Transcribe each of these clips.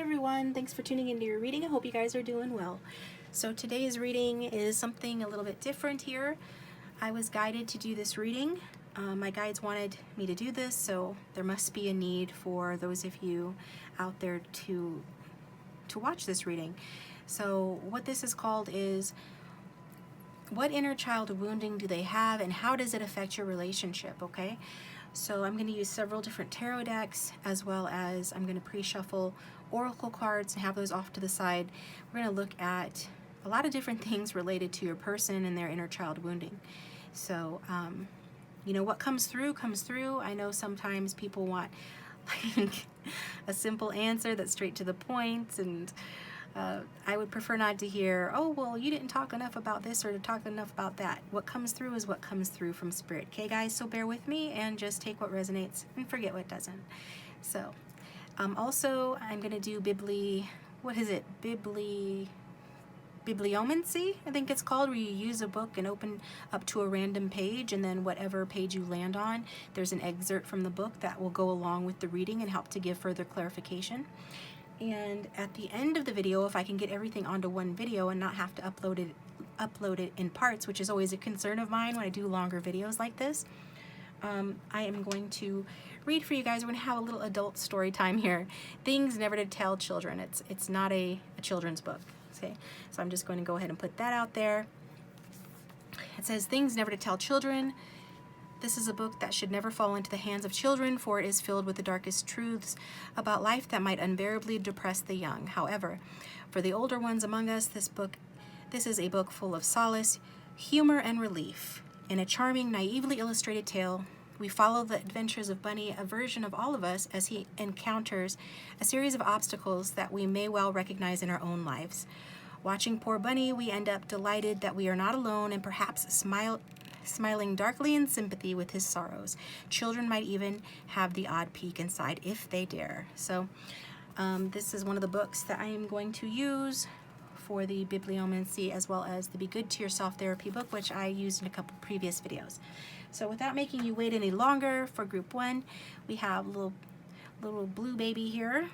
everyone, thanks for tuning into your reading. I hope you guys are doing well. So today's reading is something a little bit different here. I was guided to do this reading. My guides wanted me to do this, so there must be a need for those of you out there to watch this reading. So what this is called is, what inner child wounding do they have and how does it affect your relationship, okay? So I'm going to use several different tarot decks, as well as I'm going to pre-shuffle oracle cards and have those off to the side. We're going to look at a lot of different things related to your person and their inner child wounding. So, you know, what comes through comes through. I know sometimes people want like a simple answer that's straight to the point, and I would prefer not to hear, oh, well, you didn't talk enough about this or talk enough about that. What comes through is what comes through from Spirit. Okay, guys? So bear with me and just take what resonates and forget what doesn't. So, also, I'm going to do BIBLIOMANCY, I think it's called, where you use a book and open up to a random page, and then whatever page you land on, there's an excerpt from the book that will go along with the reading and help to give further clarification. And at the end of the video, if I can get everything onto one video and not have to upload it in parts, which is always a concern of mine when I do longer videos like this, I am going to read for you guys. We're going to have a little adult story time here. Things Never to Tell Children. It's not a children's book. Okay, so I'm just going to go ahead and put that out there. It says, Things Never to Tell Children. This is a book that should never fall into the hands of children, for it is filled with the darkest truths about life that might unbearably depress the young. However, for the older ones among us, this is a book full of solace, humor, and relief. In a charming, naively illustrated tale, we follow the adventures of Bunny, a version of all of us, as he encounters a series of obstacles that we may well recognize in our own lives. Watching poor Bunny, we end up delighted that we are not alone and perhaps smiling darkly in sympathy with his sorrows. Children might even have the odd peek inside if they dare. So this is one of the books that I am going to use for the Bibliomancy, as well as the Be Good to Yourself therapy book, which I used in a couple previous videos. So without making you wait any longer, for group one, we have little blue baby here.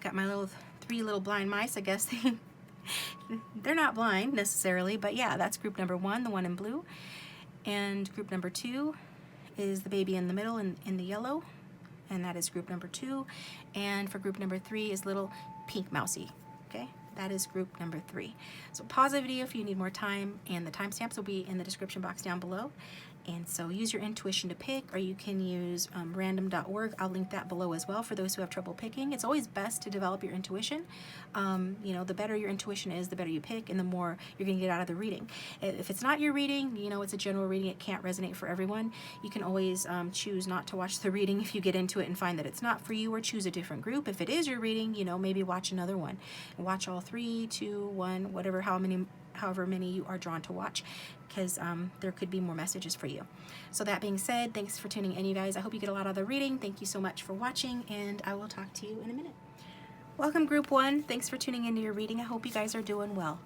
Got my three little blind mice, I guess. They're not blind necessarily, but yeah, that's group number one, the one in blue. And group number two is the baby in the middle in the yellow, and that is group number two. And for group number three is little pink mousy. Okay, that is group number three. So pause the video if you need more time, and the timestamps will be in the description box down below. And so use your intuition to pick, or you can use random.org. I'll link that below as well for those who have trouble picking. It's always best to develop your intuition. You know, the better your intuition is, the better you pick, and the more you're going to get out of the reading. If it's not your reading, you know, it's a general reading, it can't resonate for everyone. You can always choose not to watch the reading if you get into it and find that it's not for you, or choose a different group. If it is your reading, you know, maybe watch another one. Watch all 3, 2, 1, whatever, however many you are drawn to watch, because there could be more messages for you. So that being said, thanks for tuning in, you guys. I hope you get a lot out of the reading. Thank you so much for watching, and I will talk to you in a minute. Welcome, group one. Thanks for tuning into your reading. I hope you guys are doing well.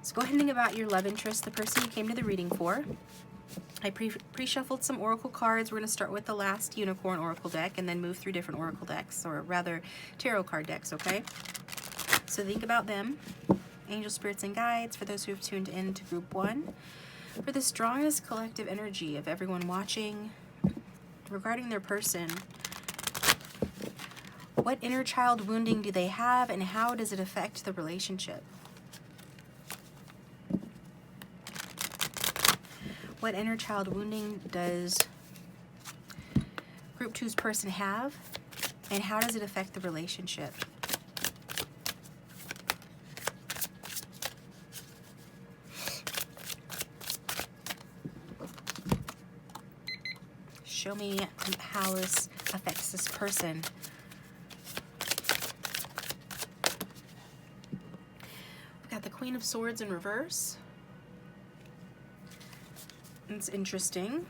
So go ahead and think about your love interest, the person you came to the reading for. I pre-shuffled some oracle cards. We're going to start with the last unicorn oracle deck and then move through different oracle decks, or rather tarot card decks, okay? So think about them. Angel, spirits, and guides, for those who have tuned in to group one, for the strongest collective energy of everyone watching regarding their person. What inner child wounding do they have, and how does it affect the relationship? What inner child wounding does group two's person have, and how does it affect the relationship? Show me how this affects this person. We've got the Queen of Swords in reverse. It's interesting.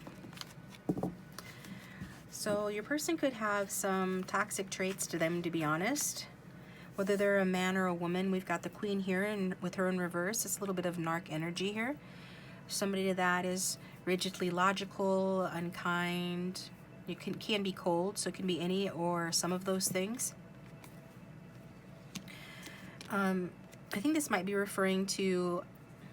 So your person could have some toxic traits to them, to be honest. Whether they're a man or a woman, we've got the Queen here, and with her in reverse, it's a little bit of narc energy here. Somebody that is rigidly logical, unkind. You can be cold, so it can be any or some of those things. I think this might be referring to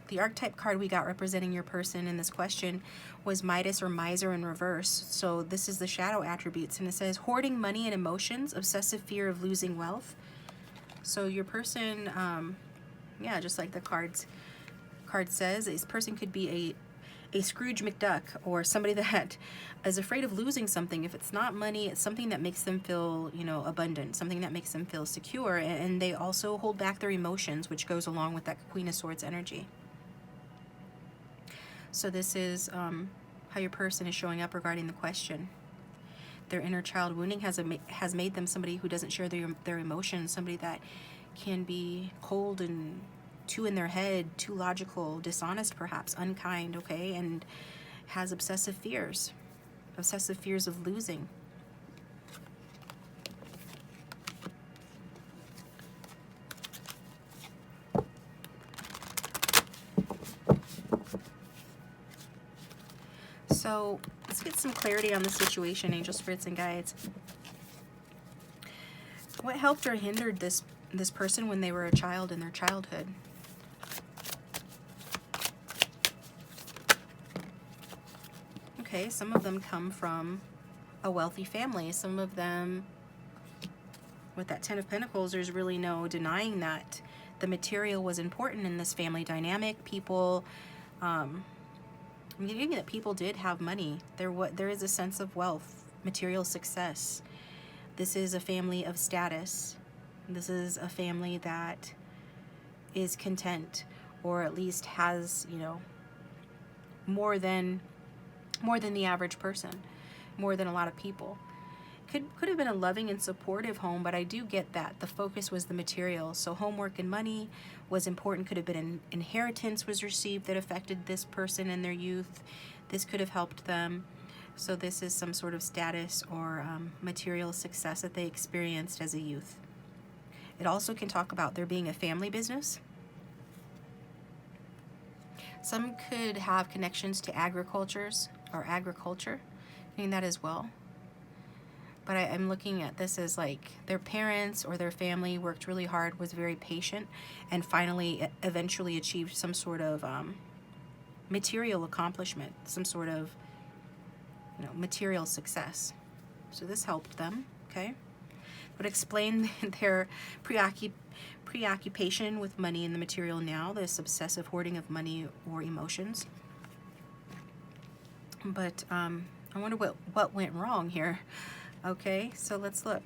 the archetype card we got representing your person in this question was Midas or Miser in reverse. So this is the shadow attributes, and it says hoarding money and emotions, obsessive fear of losing wealth. So your person, yeah, just like the card says, this person could be a Scrooge McDuck, or somebody that is afraid of losing something. If it's not money, it's something that makes them feel, you know, abundant, something that makes them feel secure, and they also hold back their emotions, which goes along with that Queen of Swords energy. So this is how your person is showing up regarding the question. Their inner child wounding has made them somebody who doesn't share their emotions, somebody that can be cold and too in their head, too logical, dishonest perhaps, unkind, okay, and has obsessive fears of losing. So let's get some clarity on the situation, angel spirits and guides. What helped or hindered this person when they were a child in their childhood? Okay, some of them come from a wealthy family. Some of them, with that Ten of Pentacles, there's really no denying that the material was important in this family dynamic. People, meaning that people did have money. There is a sense of wealth, material success. This is a family of status. This is a family that is content, or at least has, you know, more than the average person, more than a lot of people. Could have been a loving and supportive home, but I do get that the focus was the material. So homework and money was important. Could have been an inheritance was received that affected this person in their youth. This could have helped them. So this is some sort of status or material success that they experienced as a youth. It also can talk about there being a family business. Some could have connections to agriculture, meaning that as well. But I'm looking at this as like their parents or their family worked really hard, was very patient, and finally eventually achieved some sort of material accomplishment, some sort of, you know, material success. So this helped them, okay? But explain their preoccupation with money and the material now, this obsessive hoarding of money or emotions. But I wonder what went wrong here. Okay, so let's look.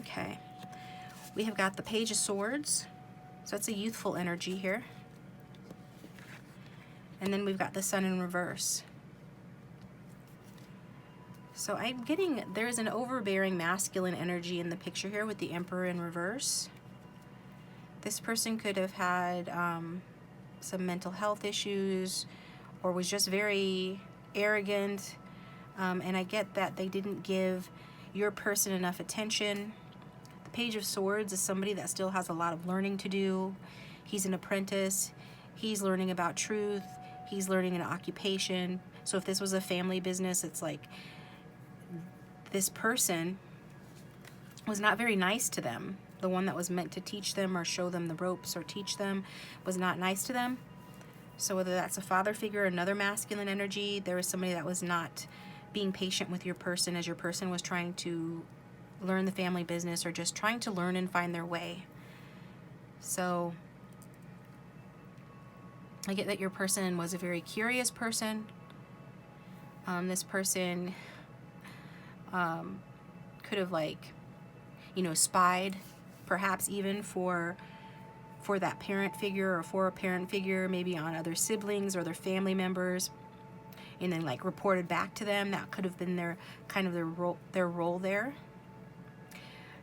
Okay, we have got the Page of Swords, so that's a youthful energy here. And then we've got the Sun in reverse. So I'm getting, there's an overbearing masculine energy in the picture here with the Emperor in reverse. This person could have had some mental health issues, or was just very arrogant. And I get that they didn't give your person enough attention. The Page of Swords is somebody that still has a lot of learning to do. He's an apprentice. He's learning about truth. He's learning an occupation. So if this was a family business, it's like this person was not very nice to them. The one that was meant to teach them or show them the ropes or teach them was not nice to them. So whether that's a father figure, another masculine energy, there was somebody that was not being patient with your person as your person was trying to learn the family business or just trying to learn and find their way. So I get that your person was a very curious person. This person could have, like, you know, spied perhaps even for that parent figure or for a parent figure, maybe on other siblings or their family members, and then like reported back to them. That could have been their kind of their role there.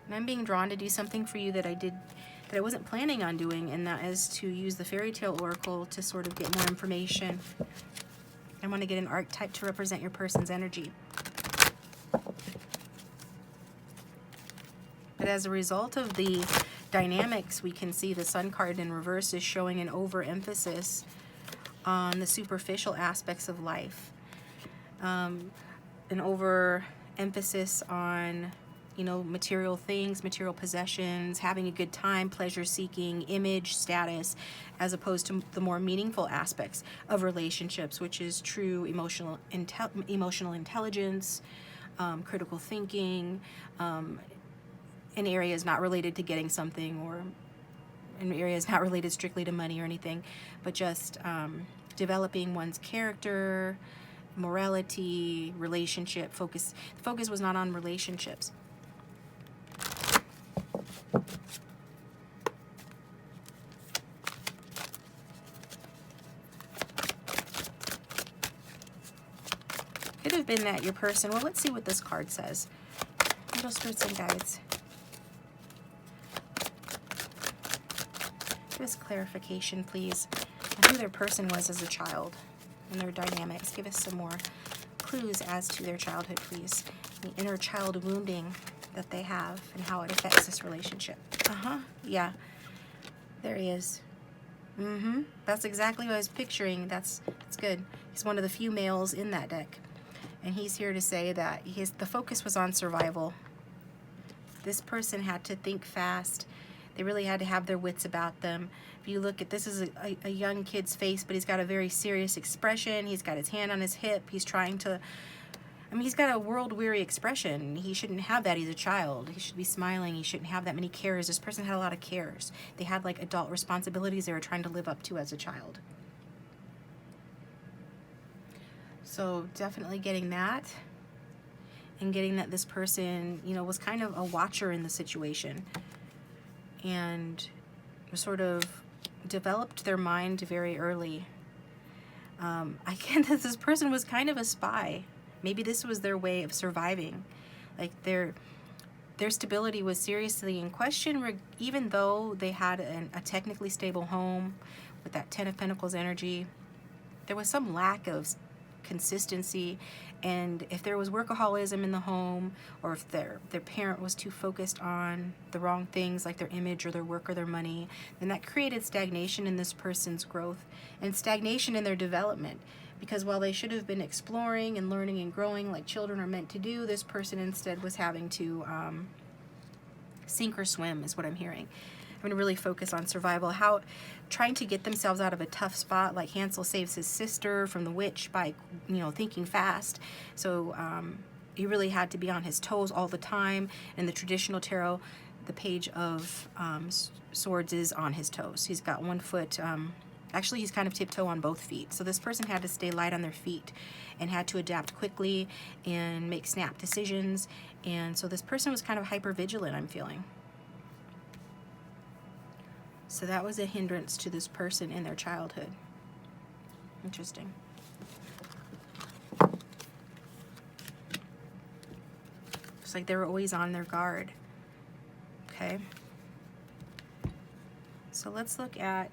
And I'm being drawn to do something for you that I wasn't planning on doing, and that is to use the Fairy Tale Oracle to sort of get more information. I want to get an archetype to represent your person's energy. But as a result of the dynamics, we can see the Sun card in reverse is showing an overemphasis on the superficial aspects of life. An overemphasis on, you know, material things, material possessions, having a good time, pleasure seeking, image, status, as opposed to the more meaningful aspects of relationships, which is true emotional intelligence, critical thinking, in areas not related to getting something, or in areas not related strictly to money or anything, but just developing one's character, morality, relationship focus. The focus was not on relationships. Could have been that your person, well, let's see what this card says. Angel, spirits, and guides. Give us clarification, please, on who their person was as a child and their dynamics. Give us some more clues as to their childhood, please. The inner child wounding that they have and how it affects this relationship. Yeah. There he is. That's exactly what I was picturing. That's good. He's one of the few males in that deck. And he's here to say that the focus was on survival. This person had to think fast. They really had to have their wits about them. If you look at, this is a young kid's face, but he's got a very serious expression. He's got his hand on his hip. He's trying to, I mean, he's got a world-weary expression. He shouldn't have that. He's a child. He should be smiling. He shouldn't have that many cares. This person had a lot of cares. They had like adult responsibilities they were trying to live up to as a child. So definitely getting that, and getting that this person, you know, was kind of a watcher in the situation, and sort of developed their mind very early. I get that this person was kind of a spy. Maybe this was their way of surviving. Like their stability was seriously in question, even though they had a technically stable home with that Ten of Pentacles energy. There was some lack of consistency, and if there was workaholism in the home, or if their parent was too focused on the wrong things like their image or their work or their money, then that created stagnation in this person's growth and stagnation in their development. Because while they should have been exploring and learning and growing like children are meant to do, this person instead was having to sink or swim, is what I'm hearing. I'm going to really focus on survival, trying to get themselves out of a tough spot, like Hansel saves his sister from the witch by, you know, thinking fast. So he really had to be on his toes all the time. In the traditional tarot, the Page of Swords is on his toes. He's got one foot, actually he's kind of tiptoe on both feet. So this person had to stay light on their feet and had to adapt quickly and make snap decisions. And so this person was kind of hyper vigilant, I'm feeling. So that was a hindrance to this person in their childhood. Interesting. It's like they were always on their guard. Okay. So let's look at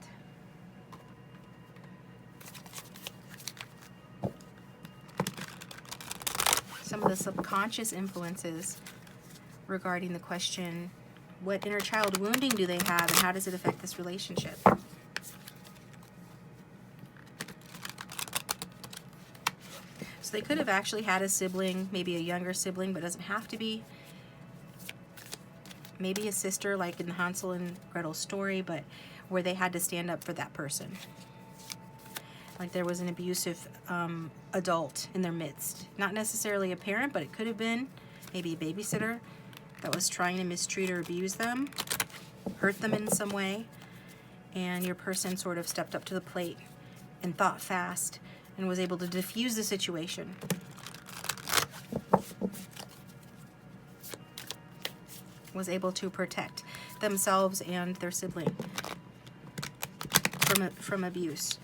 some of the subconscious influences regarding the question, what inner child wounding do they have, and how does it affect this relationship? So they could have actually had a sibling, maybe a younger sibling, but doesn't have to be. Maybe a sister, like in the Hansel and Gretel story, but where they had to stand up for that person. Like there was an abusive adult in their midst. Not necessarily a parent, but it could have been maybe a babysitter that was trying to mistreat or abuse them, hurt them in some way, and your person sort of stepped up to the plate and thought fast and was able to diffuse the situation. Was able to protect themselves and their sibling from abuse.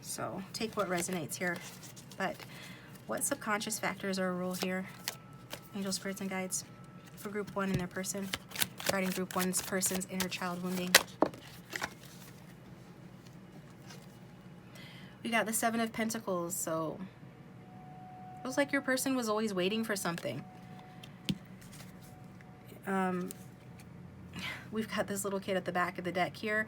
So take what resonates here. But what subconscious factors are a role here? Angel, spirits, and guides for group 1 in their person, regarding group 1's person's inner child wounding. We got the 7 of Pentacles, so it feels like your person was always waiting for something. we've got this little kid at the back of the deck here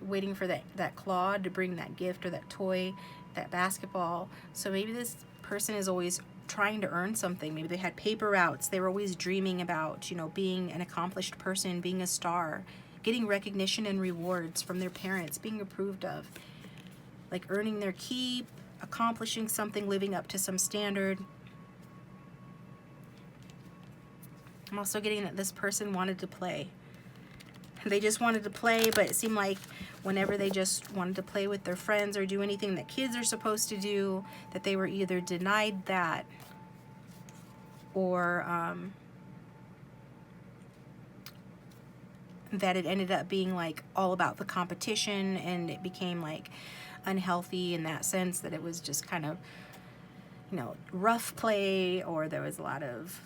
waiting for that Claude to bring that gift or that toy, that basketball. So maybe this person is always trying to earn something. Maybe they had paper routes. They were always dreaming about, you know, being an accomplished person, being a star, getting recognition and rewards from their parents, being approved of, like earning their keep, accomplishing something, living up to some standard. I'm also getting that this person wanted to play. They just wanted to play, but it seemed like whenever they just wanted to play with their friends or do anything that kids are supposed to do, that they were either denied that or that it ended up being like all about the competition, and it became like unhealthy in that sense, that it was just kind of, you know, rough play, or there was a lot of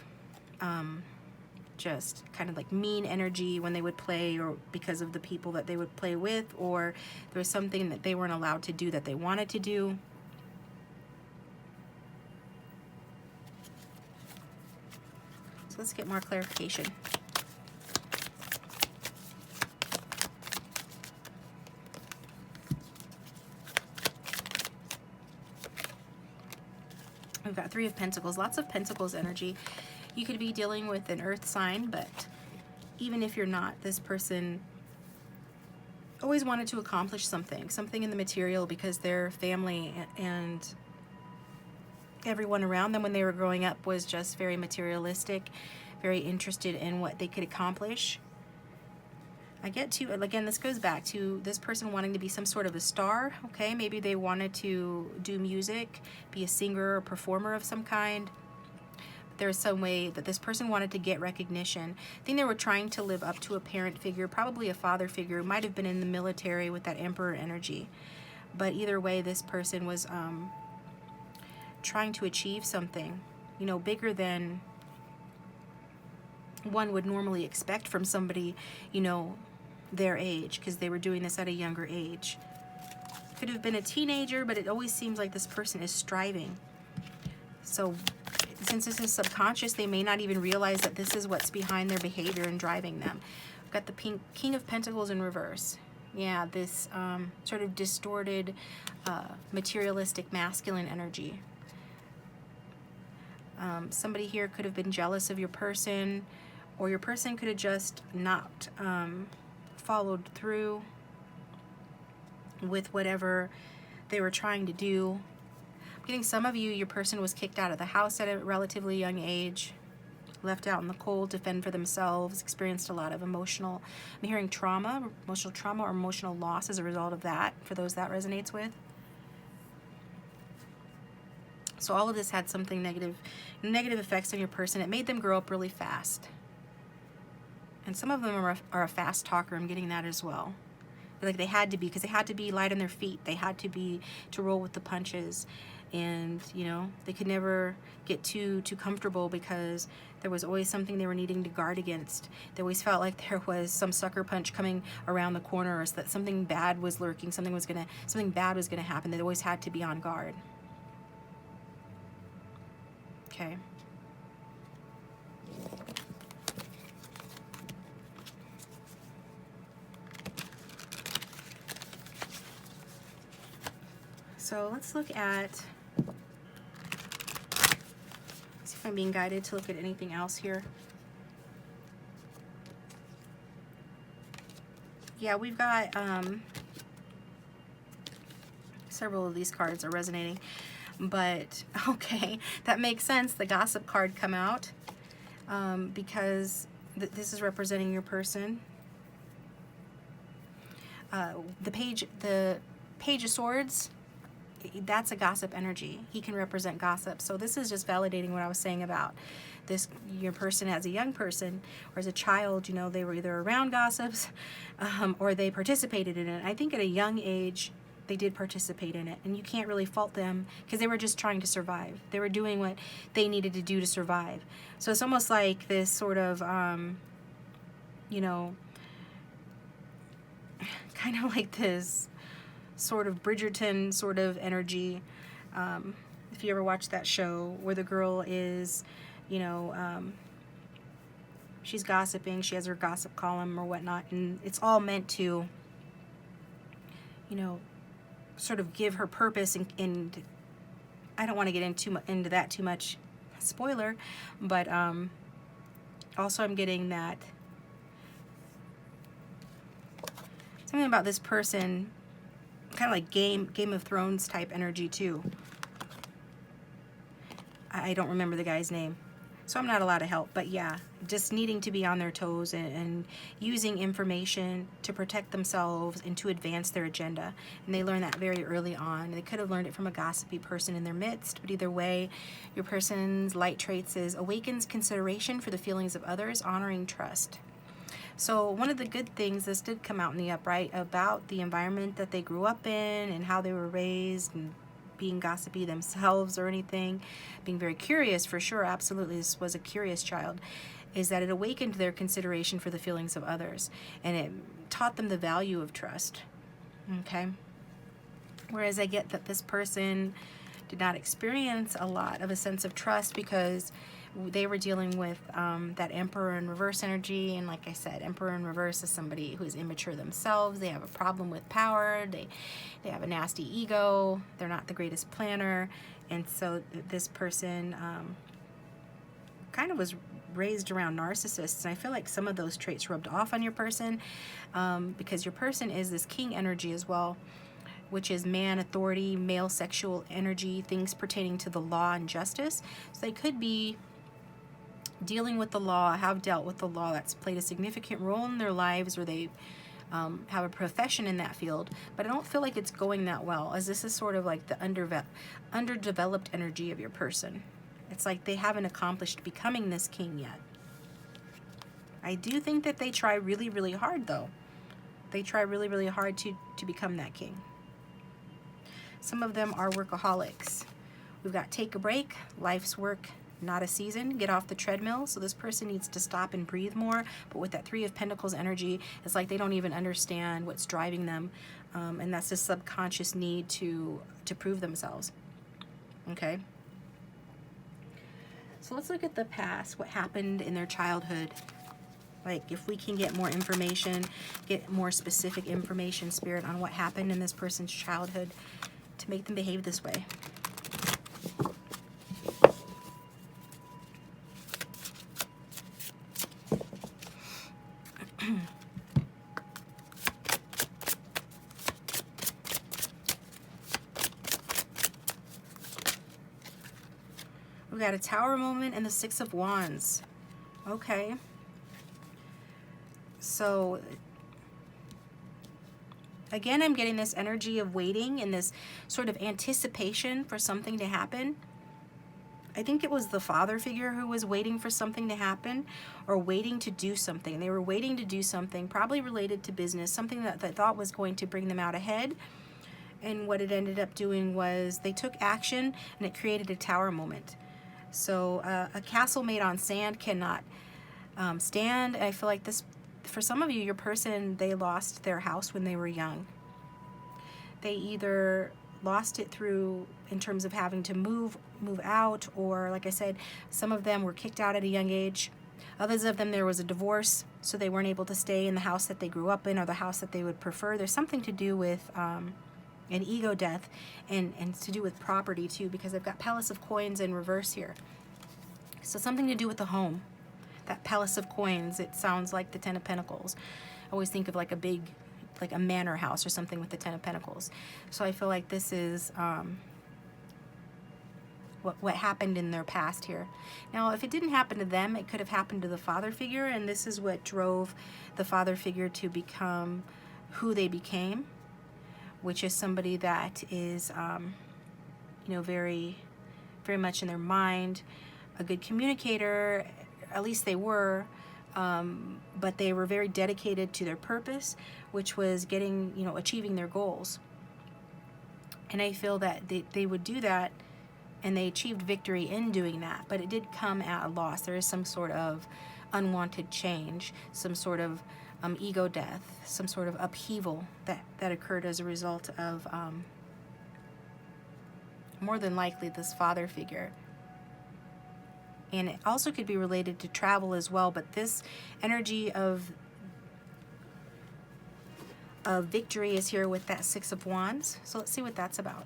just kind of like mean energy when they would play, or because of the people that they would play with, or there was something that they weren't allowed to do that they wanted to do. So let's get more clarification. We've got Three of Pentacles, lots of Pentacles energy. You could be dealing with an earth sign, but even if you're not, this person always wanted to accomplish something in the material, because their family and everyone around them when they were growing up was just very materialistic, very interested in what they could accomplish. I get to, again, this goes back to this person wanting to be some sort of a star, okay? Maybe they wanted to do music, be a singer or performer of some kind. There was some way that this person wanted to get recognition. I think they were trying to live up to a parent figure, probably a father figure, who might have been in the military with that Emperor energy. But either way, this person was trying to achieve something, you know, bigger than one would normally expect from somebody, you know, their age, because they were doing this at a younger age. Could have been a teenager, but it always seems like this person is striving. So since this is subconscious, they may not even realize that this is what's behind their behavior and driving them. We've got the King of Pentacles in reverse. Yeah, this sort of distorted, materialistic, masculine energy. Somebody here could have been jealous of your person, or your person could have just not followed through with whatever they were trying to do. I'm getting some of you, your person was kicked out of the house at a relatively young age, left out in the cold to fend for themselves, experienced a lot of emotional, I'm hearing trauma, emotional trauma or emotional loss as a result of that, for those that resonates with. So all of this had something negative effects on your person. It made them grow up really fast. And some of them are a fast talker. I'm getting that as well. Like they had to be, because they had to be light on their feet. They had to roll with the punches. And, you know, they could never get too comfortable, because there was always something they were needing to guard against. They always felt like there was some sucker punch coming around the corner, or that something bad was lurking, something bad was gonna happen. They always had to be on guard. Okay. So let's look at, see if I'm being guided to look at anything else here. Yeah, we've got several of these cards are resonating, but okay, that makes sense. The Gossip card come out because this is representing your person. The Page of Swords, that's a gossip energy. He can represent gossip. So this is just validating what I was saying about this, your person as a young person or as a child, you know, they were either around gossips or they participated in it. I think at a young age, they did participate in it, and you can't really fault them, because they were just trying to survive. They were doing what they needed to do to survive. So it's almost like this sort of, you know, kind of like this sort of Bridgerton sort of energy. If you ever watched that show where the girl is, you know, she's gossiping. She has her gossip column or whatnot, and it's all meant to, you know, sort of give her purpose. And I don't want to get into that too much, spoiler, but also I'm getting that something about this person, kind of like Game of Thrones type energy too. I don't remember the guy's name, so I'm not allowed to help, but yeah, just needing to be on their toes and using information to protect themselves and to advance their agenda. And they learn that very early on. They could have learned it from a gossipy person in their midst, but either way, your person's light traits is awakens consideration for the feelings of others, honoring trust. So one of the good things, this did come out in the upright, about the environment that they grew up in and how they were raised, and being gossipy themselves or anything, being very curious for sure, absolutely, this was a curious child, is that it awakened their consideration for the feelings of others, and it taught them the value of trust. Okay? Whereas I get that this person did not experience a lot of a sense of trust because they were dealing with that Emperor in reverse energy. And like I said, Emperor in reverse is somebody who is immature themselves. They have a problem with power. They have a nasty ego. They're not the greatest planner. And so this person kind of was raised around narcissists. And I feel like some of those traits rubbed off on your person because your person is this king energy as well, which is man, authority, male sexual energy, things pertaining to the law and justice. So they could be dealing with the law, have dealt with the law. That's played a significant role in their lives, or they have a profession in that field. But I don't feel like it's going that well, as this is sort of like the underdeveloped energy of your person. It's like they haven't accomplished becoming this king yet. I do think that they try really, really hard, though. They try really, really hard to become that king. Some of them are workaholics. We've got take a break, life's work, not a season, get off the treadmill. So this person needs to stop and breathe more. But with that Three of Pentacles energy, it's like they don't even understand what's driving them. And that's a subconscious need to prove themselves. Okay? So let's look at the past, what happened in their childhood. Like, if we can get more information, get more specific information, Spirit, on what happened in this person's childhood to make them behave this way. We got a Tower moment and the Six of Wands. Okay. So again, I'm getting this energy of waiting and this sort of anticipation for something to happen. I think it was the father figure who was waiting for something to happen, or waiting to do something. They were waiting to do something, probably related to business, something that they thought was going to bring them out ahead. And what it ended up doing was they took action, and it created a tower moment. So a castle made on sand cannot stand. I feel like this, for some of you, your person, they lost their house when they were young. They either lost it through, in terms of having to move out, or like I said, some of them were kicked out at a young age. Others of them, there was a divorce, so they weren't able to stay in the house that they grew up in, or the house that they would prefer. There's something to do with an ego death, and to do with property too, because I've got Palace of Coins in reverse here. So something to do with the home. That Palace of Coins, it sounds like the Ten of Pentacles. I always think of like a big, like a manor house or something with the Ten of Pentacles. So I feel like this is what happened in their past here. Now, if it didn't happen to them, it could have happened to the father figure, and this is what drove the father figure to become who they became, which is somebody that is, you know, very, very much in their mind, a good communicator. At least they were, but they were very dedicated to their purpose, which was getting, you know, achieving their goals. And I feel that they would do that, and they achieved victory in doing that, but it did come at a loss. There is some sort of unwanted change, some sort of ego death, some sort of upheaval that occurred as a result of, more than likely, this father figure. And it also could be related to travel as well, but this energy of victory is here with that Six of Wands. So let's see what that's about.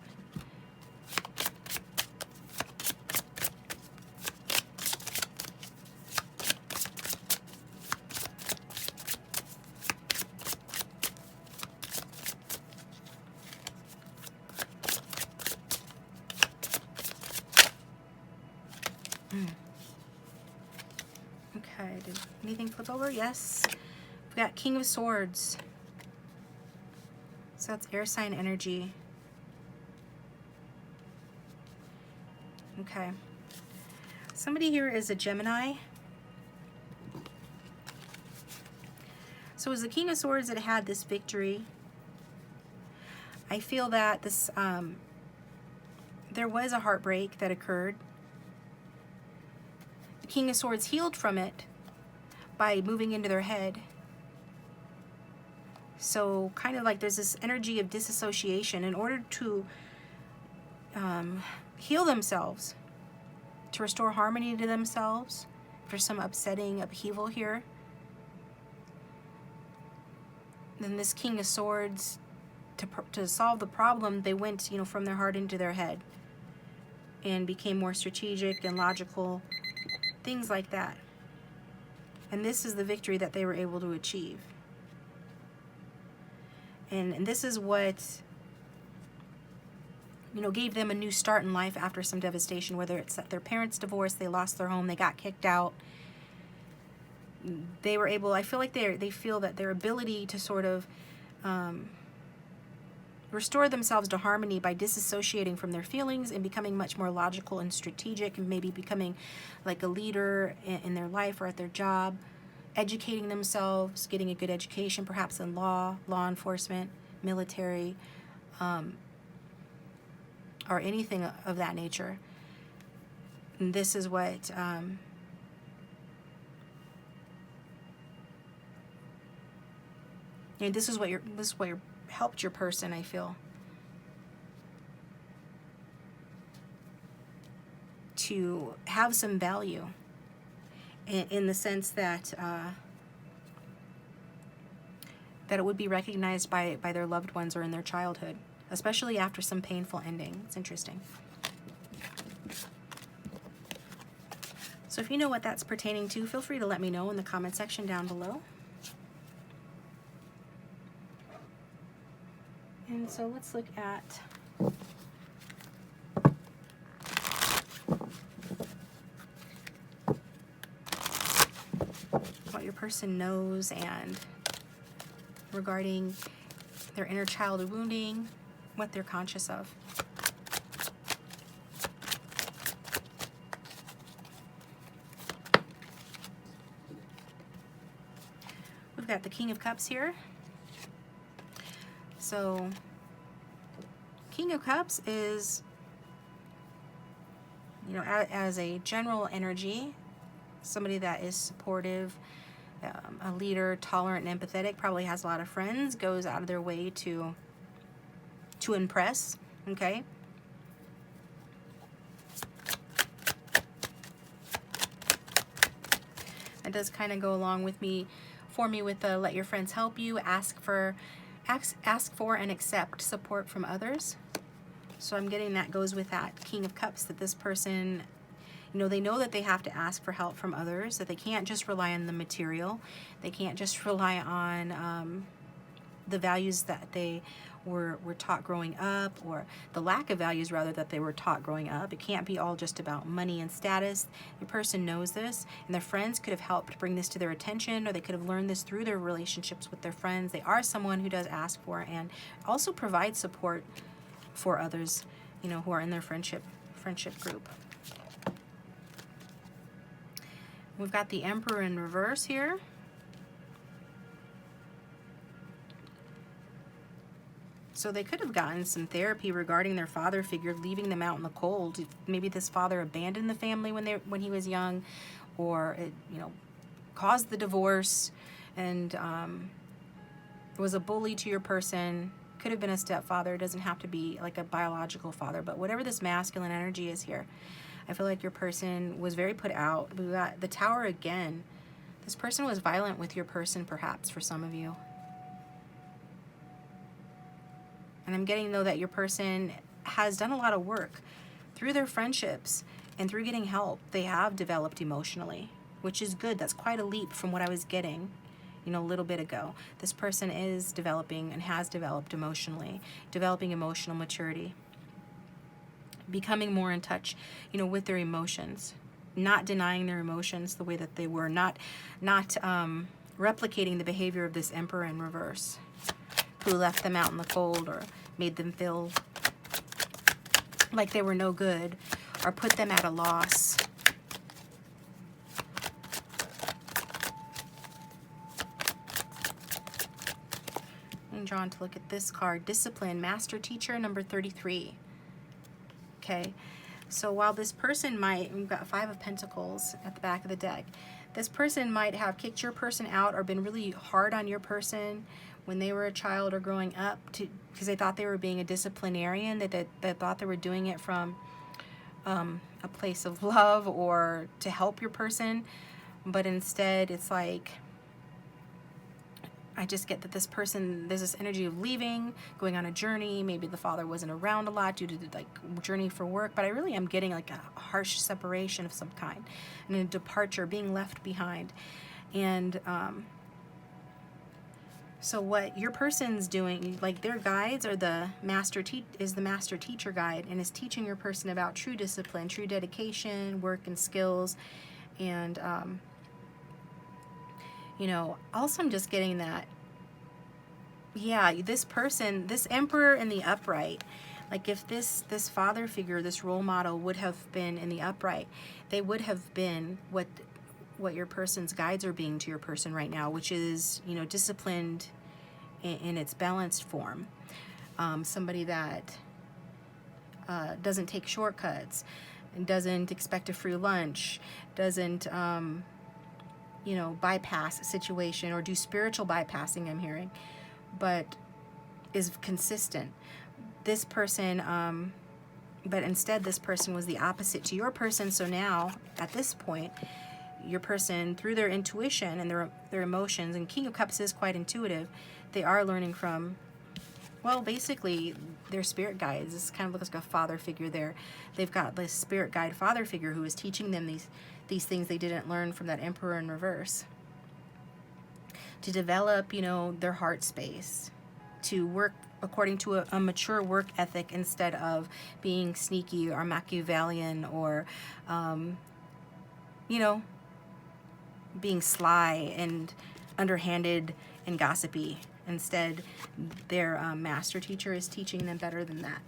Okay, did anything flip over? Yes. We got King of Swords. So that's air sign energy. Okay. Somebody here is a Gemini. So as the King of Swords that had this victory, I feel that this there was a heartbreak that occurred. The King of Swords healed from it by moving into their head. So kind of like there's this energy of disassociation in order to heal themselves, to restore harmony to themselves. There's some upsetting upheaval here. Then this King of Swords, to solve the problem, they went, you know, from their heart into their head and became more strategic and logical, things like that. And this is the victory that they were able to achieve. And this is what, you know, gave them a new start in life after some devastation, whether it's that their parents divorced, they lost their home, they got kicked out. They were able, I feel like they feel that their ability to sort of restore themselves to harmony by disassociating from their feelings and becoming much more logical and strategic, and maybe becoming like a leader in their life or at their job, educating themselves, getting a good education, perhaps in law enforcement, military, or anything of that nature. And this is what you know, this is what helped your person, I feel, to have some value in the sense that that it would be recognized by their loved ones or in their childhood, especially after some painful ending. It's interesting. So if you know what that's pertaining to, feel free to let me know in the comment section down below. And so let's look at what your person knows and regarding their inner child wounding, what they're conscious of. We've got the King of Cups here. So, King of Cups is, you know, as a general energy, somebody that is supportive, a leader, tolerant and empathetic, probably has a lot of friends, goes out of their way to impress, okay? That does kind of go along with for me with the let your friends help you, ask for and accept support from others. So I'm getting that goes with that King of Cups, that this person, you know, they know that they have to ask for help from others, that they can't just rely on the material. They can't just rely on the values that they were taught growing up, or the lack of values rather that they were taught growing up. It can't be all just about money and status. Your person knows this, and their friends could have helped bring this to their attention, or they could have learned this through their relationships with their friends. They are someone who does ask for and also provide support for others, you know, who are in their friendship group. We've got the Emperor in reverse here. So they could have gotten some therapy regarding their father figure leaving them out in the cold. Maybe this father abandoned the family when he was young, or it, you know, caused the divorce, and was a bully to your person. Could have been a stepfather. It doesn't have to be like a biological father, but whatever this masculine energy is here, I feel like your person was very put out. We got the Tower again. This person was violent with your person, perhaps, for some of you. And I'm getting, though, that your person has done a lot of work through their friendships and through getting help. They have developed emotionally, which is good. That's quite a leap from what I was getting, you know, a little bit ago. This person is developing and has developed emotionally, developing emotional maturity, becoming more in touch, you know, with their emotions, not denying their emotions the way that they were, not replicating the behavior of this Emperor in reverse, who left them out in the cold or made them feel like they were no good or put them at a loss. I'm drawn to look at this card, Discipline, Master Teacher, number 33. Okay, so while this person might, we've got 5 of Pentacles at the back of the deck, this person might have kicked your person out or been really hard on your person when they were a child or growing up, because they thought they were being a disciplinarian, that they thought they were doing it from a place of love or to help your person. But instead, it's like, I just get that this person, there's this energy of leaving, going on a journey. Maybe the father wasn't around a lot due to like journey for work, but I really am getting like a harsh separation of some kind and a departure, being left behind. And so what your person's doing, like their guides are the master teacher guide, and is teaching your person about true discipline, true dedication, work and skills. And you know, also I'm just getting that, yeah, this person, this Emperor in the upright, like if this father figure, this role model would have been in the upright, they would have been what your person's guides are being to your person right now, which is, you know, disciplined in its balanced form. Somebody that doesn't take shortcuts, and doesn't expect a free lunch, doesn't you know, bypass a situation or do spiritual bypassing, I'm hearing, but is consistent. This person, but instead this person was the opposite to your person. So now, at this point, your person, through their intuition and their emotions, and King of Cups is quite intuitive, they are learning from, well, basically, their spirit guides. This kind of looks like a father figure there. They've got this spirit guide father figure who is teaching them these things they didn't learn from that Emperor in reverse. To develop, you know, their heart space. To work according to a mature work ethic instead of being sneaky or Machiavellian or, you know, being sly and underhanded and gossipy. Instead, their master teacher is teaching them better than that.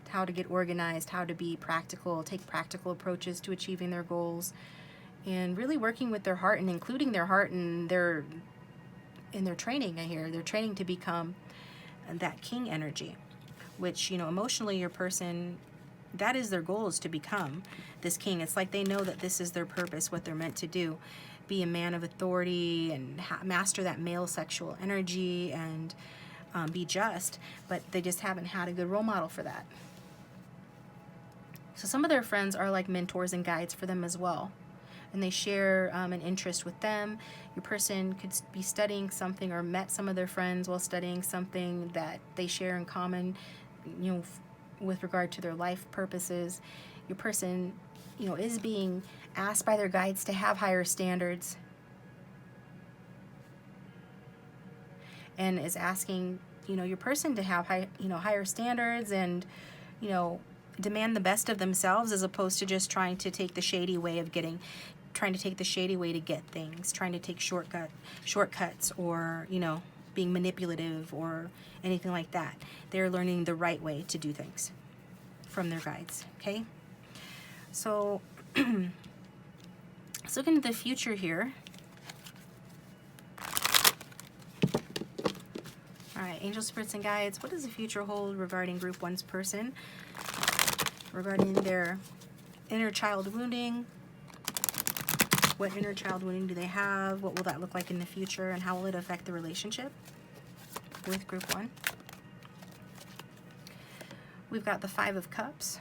How to get organized, how to be practical, take practical approaches to achieving their goals, and really working with their heart and including their heart in their training. I hear they're training to become that king energy, which, you know, emotionally your person, that is their goal, is to become this king. It's like they know that this is their purpose, what they're meant to do. Be a man of authority and master that male sexual energy and be just, but they just haven't had a good role model for that. So some of their friends are like mentors and guides for them as well, and they share an interest with them. Your person could be studying something or met some of their friends while studying something that they share in common, you know, with regard to their life purposes. Your person, you know, is being asked by their guides to have higher standards, and is asking, you know, your person to have higher standards and, you know, demand the best of themselves, as opposed to just trying to take the shady way to get things, trying to take shortcuts, or, you know, being manipulative or anything like that. They're learning the right way to do things from their guides. Okay, so let's look into the future here. All right, angel spirits and guides, what does the future hold regarding Group 1's person? Regarding their inner child wounding. What inner child wounding do they have? What will that look like in the future? And how will it affect the relationship with Group 1? We've got the 5 of Cups.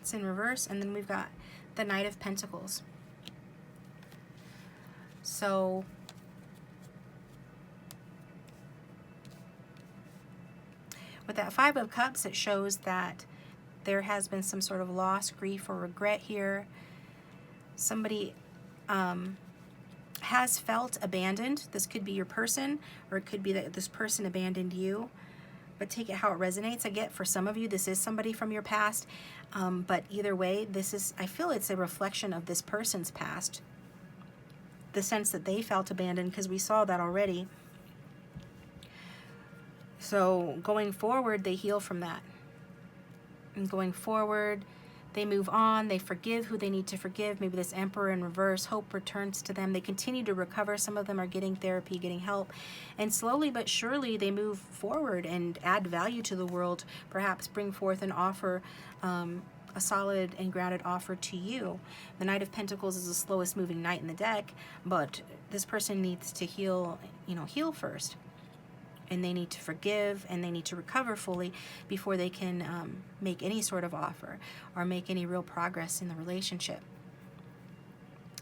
It's in reverse, and then we've got the Knight of Pentacles. So with that Five of Cups, it shows that there has been some sort of loss, grief, or regret here. Somebody has felt abandoned. This could be your person, or it could be that this person abandoned you. But take it how it resonates. I get for some of you, this is somebody from your past. But either way, this is, I feel it's a reflection of this person's past. The sense that they felt abandoned, because we saw that already. So going forward, they heal from that. And going forward, they move on, they forgive who they need to forgive. Maybe this Emperor in reverse, hope returns to them. They continue to recover. Some of them are getting therapy, getting help. And slowly but surely, they move forward and add value to the world. Perhaps bring forth an offer, a solid and grounded offer to you. The Knight of Pentacles is the slowest moving knight in the deck, but this person needs to heal, heal first. And they need to forgive, and they need to recover fully before they can make any sort of offer or make any real progress in the relationship.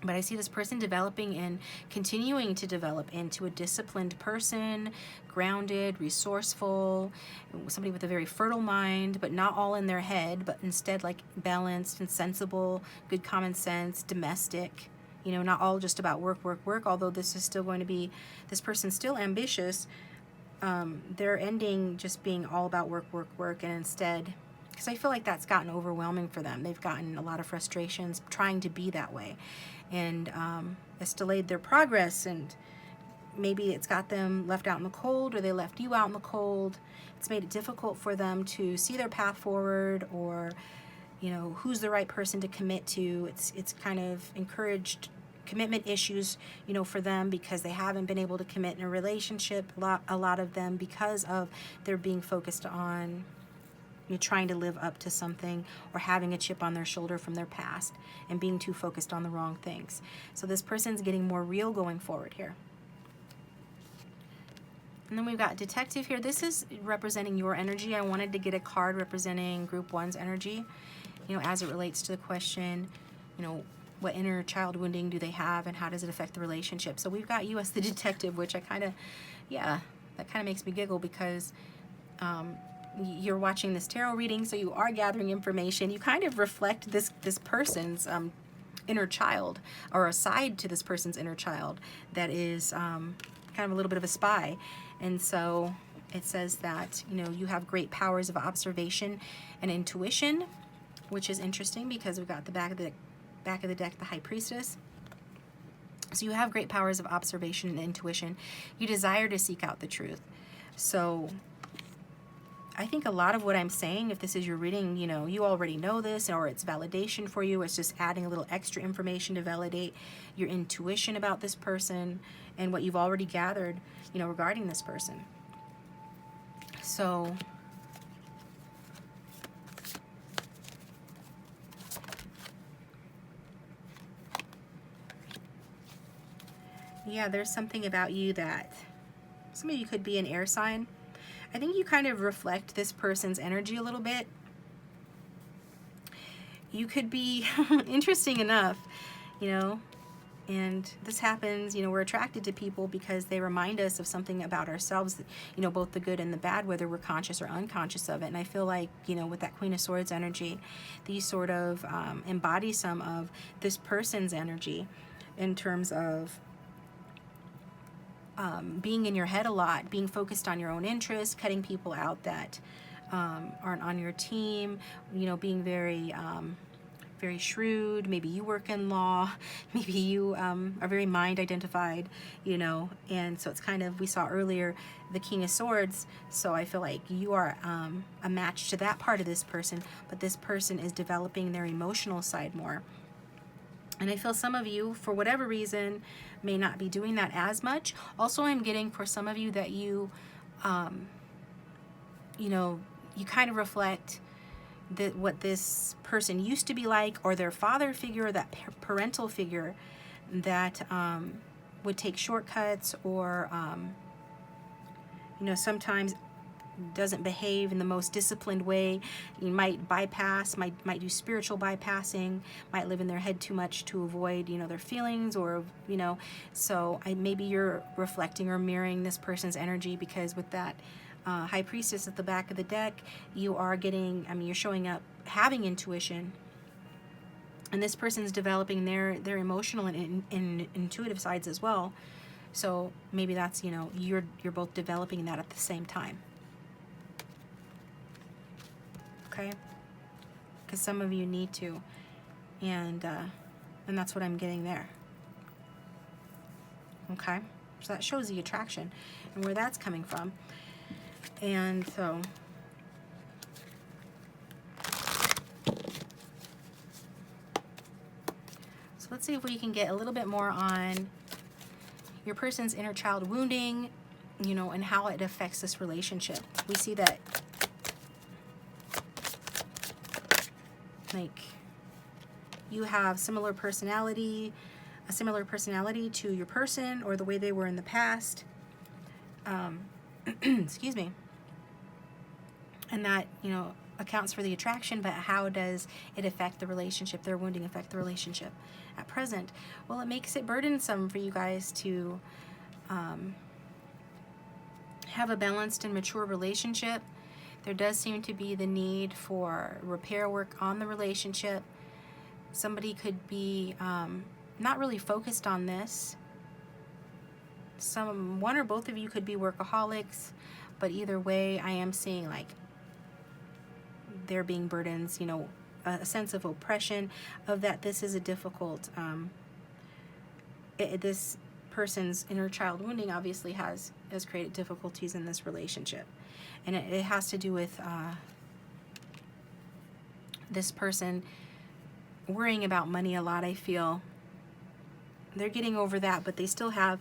But I see this person developing and continuing to develop into a disciplined person, grounded, resourceful, somebody with a very fertile mind, but not all in their head, but instead like balanced and sensible, good common sense, domestic. Not all just about work, work, work, although this is still going to be, this person's still ambitious. They're ending just being all about work, work, work, and instead, because I feel like that's gotten overwhelming for them. They've gotten a lot of frustrations trying to be that way, and it's delayed their progress, and maybe it's got them left out in the cold, or they left you out in the cold. It's made it difficult for them to see their path forward, or who's the right person to commit to. It's kind of encouraged commitment issues, for them, because they haven't been able to commit in a relationship, a lot of them, because of their being focused on trying to live up to something, or having a chip on their shoulder from their past and being too focused on the wrong things. So this person's getting more real going forward here. And then we've got Detective here. This is representing your energy. I wanted to get a card representing Group 1's energy, as it relates to the question, what inner child wounding do they have, and how does it affect the relationship? So we've got you as the detective, which that kind of makes me giggle, because you're watching this tarot reading, so you are gathering information. You kind of reflect this person's inner child, or a side to this person's inner child that is kind of a little bit of a spy. And so it says that you have great powers of observation and intuition, which is interesting because we've got the back of the deck, the High Priestess. So you have great powers of observation and intuition. You desire to seek out the truth. So I think a lot of what I'm saying, if this is your reading, you already know this, or it's validation for you. It's just adding a little extra information to validate your intuition about this person and what you've already gathered, regarding this person. So yeah, there's something about you that some of you could be an air sign. I think you kind of reflect this person's energy a little bit. You could be interesting enough, and this happens, we're attracted to people because they remind us of something about ourselves, both the good and the bad, whether we're conscious or unconscious of it. And I feel like, with that Queen of Swords energy, these sort of embody some of this person's energy in terms of being in your head a lot, being focused on your own interests, cutting people out that aren't on your team, being very very shrewd. Maybe you work in law, maybe you are very mind identified, and so it's kind of, we saw earlier the King of Swords, so I feel like you are a match to that part of this person, but this person is developing their emotional side more. And I feel some of you, for whatever reason, may not be doing that as much. Also, I'm getting for some of you that you, you kind of reflect what this person used to be like, or their father figure, or that parental figure that would take shortcuts, or, sometimes doesn't behave in the most disciplined way. You might bypass, might do spiritual bypassing, might live in their head too much to avoid, their feelings, or, so maybe you're reflecting or mirroring this person's energy, because with that High Priestess at the back of the deck, you are getting, you're showing up having intuition, and this person's developing their emotional and intuitive sides as well. So maybe that's, you're both developing that at the same time. Okay? Because some of you need to, and that's what I'm getting there. Okay? So that shows the attraction and where that's coming from. And so let's see if we can get a little bit more on your person's inner child wounding, and how it affects this relationship. We see that, like, you have a similar personality to your person, or the way they were in the past. Excuse me. And that, accounts for the attraction, but how does it affect the relationship? Their wounding affect the relationship at present? Well, it makes it burdensome for you guys to have a balanced and mature relationship. There does seem to be the need for repair work on the relationship. Somebody could be not really focused on this. One or both of you could be workaholics, but either way, I am seeing, like, there being burdens, a sense of oppression, of that this is a difficult, this person's inner child wounding obviously has created difficulties in this relationship. And it has to do with this person worrying about money a lot, I feel. They're getting over that, but they still have,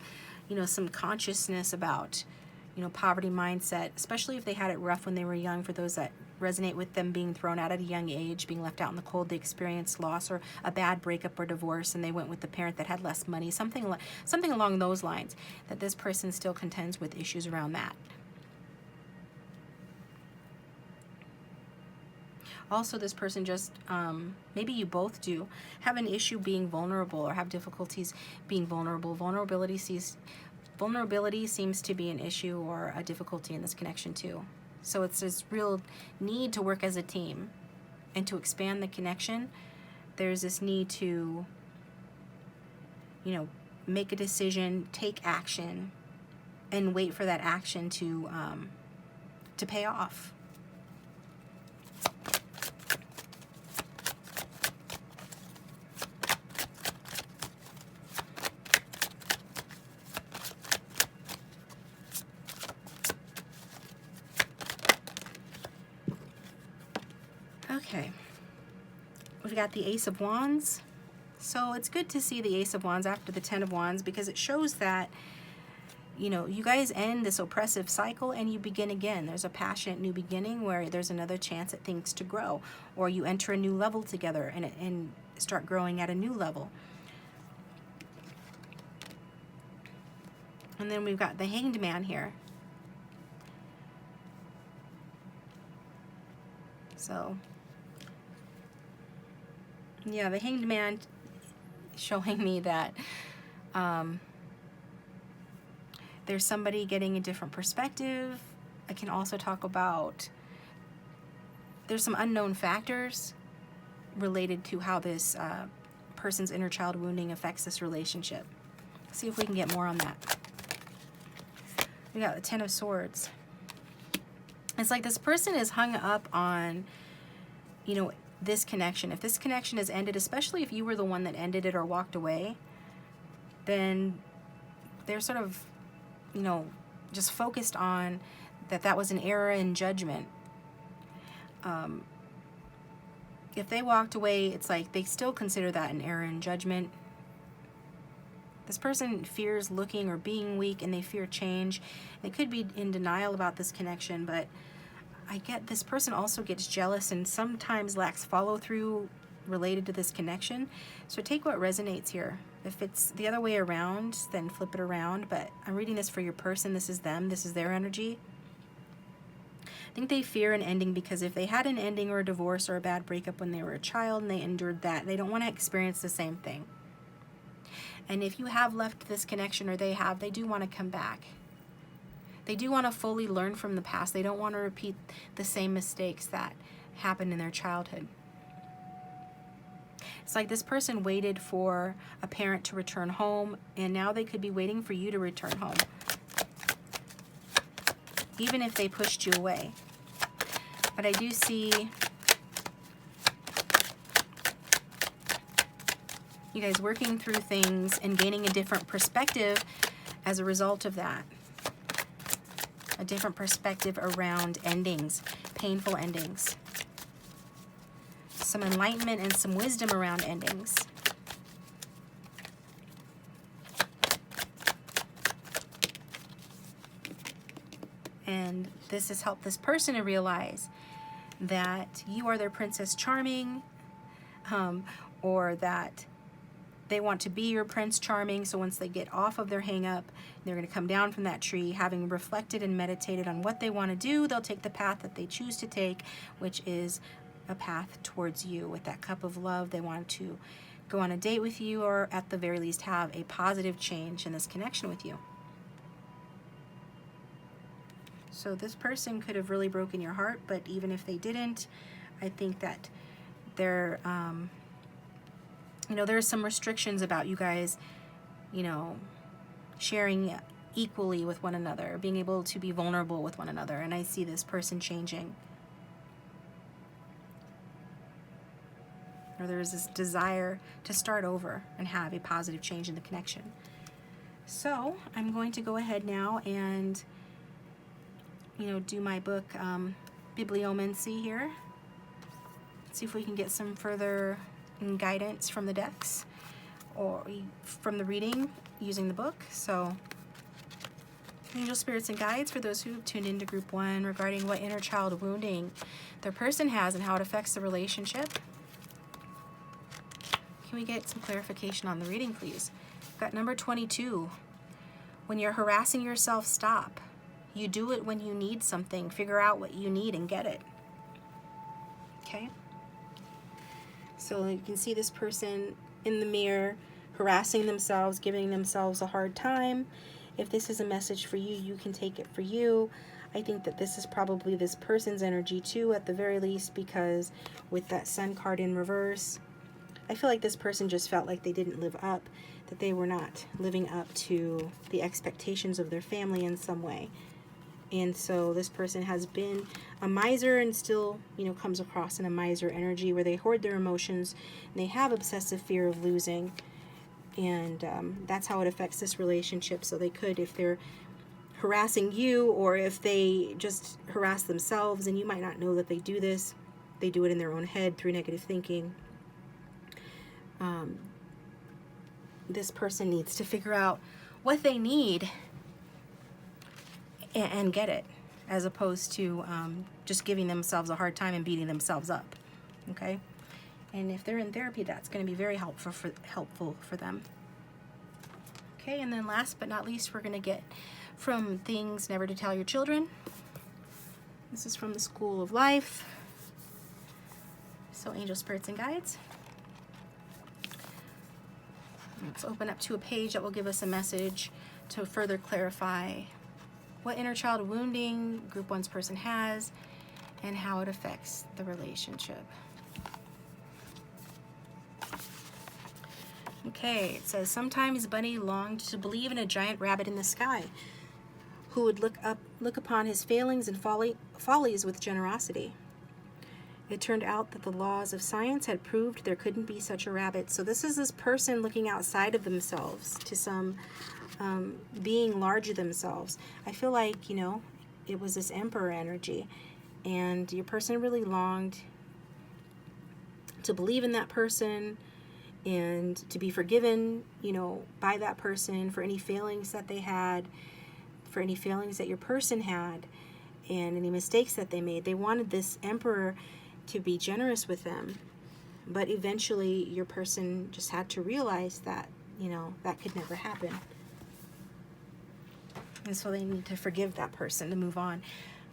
some consciousness about, poverty mindset, especially if they had it rough when they were young. For those that resonate with them being thrown out at a young age, being left out in the cold, they experienced loss or a bad breakup or divorce, and they went with the parent that had less money, something along those lines, that this person still contends with issues around that. Also, this person just, maybe you both do, have an issue being vulnerable, or have difficulties being vulnerable. Vulnerability seems to be an issue or a difficulty in this connection too. So it's this real need to work as a team and to expand the connection. There's this need to, make a decision, take action, and wait for that action to pay off. Okay, we've got the Ace of Wands. So it's good to see the Ace of Wands after the Ten of Wands, because it shows that, you guys end this oppressive cycle and you begin again. There's a passionate new beginning where there's another chance at things to grow, or you enter a new level together and start growing at a new level. And then we've got the Hanged Man here. So yeah, the Hanged Man showing me that there's somebody getting a different perspective. I can also talk about there's some unknown factors related to how this person's inner child wounding affects this relationship. Let's see if we can get more on that. We got the Ten of Swords. It's like this person is hung up on, this connection. If this connection has ended, especially if you were the one that ended it or walked away, then they're sort of, just focused on that was an error in judgment. If they walked away, it's like they still consider that an error in judgment. This person fears looking or being weak, and they fear change. They could be in denial about this connection, but I get this person also gets jealous and sometimes lacks follow-through related to this connection. So take what resonates here. If it's the other way around, then flip it around. But I'm reading this for your person. This is them. This is their energy. think they fear an ending because if they had an ending or a divorce or a bad breakup when they were a child and they endured that, they don't want to experience the same thing. And if you have left this connection, or they do want to come back. They do want to fully learn from the past. They don't want to repeat the same mistakes that happened in their childhood. It's like this person waited for a parent to return home, and now they could be waiting for you to return home, even if they pushed you away. But I do see you guys working through things and gaining a different perspective as a result of that. A different perspective around endings, painful endings. Some enlightenment and some wisdom around endings. And this has helped this person to realize that you are their Princess Charming, or that they want to be your Prince Charming. So once they get off of their hang-up, they're going to come down from that tree, having reflected and meditated on what they want to do. They'll take the path that they choose to take, which is a path towards you with that cup of love. They want to go on a date with you, or at the very least have a positive change in this connection with you. So this person could have really broken your heart, but even if they didn't, I think that they're, there's some restrictions about you guys, sharing equally with one another, being able to be vulnerable with one another. And I see this person changing. Or there's this desire to start over and have a positive change in the connection. So I'm going to go ahead now and, do my book, Bibliomancy here. See if we can get some further guidance from the decks or from the reading using the book. So, angel spirits and guides for those who have tuned into group 1 regarding what inner child wounding their person has and how it affects the relationship. Can we get some clarification on the reading, please? We've got number 22. When you're harassing yourself, stop. You do it when you need something. Figure out what you need and get it. Okay? So you can see this person in the mirror harassing themselves, giving themselves a hard time. If this is a message for you, you can take it for you. I think that this is probably this person's energy too, at the very least, because with that Sun card in reverse, I feel like this person just felt like they didn't live up, that they were not living up to the expectations of their family in some way. And so this person has been a miser and still, comes across in a miser energy where they hoard their emotions and they have obsessive fear of losing. And that's how it affects this relationship. So they could, if they're harassing you, or if they just harass themselves, and you might not know that they do this, they do it in their own head through negative thinking. This person needs to figure out what they need and get it, as opposed to just giving themselves a hard time and beating themselves up. Okay? And if they're in therapy, that's going to be very helpful for them. Okay, and then last but not least, we're going to get from Things Never to Tell Your Children. This is from the School of Life. So angel spirits and guides. Let's open up to a page that will give us a message to further clarify what inner child wounding group 1's person has and how it affects the relationship. Okay, it says, sometimes Bunny longed to believe in a giant rabbit in the sky who would look upon his failings and follies with generosity. It turned out that the laws of science had proved there couldn't be such a rabbit. So this is this person looking outside of themselves to some being larger themselves. I feel like, it was this emperor energy, and your person really longed to believe in that person and to be forgiven, by that person for any failings that they had, for any failings that your person had, and any mistakes that they made. They wanted this emperor to be generous with them, but eventually your person just had to realize that, that could never happen. And so they need to forgive that person to move on.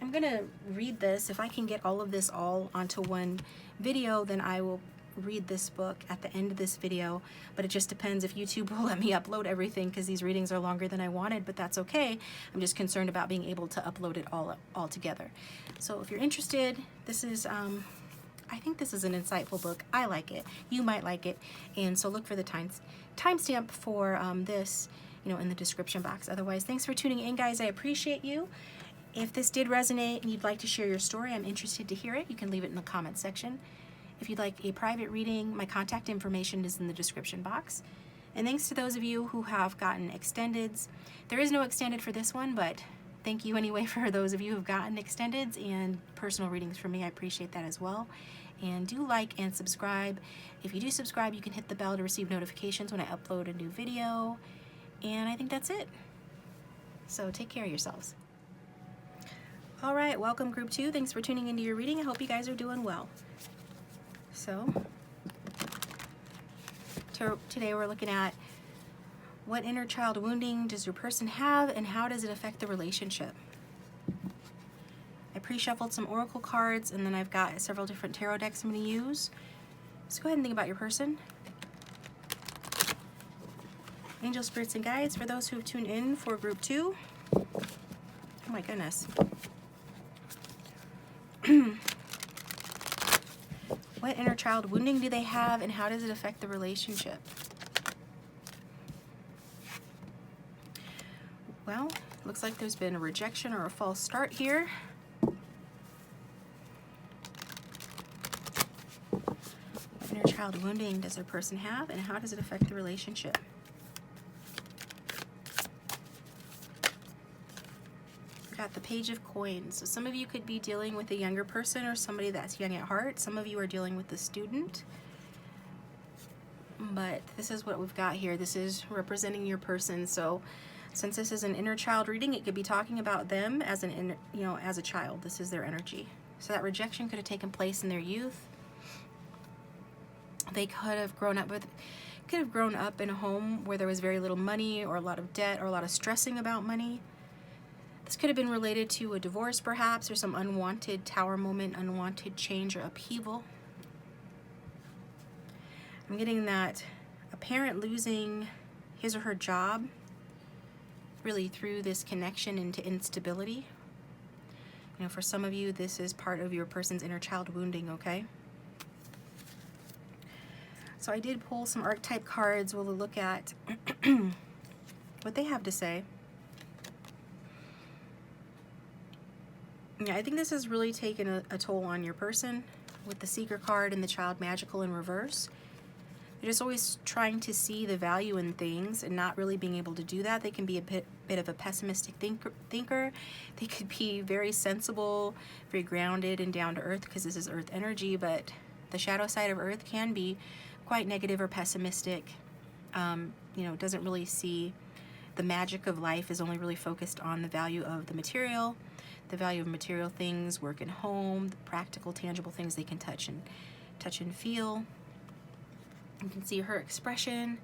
I'm gonna read this. If I can get all of this all onto one video, then I will read this book at the end of this video, but it just depends if YouTube will let me upload everything, because these readings are longer than I wanted, but that's okay. I'm just concerned about being able to upload it all together. So if you're interested, this is I think this is an insightful book. I like it. You might like it, and so look for the timestamp for this, in the description box. Otherwise, thanks for tuning in, guys. I appreciate you. If this did resonate and you'd like to share your story, I'm interested to hear it. You can leave it in the comment section. If you'd like a private reading, my contact information is in the description box. And thanks to those of you who have gotten extendeds. There is no extended for this one, but thank you anyway for those of you who've gotten extendeds and personal readings from me. I appreciate that as well. And do like and subscribe. If you do subscribe, you can hit the bell to receive notifications when I upload a new video. And I think that's it. So take care of yourselves. All right, welcome group 2. Thanks for tuning into your reading. I hope you guys are doing well. So today we're looking at what inner child wounding does your person have and how does it affect the relationship. I pre-shuffled some oracle cards, and then I've got several different tarot decks I'm going to use. So go ahead and think about your person. Angel, spirits, and guides for those who have tuned in for group 2. Oh my goodness. What inner child wounding do they have, and how does it affect the relationship? Well, looks like there's been a rejection or a false start here. What inner child wounding does their person have, and how does it affect the relationship? Got the Page of Coins. So some of you could be dealing with a younger person or somebody that's young at heart. Some of you are dealing with a student. But this is what we've got here. This is representing your person. So since this is an inner child reading, it could be talking about them as as a child. This is their energy. So that rejection could have taken place in their youth. They could have grown up in a home where there was very little money, or a lot of debt, or a lot of stressing about money. This could have been related to a divorce, perhaps, or some unwanted tower moment, unwanted change or upheaval. I'm getting that a parent losing his or her job, really through this connection into instability. For some of you, this is part of your person's inner child wounding, okay? So I did pull some archetype cards. We'll look at what they have to say. Yeah, I think this has really taken a toll on your person with the Seeker card and the Child Magical in reverse. They're just always trying to see the value in things and not really being able to do that. They can be a bit of a pessimistic thinker. They could be very sensible, very grounded and down to earth, because this is earth energy, but the shadow side of earth can be quite negative or pessimistic. Doesn't really see the magic of life, is only really focused on the value of the material. The value of material things, work and home, the practical, tangible things they can touch and feel. You can see her expression.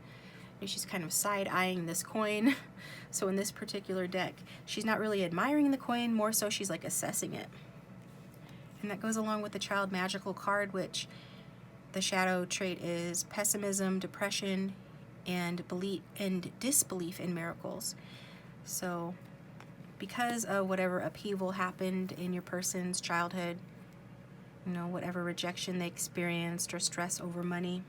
She's kind of side-eyeing this coin. So in this particular deck, she's not really admiring the coin, more so she's like assessing it. And that goes along with the Child Magical card, which the shadow trait is pessimism, depression, and belief and disbelief in miracles. So because of whatever upheaval happened in your person's childhood, whatever rejection they experienced or stress over money,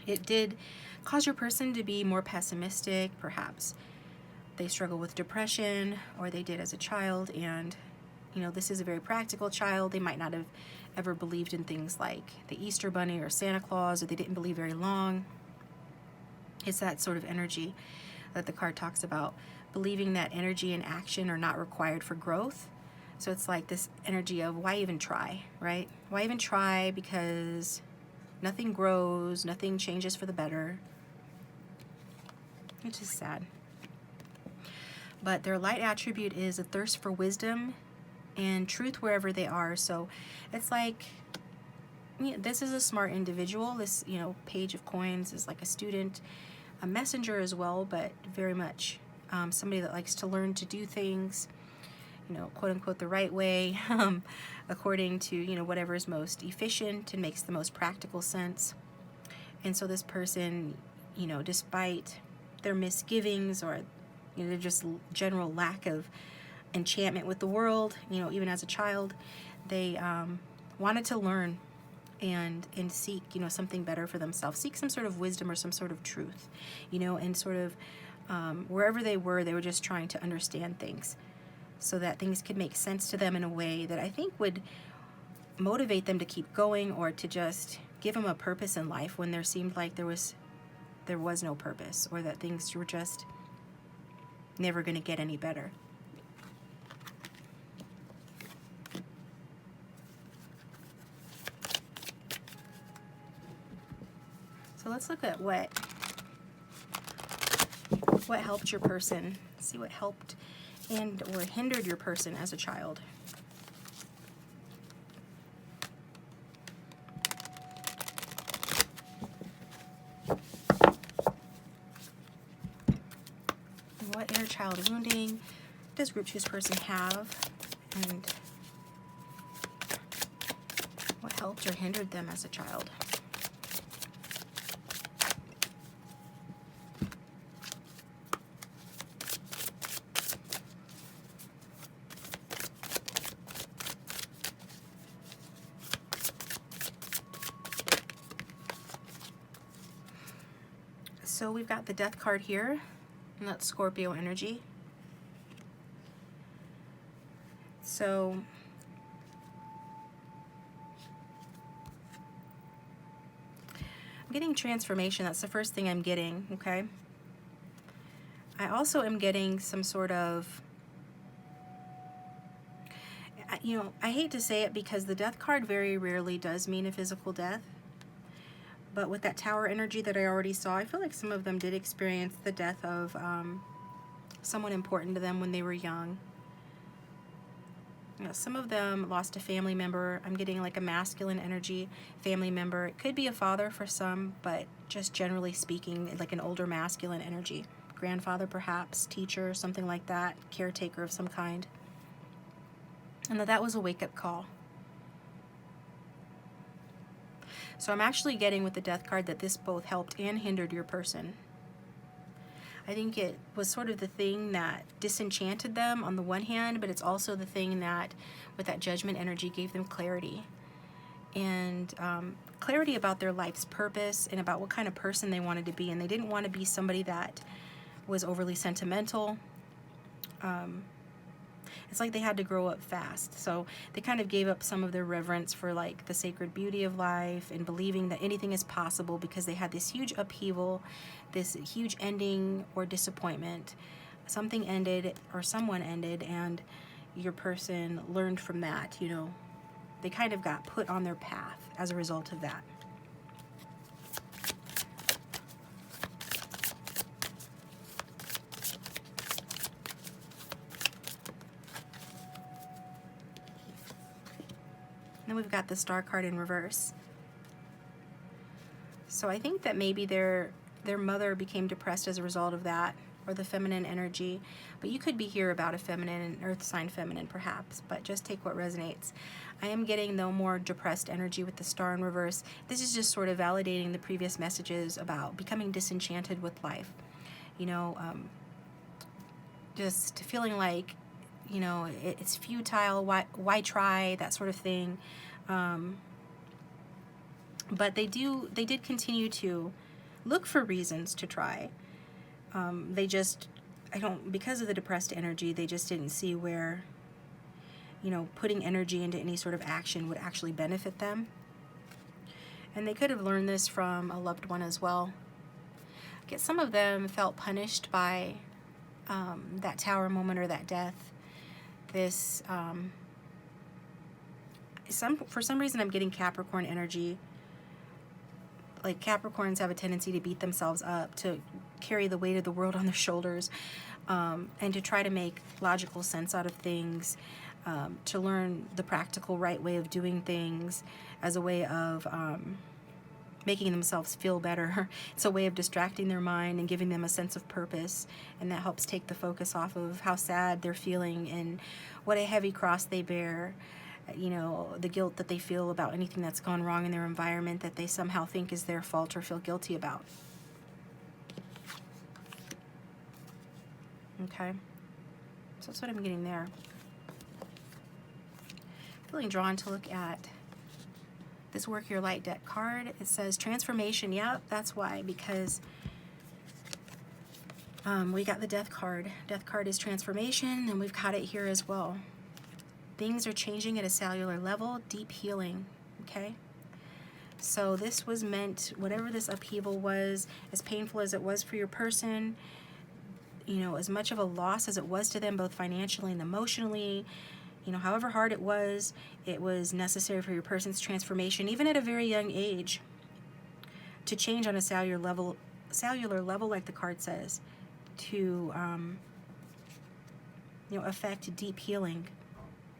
it did cause your person to be more pessimistic. Perhaps they struggle with depression, or they did as a child, and this is a very practical child. They might not have ever believed in things like the Easter Bunny or Santa Claus, or they didn't believe very long. It's that sort of energy that the card talks about. Believing that energy and action are not required for growth. So it's like this energy of why even try, right? Why even try, because nothing grows, nothing changes for the better. It's just sad. But their light attribute is a thirst for wisdom and truth wherever they are. So it's like, this is a smart individual. This, Page of Coins is like a student, a messenger as well, but very much somebody that likes to learn to do things, quote unquote, the right way, according to, whatever is most efficient and makes the most practical sense. And so this person, despite their misgivings or, their just general lack of enchantment with the world, even as a child, they wanted to learn and seek, something better for themselves, seek some sort of wisdom or some sort of truth, and sort of wherever they were just trying to understand things so that things could make sense to them in a way that I think would motivate them to keep going, or to just give them a purpose in life when there seemed like there was no purpose, or that things were just never going to get any better. So let's look at what helped your person. See what helped and or hindered your person as a child. What inner child wounding does group 2's person have? And what helped or hindered them as a child? So we've got the Death card here, and that's Scorpio energy. So I'm getting transformation. That's the first thing I'm getting, okay? I also am getting some sort of, I hate to say it because the Death card very rarely does mean a physical death. But with that Tower energy that I already saw, I feel like some of them did experience the death of someone important to them when they were young. Some of them lost a family member. I'm getting like a masculine energy family member. It could be a father for some, but just generally speaking, like an older masculine energy. Grandfather perhaps, teacher, something like that, caretaker of some kind. And that was a wake-up call. So I'm actually getting with the Death card that this both helped and hindered your person. I think it was sort of the thing that disenchanted them on the one hand, but it's also the thing that, with that Judgment energy, gave them clarity. And clarity about their life's purpose and about what kind of person they wanted to be. And they didn't want to be somebody that was overly sentimental. It's like they had to grow up fast. So they kind of gave up some of their reverence for like the sacred beauty of life and believing that anything is possible, because they had this huge upheaval, this huge ending or disappointment. Something ended or someone ended, and your person learned from that, They kind of got put on their path as a result of that. Then we've got the Star card in reverse. So I think that maybe their mother became depressed as a result of that, or the feminine energy. But you could be here about a feminine and earth sign feminine perhaps, but just take what resonates. I am getting no more depressed energy with the Star in reverse. This is just sort of validating the previous messages about becoming disenchanted with life. Just feeling like, it's futile, why try, that sort of thing. But they did continue to look for reasons to try. Because of the depressed energy, they just didn't see where, putting energy into any sort of action would actually benefit them. And they could have learned this from a loved one as well. I guess some of them felt punished by that Tower moment or that death. This, for some reason I'm getting Capricorn energy. Like Capricorns have a tendency to beat themselves up, to carry the weight of the world on their shoulders, and to try to make logical sense out of things, to learn the practical right way of doing things as a way of making themselves feel better. It's a way of distracting their mind and giving them a sense of purpose, and that helps take the focus off of how sad they're feeling and what a heavy cross they bear, you know, the guilt that they feel about anything that's gone wrong in their environment that they somehow think is their fault or feel guilty about. Okay, so that's what I'm getting there. Feeling drawn to look at this Work Your Light deck card. It says transformation. Yep, that's why, because we got the Death card. Death card is transformation, and we've got it here as well. Things are changing at a cellular level, deep healing, okay? So this was meant, whatever this upheaval was, as painful as it was for your person, you know, as much of a loss as it was to them, both financially and emotionally, you know, however hard it was necessary for your person's transformation, even at a very young age, to change on a cellular level, like the card says, to, you know, affect deep healing,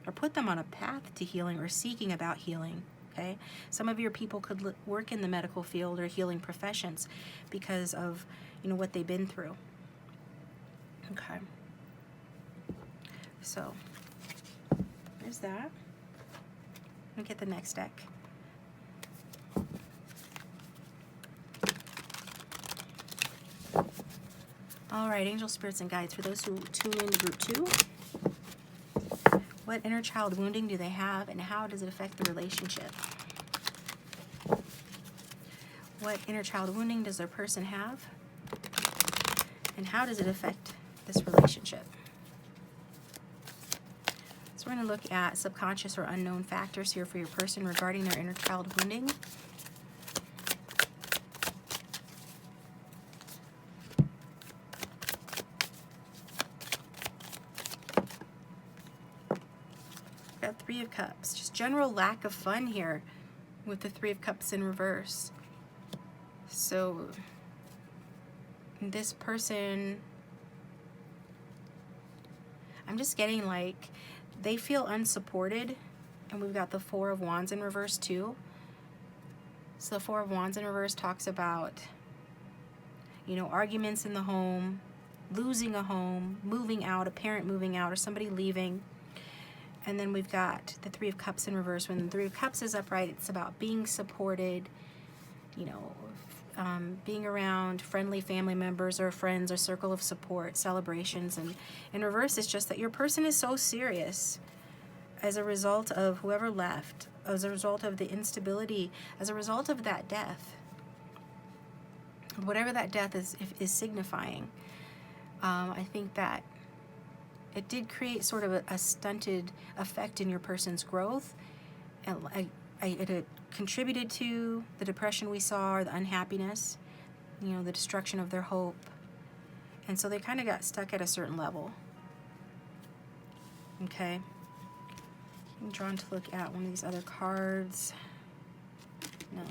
or put them on a path to healing, or seeking about healing. Okay, some of your people could work in the medical field or healing professions because of, you know, what they've been through. Okay, so there's that. Let me get the next deck. All right, angel spirits and guides, for those who tune in to group 2, what inner child wounding do they have, and how does it affect the relationship? What inner child wounding does their person have, and how does it affect this relationship? So we're going to look at subconscious or unknown factors here for your person regarding their inner child wounding. Got Three of Cups. Just general lack of fun here with the Three of Cups in reverse. So this person, I'm just getting like they feel unsupported, and we've got the Four of Wands in reverse too. So the Four of Wands in reverse talks about, you know, arguments in the home, losing a home, moving out, a parent moving out, or somebody leaving. And then we've got the Three of Cups in reverse. When the Three of Cups is upright, it's about being supported, you know, being around friendly family members or friends or circle of support, celebrations. And in reverse, it's just that your person is so serious as a result of whoever left, as a result of the instability, as a result of that death. Whatever that death is signifying, I think that it did create sort of a stunted effect in your person's growth, and it contributed to the depression we saw, or the unhappiness, you know, the destruction of their hope, and so they kind of got stuck at a certain level. Okay, I'm drawn to look at one of these other cards. No,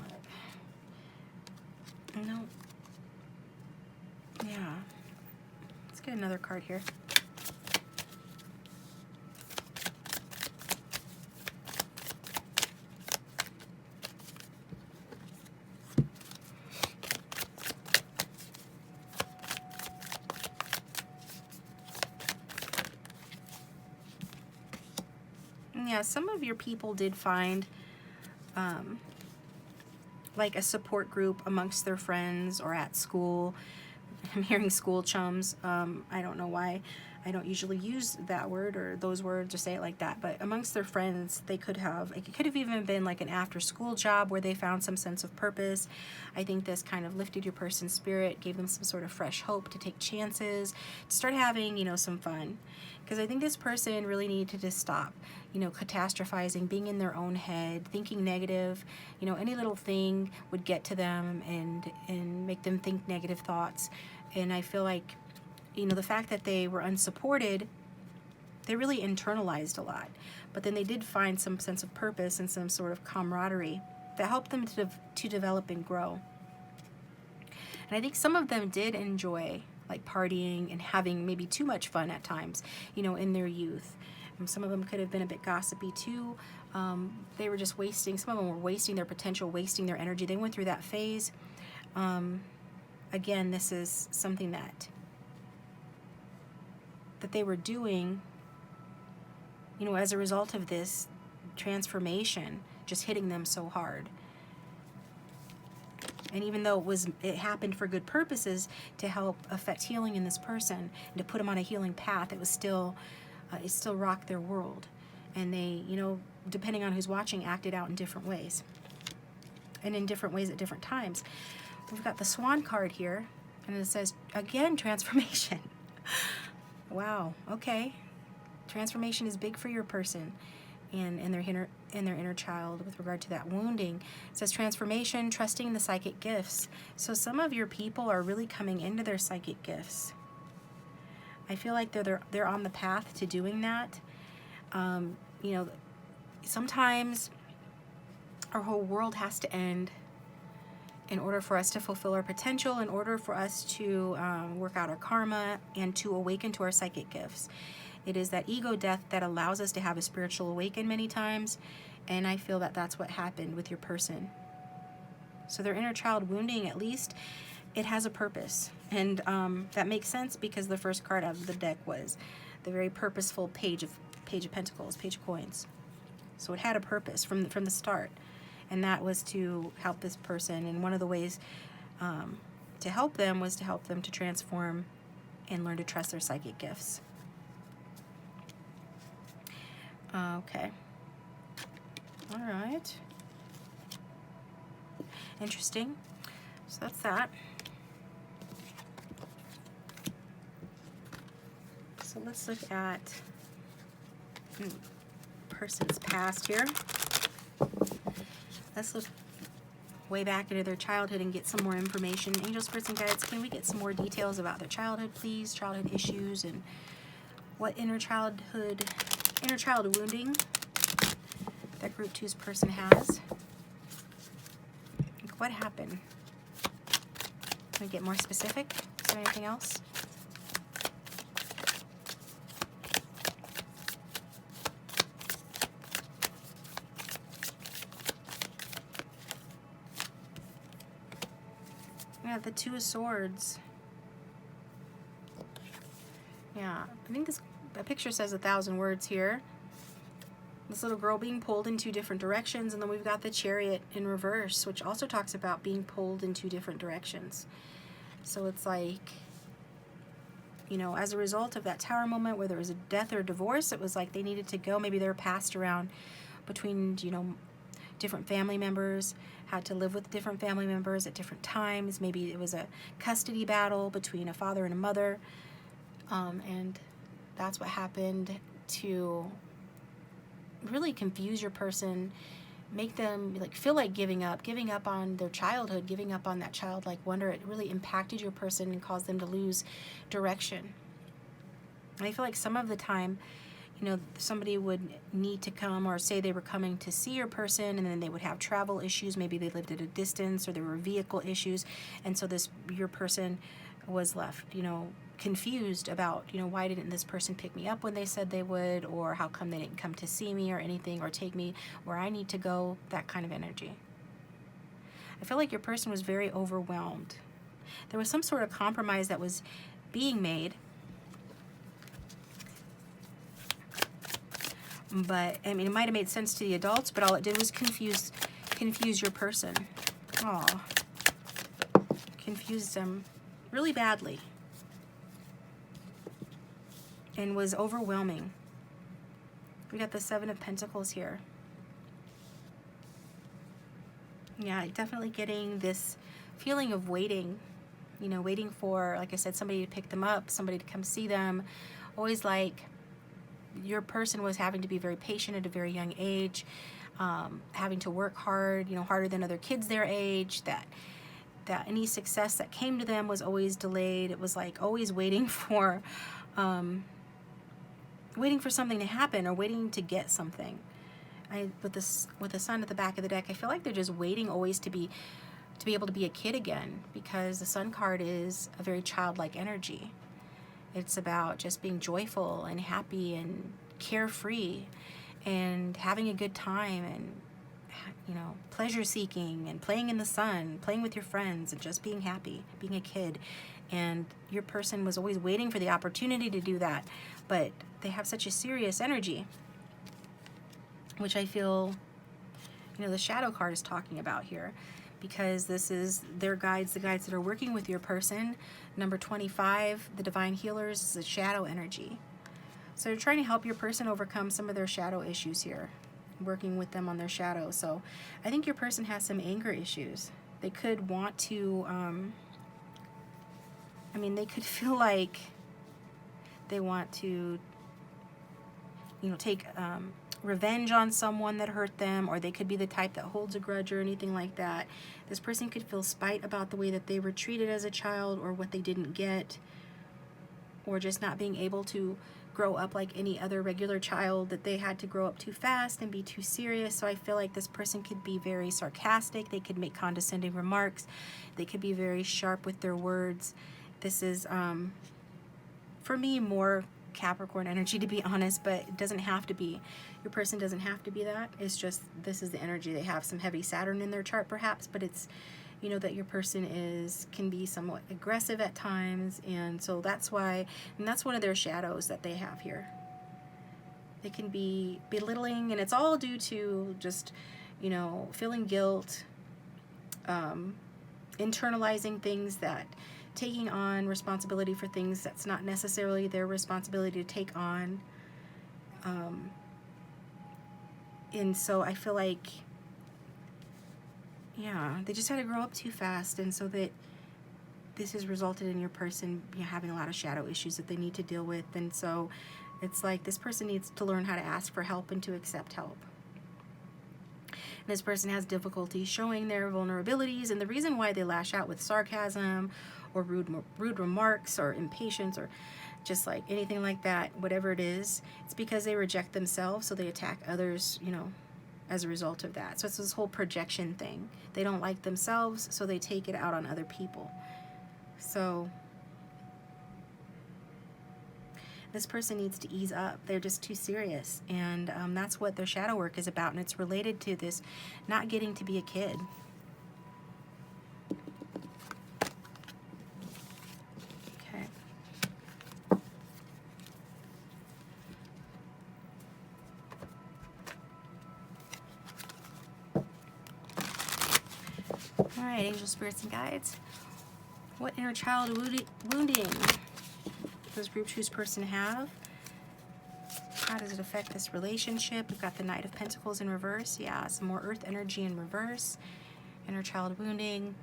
yeah, let's get another card here. Yeah, some of your people did find like a support group amongst their friends or at school. I'm hearing school chums. I don't know why I don't usually use that word or those words or say it like that, but amongst their friends, they could have, it could have even been like an after school job where they found some sense of purpose. I think this kind of lifted your person's spirit, gave them some sort of fresh hope to take chances, to start having, you know, some fun. Because I think this person really needed to just stop, you know, catastrophizing, being in their own head, thinking negative. You know, any little thing would get to them and make them think negative thoughts. And I feel like, you know, the fact that they were unsupported, they really internalized a lot. But then they did find some sense of purpose and some sort of camaraderie that helped them to develop and grow. And I think some of them did enjoy like partying and having maybe too much fun at times, you know, in their youth. Some of them could have been a bit gossipy too. They were just wasting, some of them were wasting their potential, wasting their energy. They went through that phase. Again, this is something that they were doing, you know, as a result of this transformation just hitting them so hard. And even though it happened for good purposes to help affect healing in this person and to put them on a healing path, it still rocked their world. And they, you know, depending on who's watching, acted out in different ways. And in different ways at different times. We've got the Swan card here, and it says, again, transformation. Wow, okay. Transformation is big for your person and their inner child with regard to that wounding. It says transformation, trusting the psychic gifts. So some of your people are really coming into their psychic gifts. I feel like they're on the path to doing that. You know, sometimes our whole world has to end in order for us to fulfill our potential, in order for us to work out our karma and to awaken to our psychic gifts. It is that ego death that allows us to have a spiritual awaken many times, and I feel that that's what happened with your person. So their inner child wounding, at least, it has a purpose. And that makes sense because the first card out of the deck was the very purposeful Page of Pentacles, Page of Coins. So it had a purpose from the start. And that was to help this person. And one of the ways to help them was to help them to transform and learn to trust their psychic gifts. Okay. All right. Interesting. So that's that. So let's look at person's past here. Let's look way back into their childhood and get some more information. Angels, spirits, and guides, can we get some more details about their childhood, please? Childhood issues and what inner child wounding that group 2's person has. Like, what happened? Can we get more specific? Is there anything else? Yeah, the 2 of Swords. Yeah, I think the picture says 1,000 words here. This little girl being pulled in 2 different directions, and then we've got the Chariot in reverse, which also talks about being pulled in 2 different directions. So it's like, you know, as a result of that Tower moment where there was a death or a divorce, it was like they needed to go. Maybe they were passed around between, you know, different family members, had to live with different family members at different times. Maybe it was a custody battle between a father and a mother. And that's what happened to really confuse your person, make them like feel like giving up on their childhood, giving up on that childlike wonder. It really impacted your person and caused them to lose direction. And I feel like some of the time, you know, somebody would need to come or say they were coming to see your person, and then they would have travel issues. Maybe they lived at a distance or there were vehicle issues. And so your person was left, you know, confused about, you know, why didn't this person pick me up when they said they would, or how come they didn't come to see me or anything, or take me where I need to go, that kind of energy. I feel like your person was very overwhelmed. There was some sort of compromise that was being made, but I mean, it might have made sense to the adults, but all it did was confuse your person. Aw, confused them really badly. And was overwhelming. We got the 7 of Pentacles here. Yeah, definitely getting this feeling of waiting. You know, waiting for, like I said, somebody to pick them up, somebody to come see them. Always like your person was having to be very patient at a very young age, having to work hard, you know, harder than other kids their age, that any success that came to them was always delayed. It was like always waiting for something to happen or waiting to get something. With the Sun at the back of the deck, I feel like they're just waiting always to be able to be a kid again, because the Sun card is a very childlike energy. It's about just being joyful and happy and carefree and having a good time, and pleasure seeking, and playing in the sun, playing with your friends, and just being happy, being a kid. And your person was always waiting for the opportunity to do that, but they have such a serious energy, which I feel the shadow card is talking about here, because this is their guides, the guides that are working with your person. Number 25, the divine healers, is the shadow energy. So you're trying to help your person overcome some of their shadow issues here, working with them on their shadow. So I think your person has some anger issues. They could want to, they could feel like they want to, take revenge on someone that hurt them, or they could be the type that holds a grudge or anything like that. This person could feel spite about the way that they were treated as a child, or what they didn't get, or just not being able to grow up like any other regular child, that they had to grow up too fast and be too serious. So I feel like this person could be very sarcastic. They could make condescending remarks. They could be very sharp with their words. This is, for me, more Capricorn energy, to be honest, but it doesn't have to be. Your person doesn't have to be that. It's just, this is the energy. They have some heavy Saturn in their chart perhaps, but it's, that your person can be somewhat aggressive at times, and so that's why, and that's one of their shadows that they have here. They can be belittling, and it's all due to just, feeling guilt, internalizing things, that taking on responsibility for things that's not necessarily their responsibility to take on. And so I feel like, they just had to grow up too fast, and so that this has resulted in your person having a lot of shadow issues that they need to deal with. And so it's like this person needs to learn how to ask for help and to accept help. And this person has difficulty showing their vulnerabilities, and the reason why they lash out with sarcasm or rude remarks or impatience or just like anything like that, whatever it is, it's because they reject themselves, so they attack others, as a result of that. So it's this whole projection thing. They don't like themselves, so they take it out on other people. So this person needs to ease up. They're just too serious, and that's what their shadow work is about, and it's related to this not getting to be a kid. Okay. All right, angel spirits and guides. What inner child wounding does group choose person have? How does it affect this relationship? We've got the Knight of Pentacles in reverse. Yeah, some more earth energy in reverse. Inner child wounding.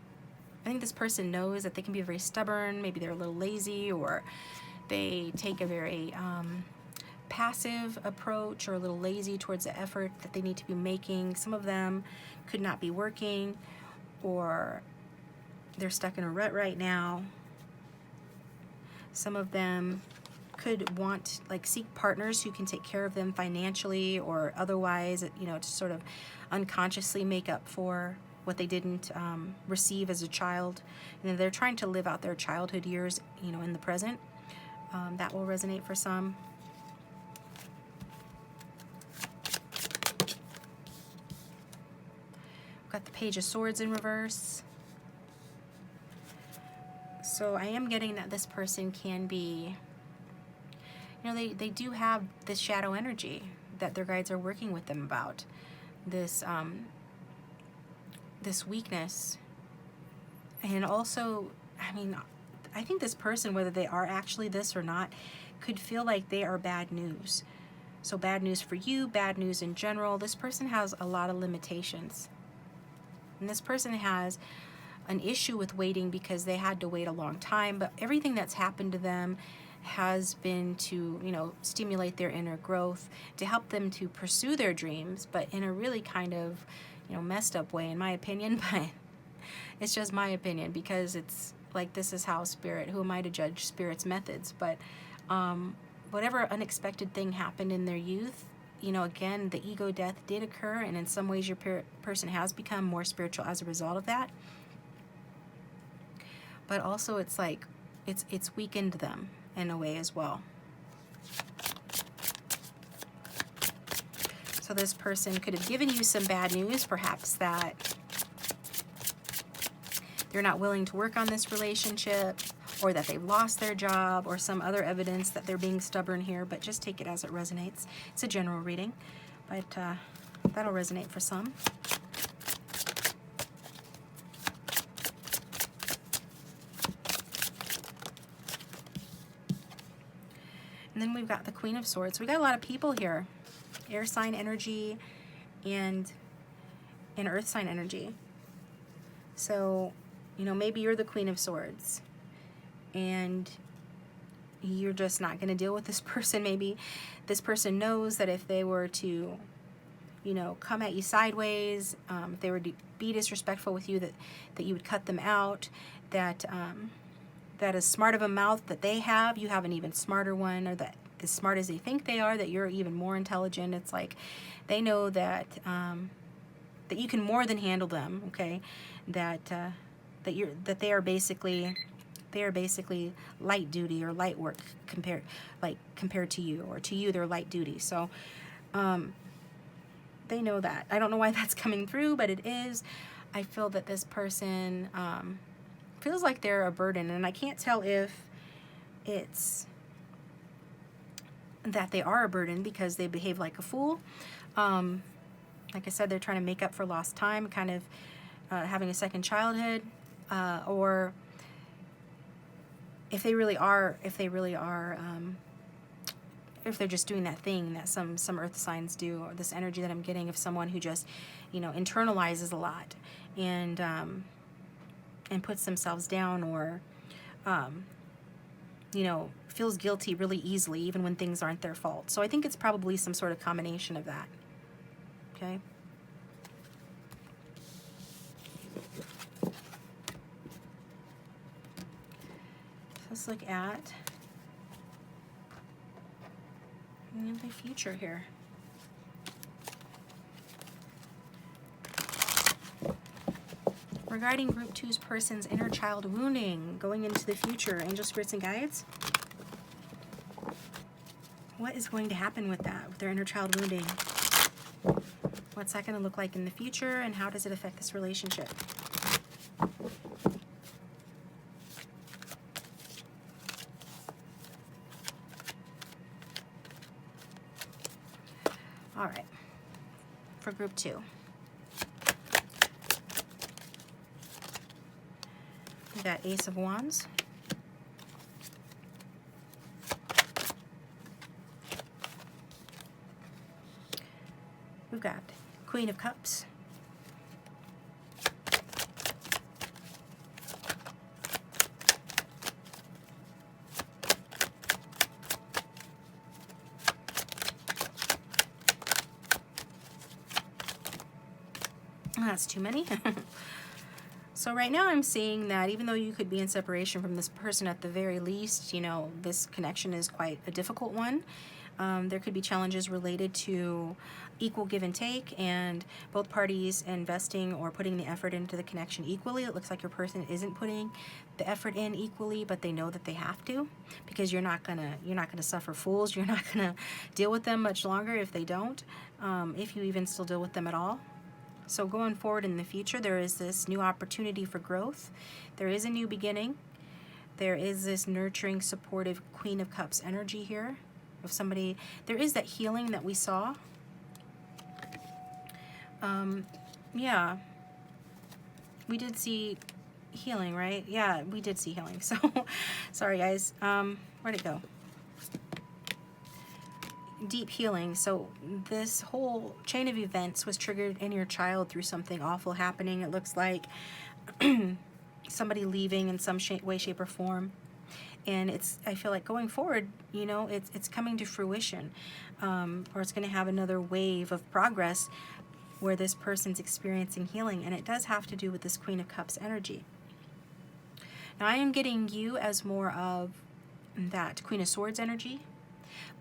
I think this person knows that they can be very stubborn. Maybe they're a little lazy, or they take a very passive approach, or a little lazy towards the effort that they need to be making. Some of them could not be working, or they're stuck in a rut right now. Some of them could want, seek partners who can take care of them financially or otherwise, to sort of unconsciously make up for what they didn't receive as a child. They're trying to live out their childhood years, in the present. That will resonate for some. Got the Page of Swords in reverse. So I am getting that this person can be, they do have this shadow energy that their guides are working with them about. This this weakness. And also, I think this person, whether they are actually this or not, could feel like they are bad news. So bad news for you, bad news in general. This person has a lot of limitations. And this person has an issue with waiting because they had to wait a long time, but everything that's happened to them has been to, stimulate their inner growth, to help them to pursue their dreams, but in a really kind of, messed up way, in my opinion. But it's just my opinion, because it's like, this is how Spirit, who am I to judge Spirit's methods? But whatever unexpected thing happened in their youth, again, the ego death did occur, and in some ways your person has become more spiritual as a result of that. But also it's like, it's weakened them in a way as well. So this person could have given you some bad news, perhaps that they're not willing to work on this relationship, or that they've lost their job, or some other evidence that they're being stubborn here, but just take it as it resonates. It's a general reading, but that'll resonate for some. And then we've got the Queen of Swords. We got a lot of people here. Air sign energy and earth sign energy. So, you know, maybe you're the Queen of Swords and you're just not going to deal with this person. Maybe this person knows that if they were to, you know, come at you sideways, if they were to be disrespectful with you, that you would cut them out, that that as smart of a mouth that they have, you have an even smarter one, or that as smart as they think they are, that you're even more intelligent. It's like they know that that you can more than handle them, okay? That they are basically light duty or light work compared to you, or to you they're light duty. So they know that. I don't know why that's coming through, but it is. I feel that this person feels like they're a burden, and I can't tell if it's that they are a burden because they behave like a fool. Like I said, they're trying to make up for lost time, kind of having a second childhood, or if they really are, if they're just doing that thing that some earth signs do, or this energy that I'm getting of someone who just, you know, internalizes a lot and puts themselves down, or you know, feels guilty really easily even when things aren't their fault. So I think it's probably some sort of combination of that. Okay. Let's look at the future here. Regarding Group 2's person's inner child wounding, going into the future, angel spirits and guides. What is going to happen with that, with their inner child wounding? What's that going to look like in the future, and how does it affect this relationship? All right, for Group 2. We got Ace of Wands. We've got Queen of Cups. That's too many. So right now I'm seeing that even though you could be in separation from this person, at the very least, you know, this connection is quite a difficult one. There could be challenges related to equal give and take, and both parties investing or putting the effort into the connection equally. It looks like your person isn't putting the effort in equally, but they know that they have to, because you're not gonna suffer fools. You're not gonna deal with them much longer if they don't, if you even still deal with them at all. So going forward in the future, there is this new opportunity for growth. There is a new beginning. There is this nurturing, supportive Queen of Cups energy here. If somebody, there is that healing that we saw. Yeah, we did see healing, right? Yeah, we did see healing. So, sorry guys. Where'd it go? Deep healing. So this whole chain of events was triggered in your child through something awful happening. It looks like somebody leaving in some way, shape, or form. And I feel like going forward, you know, it's coming to fruition, or it's going to have another wave of progress where this person's experiencing healing, and it does have to do with this Queen of Cups energy. Now I am getting you as more of that Queen of Swords energy,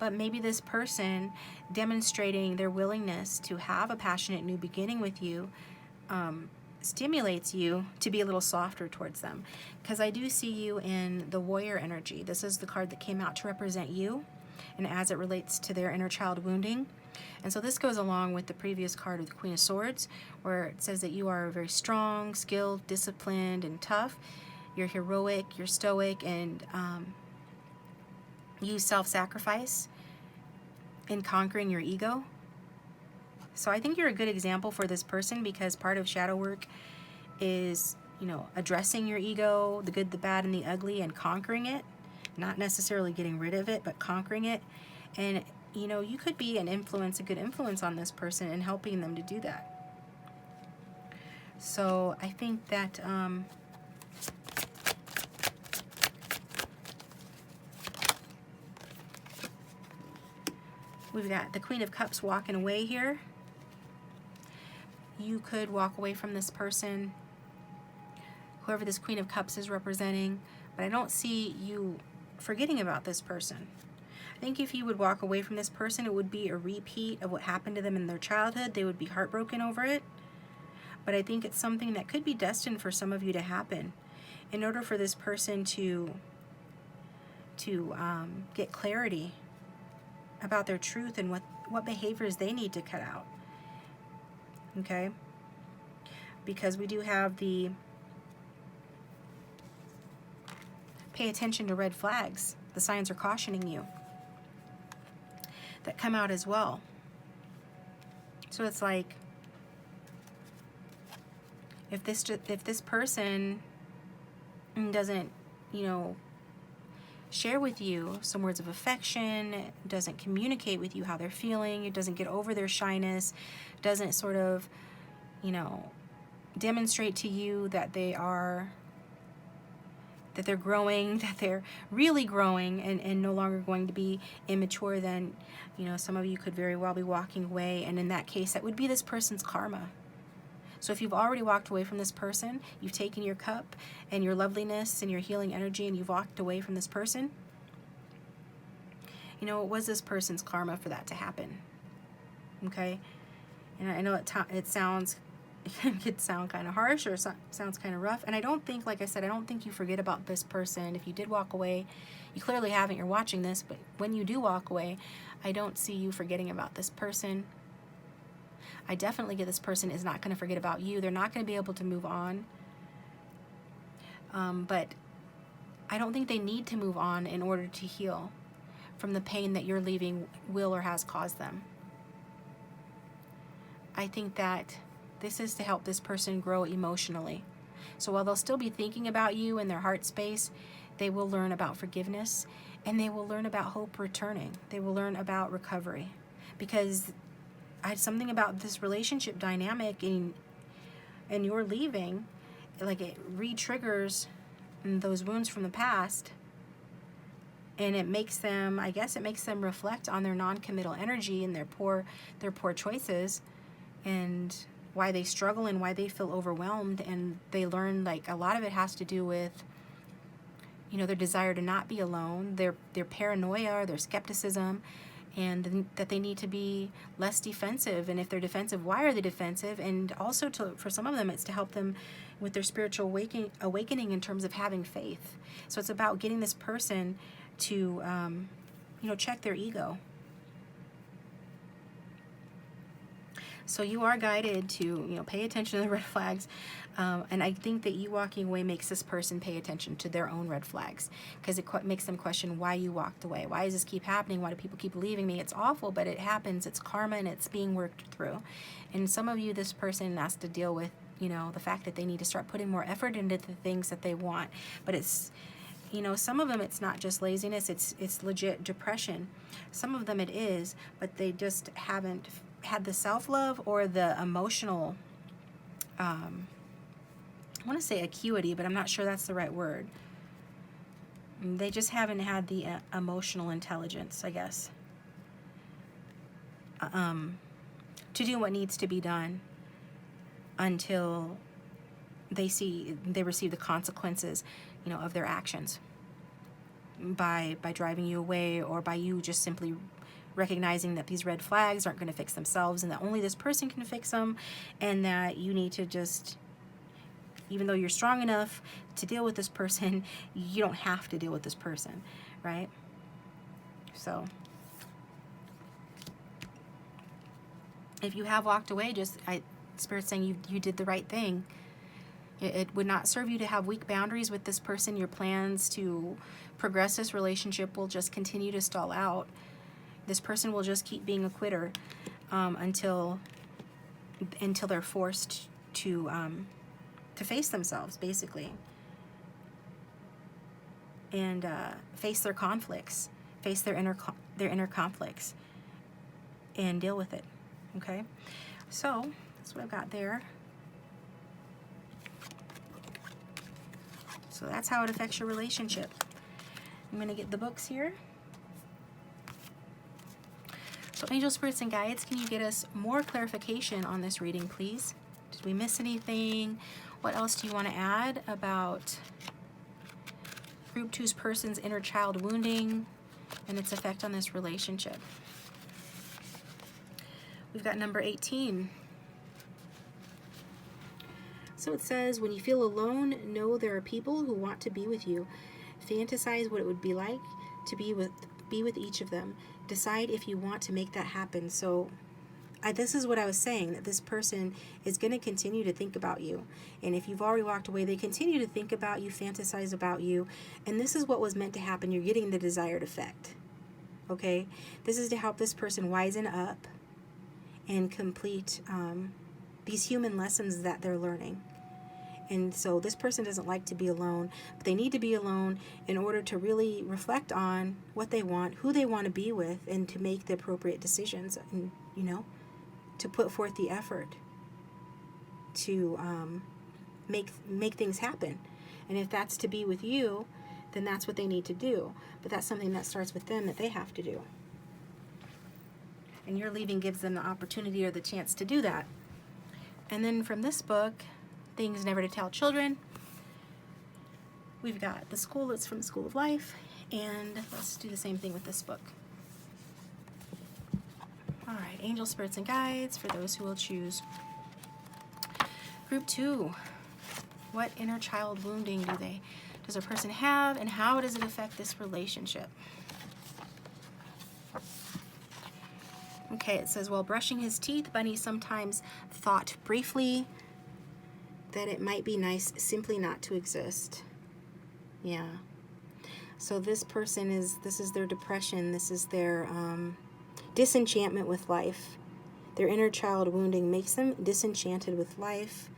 but maybe this person demonstrating their willingness to have a passionate new beginning with you stimulates you to be a little softer towards them, because I do see you in the Warrior energy. This is the card that came out to represent you, and as it relates to their inner child wounding, And so this goes along with the previous card of the Queen of Swords, where it says that you are very strong, skilled, disciplined, and tough. You're heroic, you're stoic, and you self-sacrifice in conquering your ego. So I think you're a good example for this person, because part of shadow work is, you know, addressing your ego, the good, the bad, and the ugly, and conquering it. Not necessarily getting rid of it, but conquering it. And, you know, you could be an influence, a good influence on this person and helping them to do that. So I think that we've got the Queen of Cups walking away here. You could walk away from this person, whoever this Queen of Cups is representing, but I don't see you forgetting about this person. I think if you would walk away from this person, it would be a repeat of what happened to them in their childhood. They would be heartbroken over it. But I think it's something that could be destined for some of you to happen. In order for this person to get clarity about their truth and what behaviors they need to cut out. Okay? Because we do have the pay attention to red flags. The signs are cautioning you that come out as well. So it's like, if this person doesn't, you know, share with you some words of affection, doesn't communicate with you how they're feeling, it doesn't get over their shyness, doesn't sort of, you know, demonstrate to you that they're growing, that they're really growing and no longer going to be immature, then, you know, some of you could very well be walking away. And in that case, that would be this person's karma. So if you've already walked away from this person, you've taken your cup and your loveliness and your healing energy and you've walked away from this person, you know, it was this person's karma for that to happen. Okay? And I know it sounds, it could sound kind of harsh, or sounds kind of rough. And I don't think, like I said, I don't think you forget about this person. If you did walk away, you clearly haven't, you're watching this, but when you do walk away, I don't see you forgetting about this person. I definitely get this person is not going to forget about you. They're not going to be able to move on. But I don't think they need to move on in order to heal from the pain that you're leaving will or has caused them. I think that this is to help this person grow emotionally. So while they'll still be thinking about you in their heart space, they will learn about forgiveness, and they will learn about hope returning. They will learn about recovery. Because something about this relationship dynamic and you're leaving, like, it re-triggers those wounds from the past, and it makes them, I guess it makes them reflect on their non-committal energy and their poor choices, and why they struggle and why they feel overwhelmed. And they learn, like, a lot of it has to do with, you know, their desire to not be alone, their paranoia, their skepticism, and that they need to be less defensive. And if they're defensive, why are they defensive? And also, for some of them, it's to help them with their spiritual awakening in terms of having faith. So it's about getting this person to, you know, check their ego. So you are guided to, you know, pay attention to the red flags. And I think that you walking away makes this person pay attention to their own red flags, because it makes them question why you walked away. Why does this keep happening? Why do people keep leaving me? It's awful, but it happens. It's karma, and it's being worked through. And some of you, this person has to deal with, you know, the fact that they need to start putting more effort into the things that they want. But it's, you know, some of them it's not just laziness, it's legit depression. Some of them it is, but they just haven't had the self-love or the emotional, I want to say acuity, but I'm not sure that's the right word. They just haven't had the emotional intelligence, I guess, to do what needs to be done until they receive the consequences, you know, of their actions by driving you away, or by you just simply recognizing that these red flags aren't going to fix themselves, and that only this person can fix them, and that you need to just, even though you're strong enough to deal with this person, you don't have to deal with this person, right? So If you have walked away, Spirit's saying you did the right thing. It would not serve you to have weak boundaries with this person. Your plans to progress this relationship will just continue to stall out. This person will just keep being a quitter until they're forced to face themselves, basically, and face their conflicts, face their inner conflicts, and deal with it. Okay, so that's what I've got there. So that's how it affects your relationship. I'm going to get the books here. So angel spirits and guides, can you get us more clarification on this reading, please? Did we miss anything? What else do you want to add about Group 2's person's inner child wounding and its effect on this relationship? We've got number 18. So it says, when you feel alone, know there are people who want to be with you. Fantasize what it would be like to be with each of them. Decide if you want to make that happen. So this is what I was saying, that this person is going to continue to think about you. And if you've already walked away, they continue to think about you, fantasize about you. And this is what was meant to happen. You're getting the desired effect. Okay? This is to help this person wisen up and complete these human lessons that they're learning. And so this person doesn't like to be alone, but they need to be alone in order to really reflect on what they want, who they want to be with, and to make the appropriate decisions, and, you know, to put forth the effort to make things happen. And if that's to be with you, then that's what they need to do. But that's something that starts with them, that they have to do. And your leaving gives them the opportunity or the chance to do that. And then from this book, Things Never to Tell Children, we've got the school that's from the School of Life, and let's do the same thing with this book. All right, angel spirits and guides for those who will choose. Group 2, what inner child wounding does a person have, and how does it affect this relationship? Okay, it says, while brushing his teeth, Bunny sometimes thought briefly that it might be nice simply not to exist. Yeah. So this person this is their depression. This is their disenchantment with life. Their inner child wounding makes them disenchanted with life,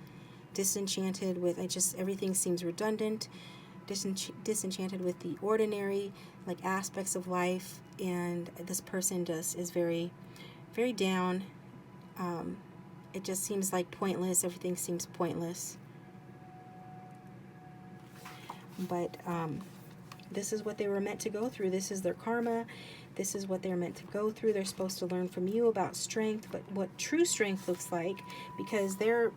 disenchanted with, everything seems redundant, disenchanted with the ordinary, like, aspects of life. And this person just is very, very down. It just seems like pointless. Everything seems pointless. But this is what they were meant to go through. This is their karma. This is what they're meant to go through. They're supposed to learn from you about strength, but what true strength looks like, because they're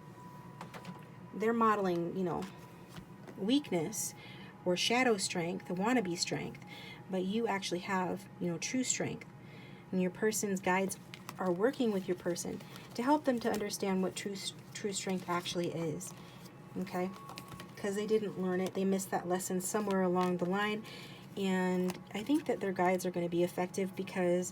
modeling, you know, weakness or shadow strength, the wannabe strength, but you actually have, you know, true strength. And your person's guides are working with your person to help them to understand what true strength actually is. Okay? Because they didn't learn it. They missed that lesson somewhere along the line. And I think that their guides are going to be effective, because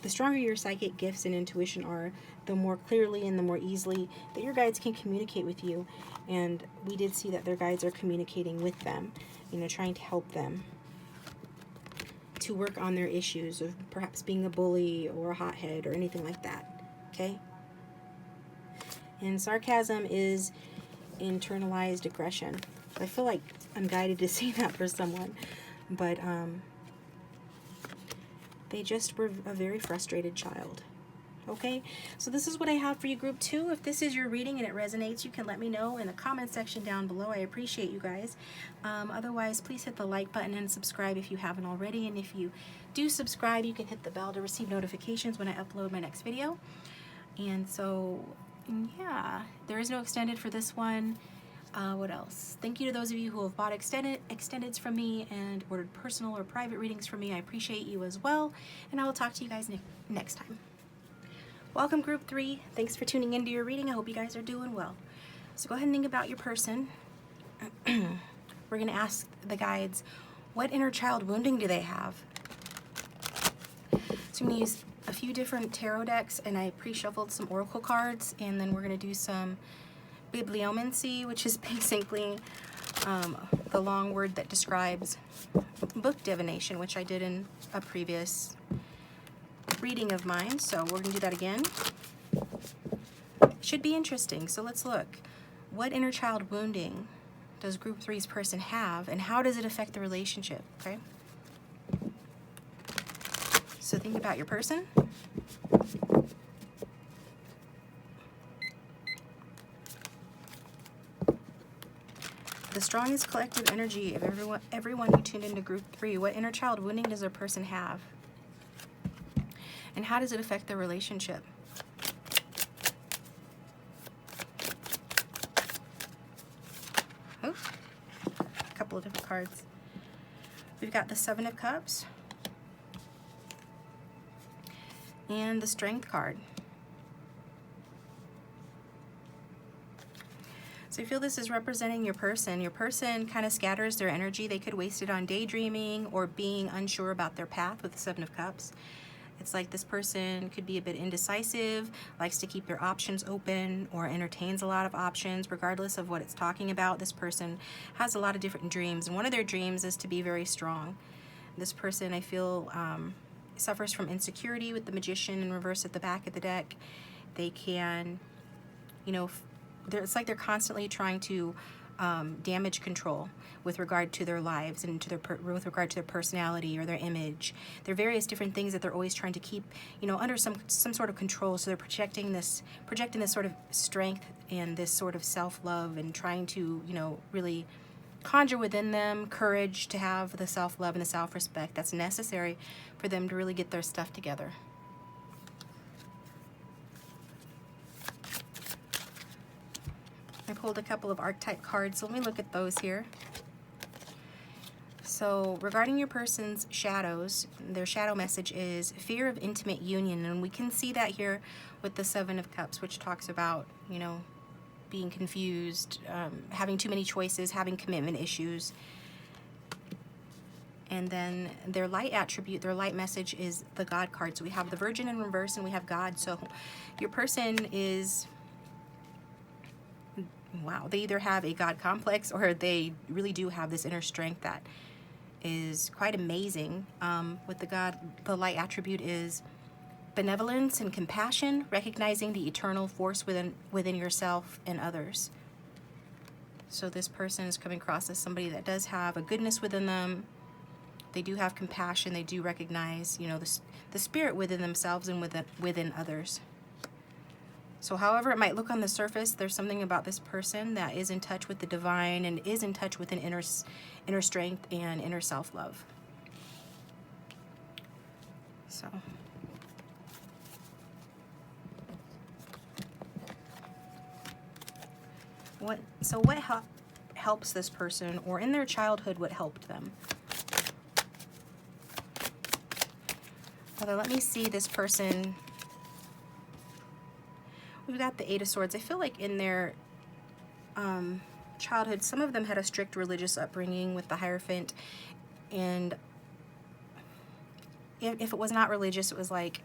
the stronger your psychic gifts and intuition are, the more clearly and the more easily that your guides can communicate with you. And we did see that their guides are communicating with them, you know, trying to help them to work on their issues of perhaps being a bully or a hothead or anything like that. Okay? And sarcasm is internalized aggression. I feel like I'm guided to say that for someone, but they just were a very frustrated child. Okay, so this is what I have for you, Group 2. If this is your reading and it resonates, you can let me know in the comment section down below. I appreciate you guys. Otherwise, please hit the like button and subscribe if you haven't already. And if you do subscribe, you can hit the bell to receive notifications when I upload my next video. And so, yeah, there is no extended for this one. What else? Thank you to those of you who have bought extendeds from me and ordered personal or private readings from me. I appreciate you as well. And I will talk to you guys next time. Welcome, Group 3. Thanks for tuning into your reading. I hope you guys are doing well. So go ahead and think about your person. We're going to ask the guides, what inner child wounding do they have? So I'm going to use a few different tarot decks, and I pre-shuffled some oracle cards, and then we're going to do some BIBLIOMANCY, which is basically the long word that describes book divination, which I did in a previous reading of mine. So we're going to do that again. Should be interesting. So let's look. What inner child wounding does group 3's person have, and how does it affect the relationship? Okay. So think about your person. The strongest collective energy of everyone who tuned into group 3. What inner child wounding does their person have? And how does it affect their relationship? Oh, a couple of different cards. We've got the 7 of Cups and the Strength card. So I feel this is representing your person. Your person kind of scatters their energy. They could waste it on daydreaming or being unsure about their path with the 7 of Cups. It's like this person could be a bit indecisive, likes to keep their options open, or entertains a lot of options regardless of what it's talking about. This person has a lot of different dreams, and one of their dreams is to be very strong. This person, I feel, suffers from insecurity with the Magician in reverse at the back of the deck. They can, you know, it's like they're constantly trying to damage control with regard to their lives and to their with regard to their personality or their image. There are various different things that they're always trying to keep, you know, under some sort of control. So they're projecting this sort of strength and this sort of self-love, and trying to, you know, really conjure within them courage to have the self-love and the self-respect that's necessary for them to really get their stuff together. I pulled a couple of archetype cards, so let me look at those here. So regarding your person's shadows, their shadow message is fear of intimate union, and we can see that here with the 7 of Cups, which talks about, you know, being confused, having too many choices, having commitment issues. And then their light attribute, their light message is the God card. So we have the Virgin in reverse and we have God. So your person is, wow, they either have a God complex or they really do have this inner strength that is quite amazing. With the God, the light attribute is benevolence and compassion, recognizing the eternal force within yourself and others. So this person is coming across as somebody that does have a goodness within them. They do have compassion. They do recognize, you know, the spirit within themselves and within others. So however it might look on the surface, there's something about this person that is in touch with the divine and is in touch with an inner strength and inner self-love. So what helps this person, or in their childhood, what helped them? Although, let me see this person. We've got the 8 of Swords. I feel like in their childhood, some of them had a strict religious upbringing with the Hierophant, and if it was not religious, it was like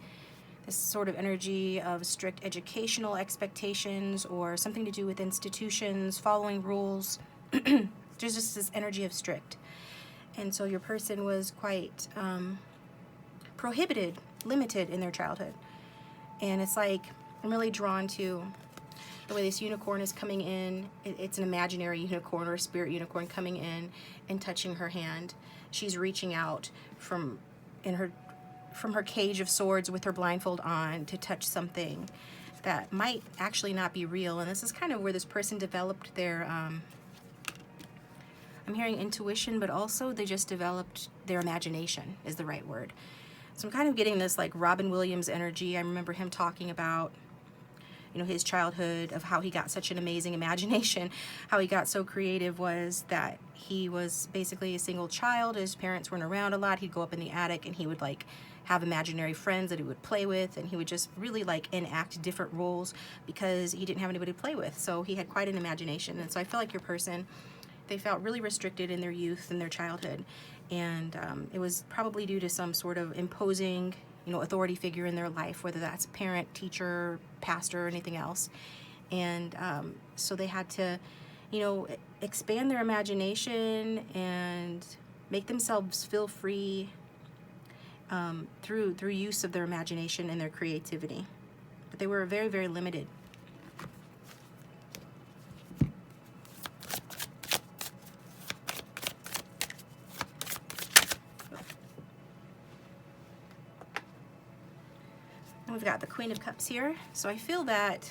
this sort of energy of strict educational expectations or something to do with institutions, following rules. There's just this energy of strict. And so your person was quite prohibited, limited in their childhood. And it's like, I'm really drawn to the way this unicorn is coming in. It's an imaginary unicorn or a spirit unicorn coming in and touching her hand. She's reaching out from her cage of swords with her blindfold on to touch something that might actually not be real. And this is kind of where this person developed their, I'm hearing intuition, but also they just developed their imagination is the right word. So I'm kind of getting this like Robin Williams energy. I remember him talking about, you know, his childhood, of how he got such an amazing imagination, how he got so creative was that he was basically a single child. His parents weren't around a lot. He'd go up in the attic and he would like have imaginary friends that he would play with, and he would just really like enact different roles because he didn't have anybody to play with. So he had quite an imagination. And so I feel like your person, they felt really restricted in their youth and their childhood. And it was probably due to some sort of imposing authority figure in their life, whether that's a parent, teacher, pastor, or anything else. And so they had to, expand their imagination and make themselves feel free through use of their imagination and their creativity. But they were very, very limited. And we've got the Queen of Cups here. So I feel that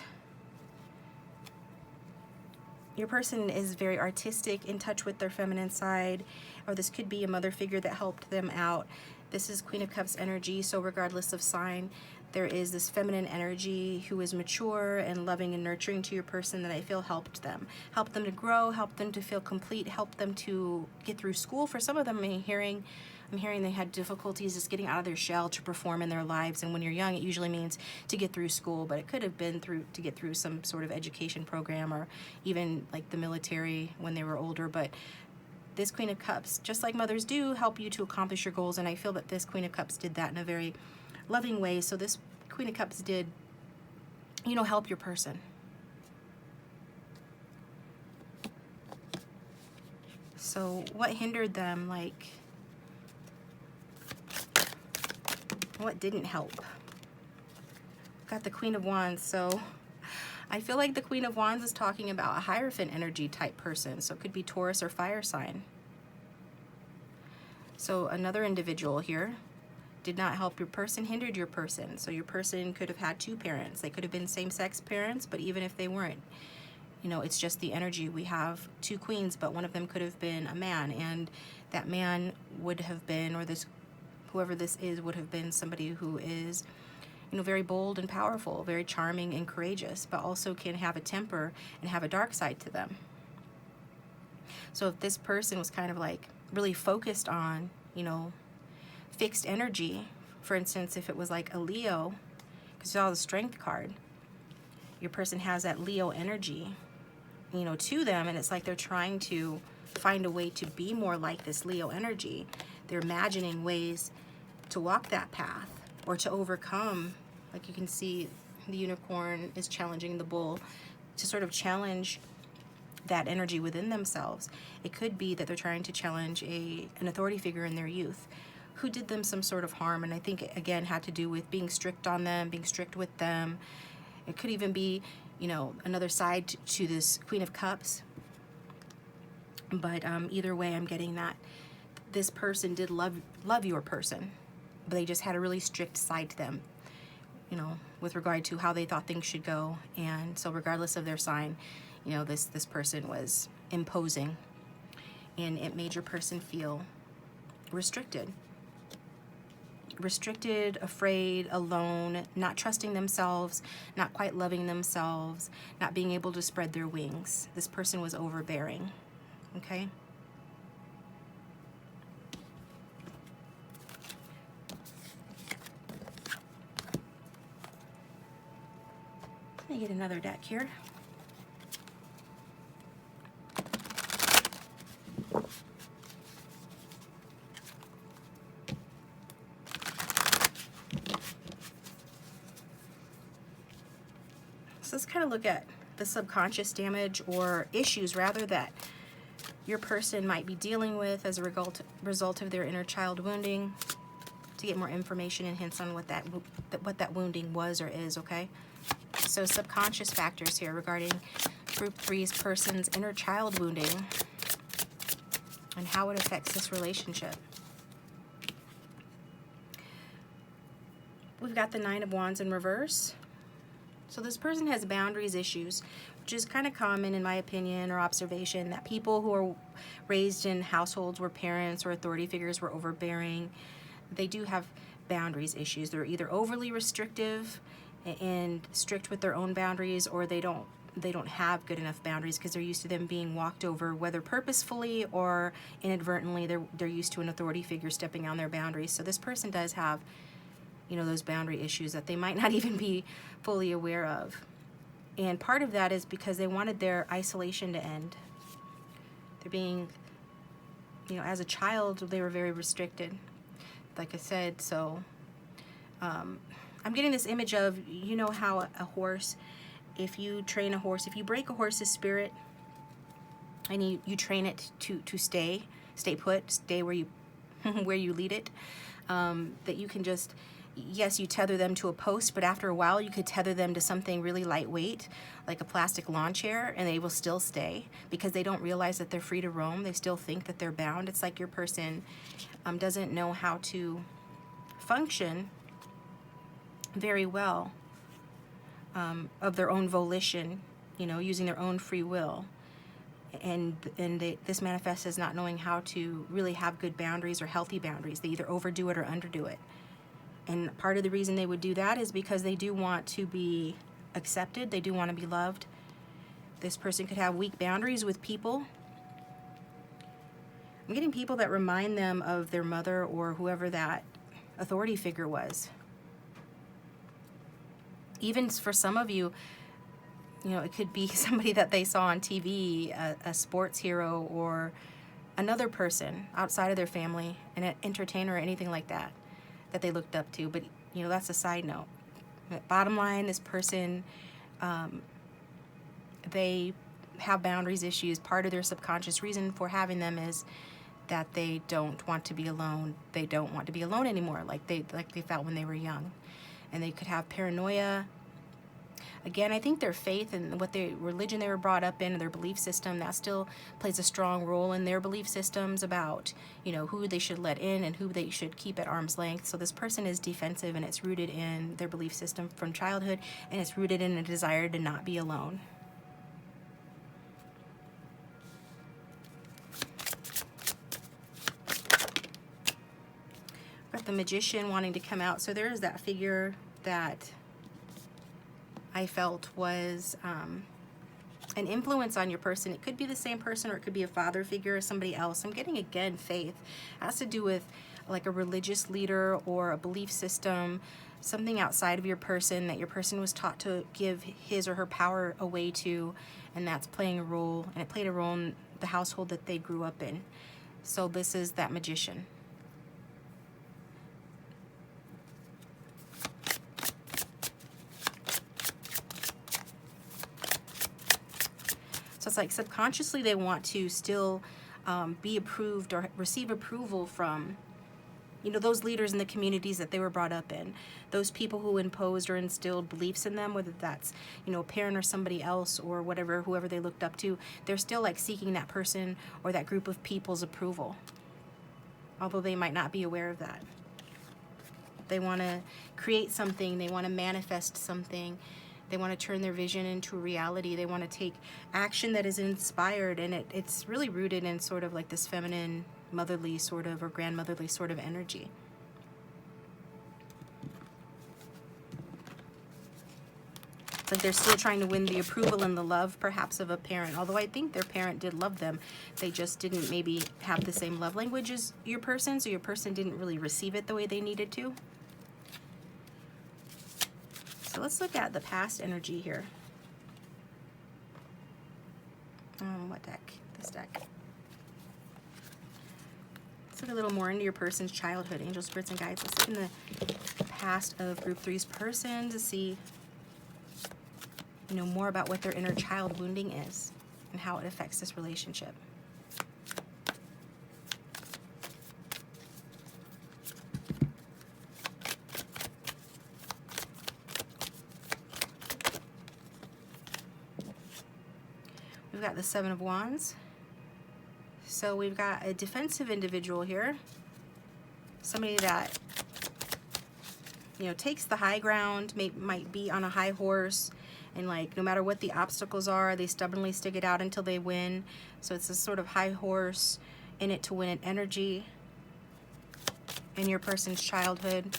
your person is very artistic, in touch with their feminine side, or this could be a mother figure that helped them out. This is Queen of Cups energy, so regardless of sign, there is this feminine energy who is mature and loving and nurturing to your person that I feel helped them. Helped them to grow, helped them to feel complete, helped them to get through school. For some of them, I'm hearing they had difficulties just getting out of their shell to perform in their lives. And when you're young, it usually means to get through school, but it could have been to get through some sort of education program, or even like the military when they were older. But this Queen of Cups, just like mothers do, help you to accomplish your goals. And I feel that this Queen of Cups did that in a very loving way. So this Queen of Cups did, help your person. So what hindered them? Like, what didn't help? Got the Queen of Wands. So I feel like the Queen of Wands is talking about a Hierophant energy type person. So it could be Taurus or fire sign. So another individual here did not help your person, hindered your person. So your person could have had two parents. They could have been same-sex parents, but even if they weren't, it's just the energy. We have two queens, but one of them could have been a man, and that man would have been, or this, whoever this is, would have been somebody who is, very bold and powerful, very charming and courageous, but also can have a temper and have a dark side to them. So if this person was kind of like really focused on, fixed energy, for instance, if it was like a Leo, because you saw the Strength card, your person has that Leo energy, to them, and it's like they're trying to find a way to be more like this Leo energy. They're imagining ways to walk that path or to overcome. Like you can see the unicorn is challenging the bull to sort of challenge that energy within themselves. It could be that they're trying to challenge an authority figure in their youth who did them some sort of harm, and I think it again had to do with being strict on them, being strict with them. It could even be, another side to this Queen of Cups. But either way, I'm getting that this person did love your person, but they just had a really strict side to them, with regard to how they thought things should go. And so regardless of their sign, this person was imposing, and it made your person feel restricted, afraid, alone, not trusting themselves, not quite loving themselves, not being able to spread their wings. This person was overbearing, okay? Let me get another deck here. So let's kind of look at the subconscious damage, or issues rather, that your person might be dealing with as a result of their inner child wounding, to get more information and hints on what that wounding was or is, okay? So subconscious factors here regarding Group 3's person's inner child wounding and how it affects this relationship. We've got the Nine of Wands in reverse. So this person has boundaries issues, which is kind of common in my opinion or observation, that people who are raised in households where parents or authority figures were overbearing, they do have boundaries issues. They're either overly restrictive and strict with their own boundaries, or they don't have good enough boundaries because they're used to them being walked over, whether purposefully or inadvertently. They're used to an authority figure stepping on their boundaries. So this person does have, those boundary issues that they might not even be fully aware of. And part of that is because they wanted their isolation to end. They're being, as a child, they were very restricted, like I said. So I'm getting this image of, you know how a horse, if you train a horse, if you break a horse's spirit and you train it to stay put, stay where you where you lead it, that you can just, yes, you tether them to a post, but after a while you could tether them to something really lightweight, like a plastic lawn chair, and they will still stay because they don't realize that they're free to roam. They still think that they're bound. It's like your person doesn't know how to function very well of their own volition, you know, using their own free will. And this manifests as not knowing how to really have good boundaries or healthy boundaries. They either overdo it or underdo it. And part of the reason they would do that is because they do want to be accepted. They do want to be loved. This person could have weak boundaries with people. I'm getting people that remind them of their mother or whoever that authority figure was. Even for some of you, you know, it could be somebody that they saw on TV, a sports hero, or another person outside of their family, an entertainer or anything like that, that they looked up to. But, you know, that's a side note. But bottom line, this person, they have boundaries issues. Part of their subconscious reason for having them is that they don't want to be alone. They don't want to be alone anymore, like they felt when they were young. And they could have paranoia. Again, I think their faith and what religion they were brought up in, their belief system, that still plays a strong role in their belief systems about, you know, who they should let in and who they should keep at arm's length. So this person is defensive, and it's rooted in their belief system from childhood, and it's rooted in a desire to not be alone. Got the Magician wanting to come out. So there's that figure that I felt was an influence on your person. It could be the same person, or it could be a father figure or somebody else. I'm getting, again, faith. It has to do with like a religious leader or a belief system, something outside of your person that your person was taught to give his or her power away to, and that's playing a role, and it played a role in the household that they grew up in. So this is that Magician. So it's like subconsciously they want to still be approved or receive approval from, you know, those leaders in the communities that they were brought up in, those people who imposed or instilled beliefs in them, whether that's, you know, a parent or somebody else or whatever, whoever they looked up to. They're still like seeking that person or that group of people's approval, although they might not be aware of that. They want to create something. They want to manifest something. They want to turn their vision into reality. They want to take action that is inspired, and it's really rooted in sort of like this feminine, motherly sort of, or grandmotherly sort of energy. It's like they're still trying to win the approval and the love, perhaps, of a parent. Although I think their parent did love them. They just didn't maybe have the same love language as your person, so your person didn't really receive it the way they needed to. So let's look at the past energy here. What deck? This deck. Let's look a little more into your person's childhood, angels, spirits, and guides. Let's look in the past of Group 3's person to see, you know, more about what their inner child wounding is and how it affects this relationship. We've got the Seven of Wands. So we've got a defensive individual here. Somebody that, you know, takes the high ground, might be on a high horse, and like no matter what the obstacles are, they stubbornly stick it out until they win. So it's a sort of high horse, in it to win it energy in your person's childhood.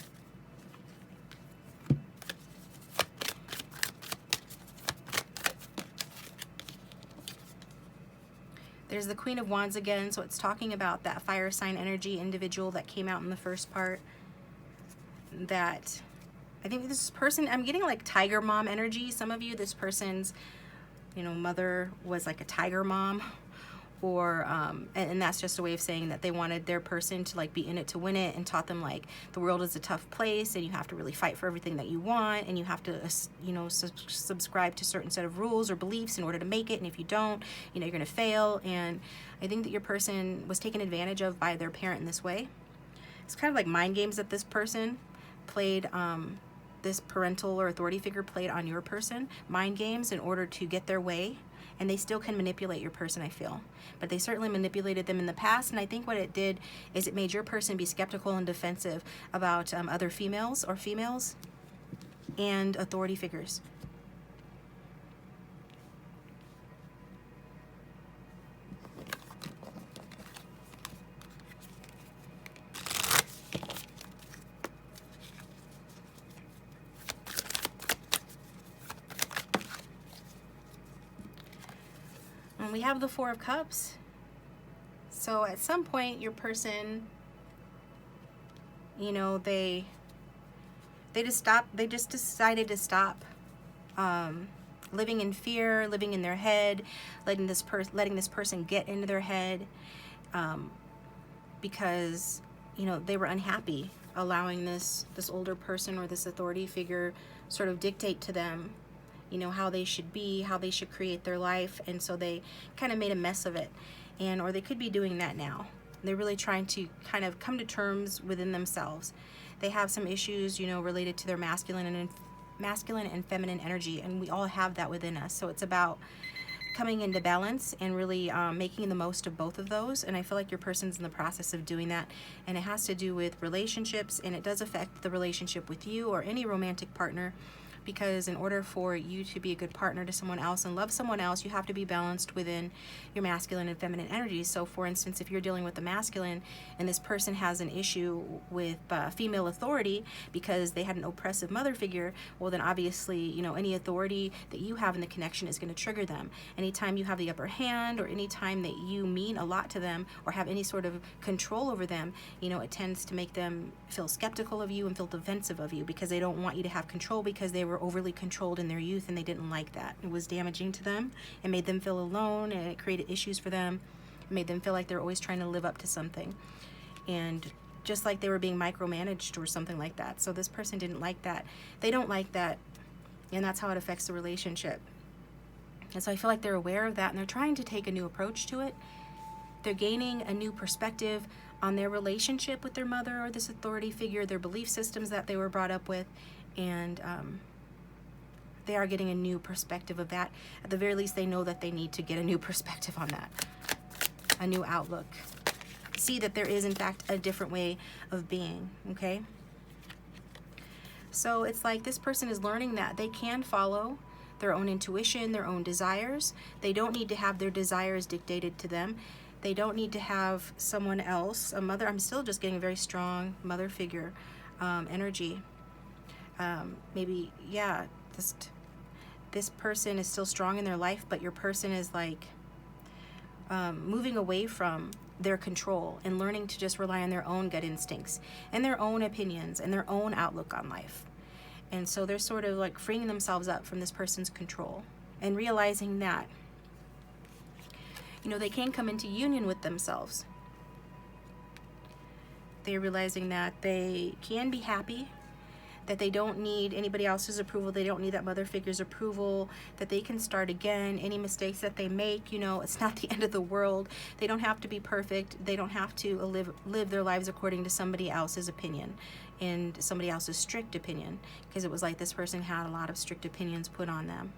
There's the Queen of Wands again, so it's talking about that fire sign energy individual that came out in the first part. That, I think this person, I'm getting like tiger mom energy. Some of you, this person's, you know, mother was like a tiger mom, or and that's just a way of saying that they wanted their person to like be in it to win it, and taught them like the world is a tough place and you have to really fight for everything that you want, and you have to you know, subscribe to certain set of rules or beliefs in order to make it, and if you don't, you know, you're gonna fail. And I think that your person was taken advantage of by their parent in this way. It's kind of like mind games that this person played, this parental or authority figure played on your person, mind games in order to get their way. And they still can manipulate your person, I feel. But they certainly manipulated them in the past, and I think what it did is it made your person be skeptical and defensive about other females or females and authority figures. And we have the Four of Cups. So at some point, your person, you know, they just decided to stop living in fear, living in their head, letting this person get into their head, because, you know, they were unhappy allowing this older person or this authority figure sort of dictate to them, you know, how they should be, how they should create their life. And so they kind of made a mess of it. And or they could be doing that now. They're really trying to kind of come to terms within themselves. They have some issues, you know, related to their masculine and feminine energy, and we all have that within us. So it's about coming into balance and really making the most of both of those. And I feel like your person's in the process of doing that, and it has to do with relationships, and it does affect the relationship with you or any romantic partner, because in order for you to be a good partner to someone else and love someone else, you have to be balanced within your masculine and feminine energies. So for instance, if you're dealing with the masculine and this person has an issue with female authority because they had an oppressive mother figure, well then obviously, you know, any authority that you have in the connection is going to trigger them. Anytime you have the upper hand, or anytime that you mean a lot to them or have any sort of control over them, you know, it tends to make them feel skeptical of you and feel defensive of you, because they don't want you to have control, because they were overly controlled in their youth and they didn't like that. It was damaging to them. It made them feel alone, and it created issues for them. It made them feel like they're always trying to live up to something, and just like they were being micromanaged or something like that. So this person didn't like that. They don't like that, and that's how it affects the relationship. And so I feel like they're aware of that, and they're trying to take a new approach to it. They're gaining a new perspective on their relationship with their mother or this authority figure, their belief systems that they were brought up with, and they are getting a new perspective of that. At the very least, they know that they need to get a new perspective on that, a new outlook. See that there is, in fact, a different way of being, okay? So it's like this person is learning that they can follow their own intuition, their own desires. They don't need to have their desires dictated to them. They don't need to have someone else, a mother. I'm still just getting a very strong mother figure energy. Maybe, yeah, just this person is still strong in their life, but your person is like moving away from their control and learning to just rely on their own gut instincts and their own opinions and their own outlook on life. And so they're sort of like freeing themselves up from this person's control and realizing that, you know, they can come into union with themselves. They're realizing that they can be happy, that they don't need anybody else's approval, they don't need that mother figure's approval, that they can start again. Any mistakes that they make, you know, it's not the end of the world. They don't have to be perfect. They don't have to live their lives according to somebody else's opinion and somebody else's strict opinion, because it was like this person had a lot of strict opinions put on them.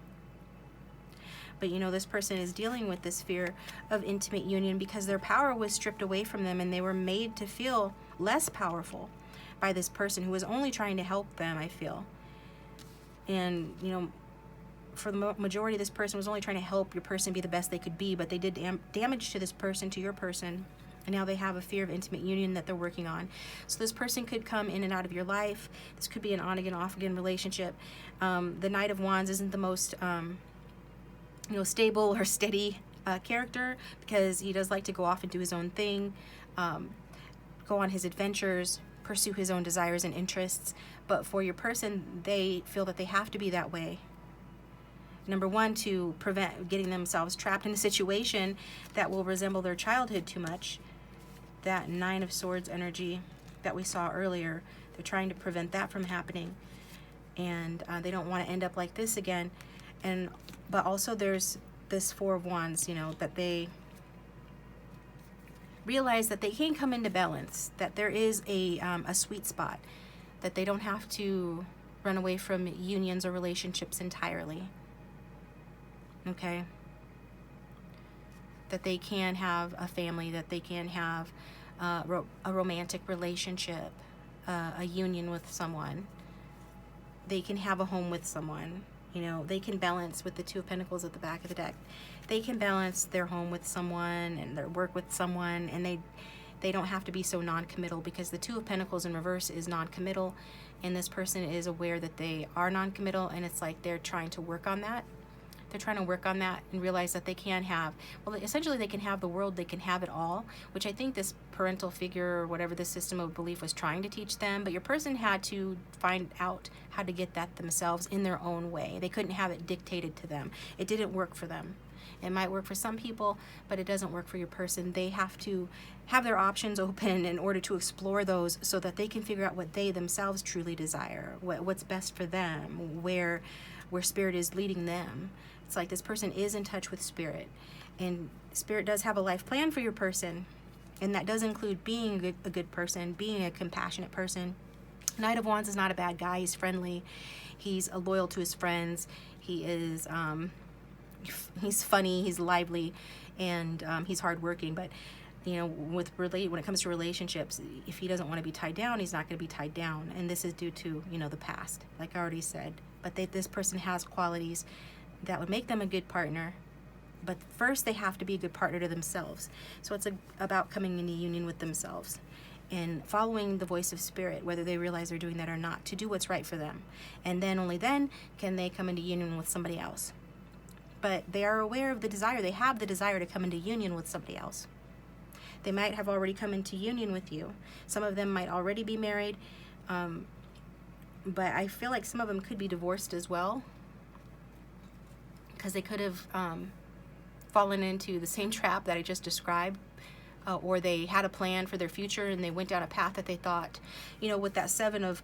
But you know, this person is dealing with this fear of intimate union because their power was stripped away from them, and they were made to feel less powerful by this person who was only trying to help them, I feel. And, you know, for the majority, this person was only trying to help your person be the best they could be, but they did damage to this person, to your person, and now they have a fear of intimate union that they're working on. So this person could come in and out of your life. This could be an on-again, off-again relationship. The Knight of Wands isn't the most, you know, stable or steady character, because he does like to go off and do his own thing, go on his adventures, pursue his own desires and interests. But for your person, they feel that they have to be that way. Number one, to prevent getting themselves trapped in a situation that will resemble their childhood too much. That Nine of Swords energy that we saw earlier, they're trying to prevent that from happening. And they don't want to end up like this again. But also there's this Four of Wands, you know, that they realize that they can come into balance, that there is a sweet spot, that they don't have to run away from unions or relationships entirely. Okay? That they can have a family, that they can have a romantic relationship, a union with someone. They can have a home with someone. You know, they can balance with the Two of Pentacles at the back of the deck. They can balance their home with someone and their work with someone, and they don't have to be so non-committal, because the Two of Pentacles in reverse is non-committal, and this person is aware that they are non-committal, and it's like they're trying to work on that. They're trying to work on that and realize that they can have, well, essentially they can have the world, they can have it all, which I think this parental figure or whatever this system of belief was trying to teach them. But your person had to find out how to get that themselves in their own way. They couldn't have it dictated to them. It didn't work for them. It might work for some people, but it doesn't work for your person. They have to have their options open in order to explore those, so that they can figure out what they themselves truly desire, what's best for them, where spirit is leading them. It's like this person is in touch with spirit, and spirit does have a life plan for your person, and that does include being a good person, being a compassionate person. Knight of Wands is not a bad guy. He's friendly. He's loyal to his friends. He is he's funny, he's lively, and he's hardworking. But you know, when it comes to relationships, if he doesn't want to be tied down, he's not going to be tied down, and this is due to, you know, the past, like I already said. But this person has qualities that would make them a good partner, but first they have to be a good partner to themselves. So it's about coming into union with themselves and following the voice of spirit, whether they realize they're doing that or not, to do what's right for them. And then, only then, can they come into union with somebody else. But they are aware of the desire. They have the desire to come into union with somebody else. They might have already come into union with you. Some of them might already be married, but I feel like some of them could be divorced as well, because they could have fallen into the same trap that I just described, or they had a plan for their future and they went down a path that they thought, you know, with that Seven of